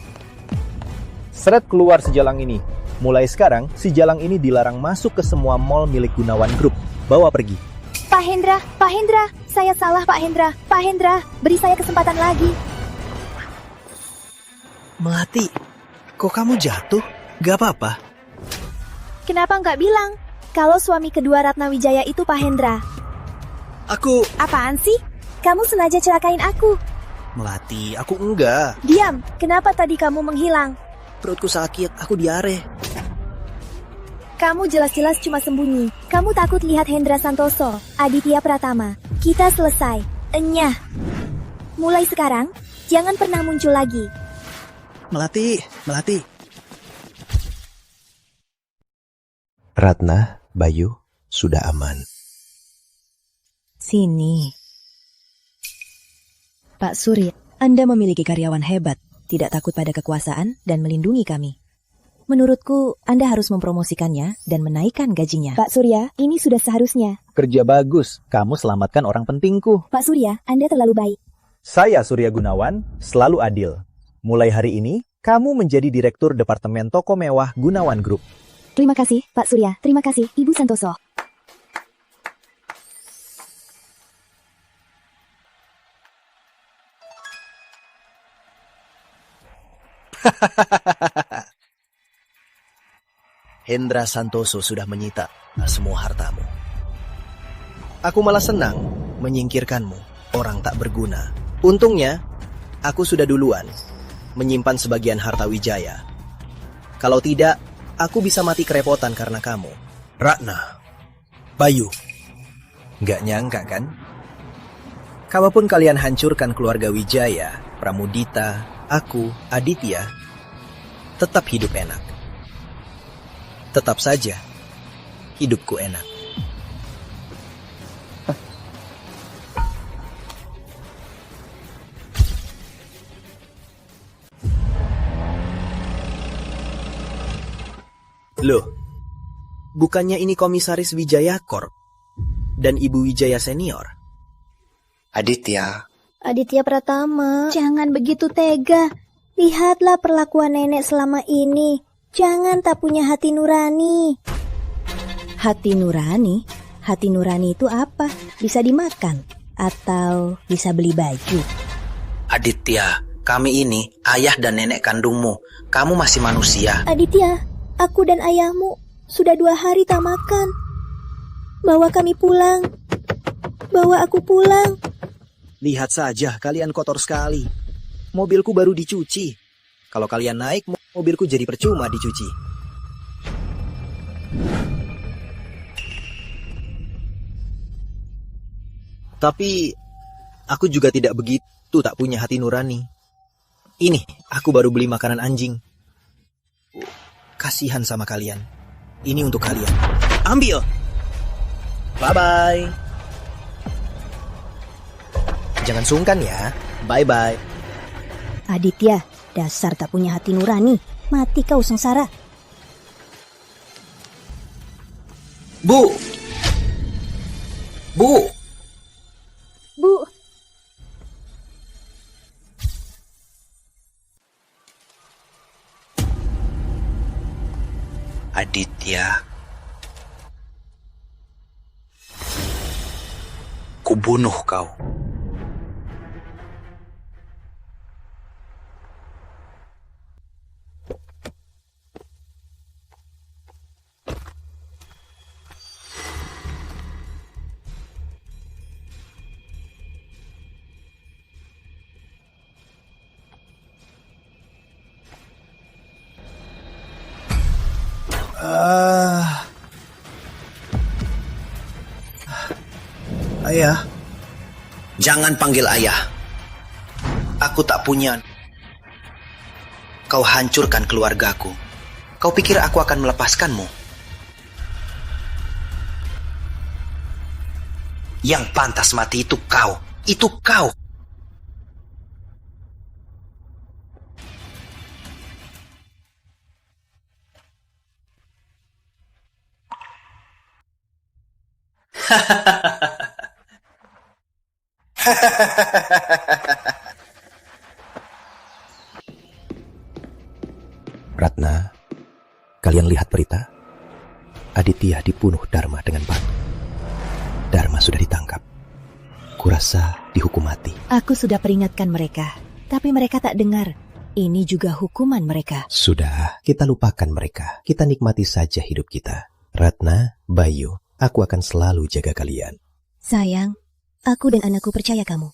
Seret keluar sejalang ini. Mulai sekarang, si jalang ini dilarang masuk ke semua mall milik Gunawan Group. Bawa pergi. Pak Hendra, saya salah Pak Hendra. Pak Hendra, beri saya kesempatan lagi. Melati, kok kamu jatuh? Gak apa-apa. Kenapa nggak bilang kalau suami kedua Ratna Wijaya itu Pak Hendra? Aku... Apaan sih? Kamu sengaja celakain aku. Melati, aku enggak. Diam, kenapa tadi kamu menghilang? Perutku sakit, aku diare. Kamu jelas-jelas cuma sembunyi. Kamu takut lihat Hendra Santoso, Aditya Pratama. Kita selesai. Enyah. Mulai sekarang, jangan pernah muncul lagi. Melati. Ratna, Bayu, sudah aman. Sini. Pak Surya, Anda memiliki karyawan hebat, tidak takut pada kekuasaan dan melindungi kami. Menurutku, Anda harus mempromosikannya dan menaikkan gajinya. Pak Surya, ini sudah seharusnya. Kerja bagus, kamu selamatkan orang pentingku. Pak Surya, Anda terlalu baik. Saya Surya Gunawan, selalu adil. Mulai hari ini, kamu menjadi Direktur Departemen Toko Mewah Gunawan Group. Terima kasih, Pak Surya. Terima kasih, Ibu Santoso. Hendra Santoso sudah menyita semua hartamu. Aku malah senang menyingkirkanmu, orang tak berguna. Untungnya, aku sudah duluan menyimpan sebagian harta Wijaya. Kalau tidak, aku bisa mati kerepotan karena kamu. Ratna, Bayu, nggak nyangka kan? Kalaupun kalian hancurkan keluarga Wijaya, Pramudita, aku, Aditya, tetap hidup enak. Tetap saja, hidupku enak. Loh, bukannya ini Komisaris Wijaya Corp dan Ibu Wijaya Senior? Aditya. Aditya Pratama, jangan begitu tega. Lihatlah perlakuan nenek selama ini. Jangan tak punya hati nurani. Hati nurani? Hati nurani itu apa? Bisa dimakan? Atau bisa beli baju? Aditya, kami ini ayah dan nenek kandungmu. Kamu masih manusia. Aditya, aku dan ayahmu sudah 2 hari tak makan. Bawa kami pulang. Bawa aku pulang. Lihat saja, kalian kotor sekali. Mobilku baru dicuci. Kalau kalian naik, mobilku jadi percuma dicuci. Tapi, aku juga tidak begitu tak punya hati nurani. Ini, aku baru beli makanan anjing. Kasihan sama kalian. Ini untuk kalian. Ambil! Bye-bye! Jangan sungkan ya. Bye-bye. Aditya, dasar tak punya hati nurani. Mati kau sengsara. Bu! Bu! Bu! Aditya. Kubunuh kau. Ayah. Jangan panggil ayah. Aku tak punya. Kau hancurkan keluargaku. Kau pikir aku akan melepaskanmu? Yang pantas mati itu kau. Itu kau. Ratna, kalian lihat berita? Aditya dibunuh Dharma dengan batu. Dharma sudah ditangkap. Kurasa dihukum mati. Aku sudah peringatkan mereka, tapi mereka tak dengar. Ini juga hukuman mereka. Sudah, kita lupakan mereka. Kita nikmati saja hidup kita. Ratna, Bayu, aku akan selalu jaga kalian. Sayang, aku dan anakku percaya kamu.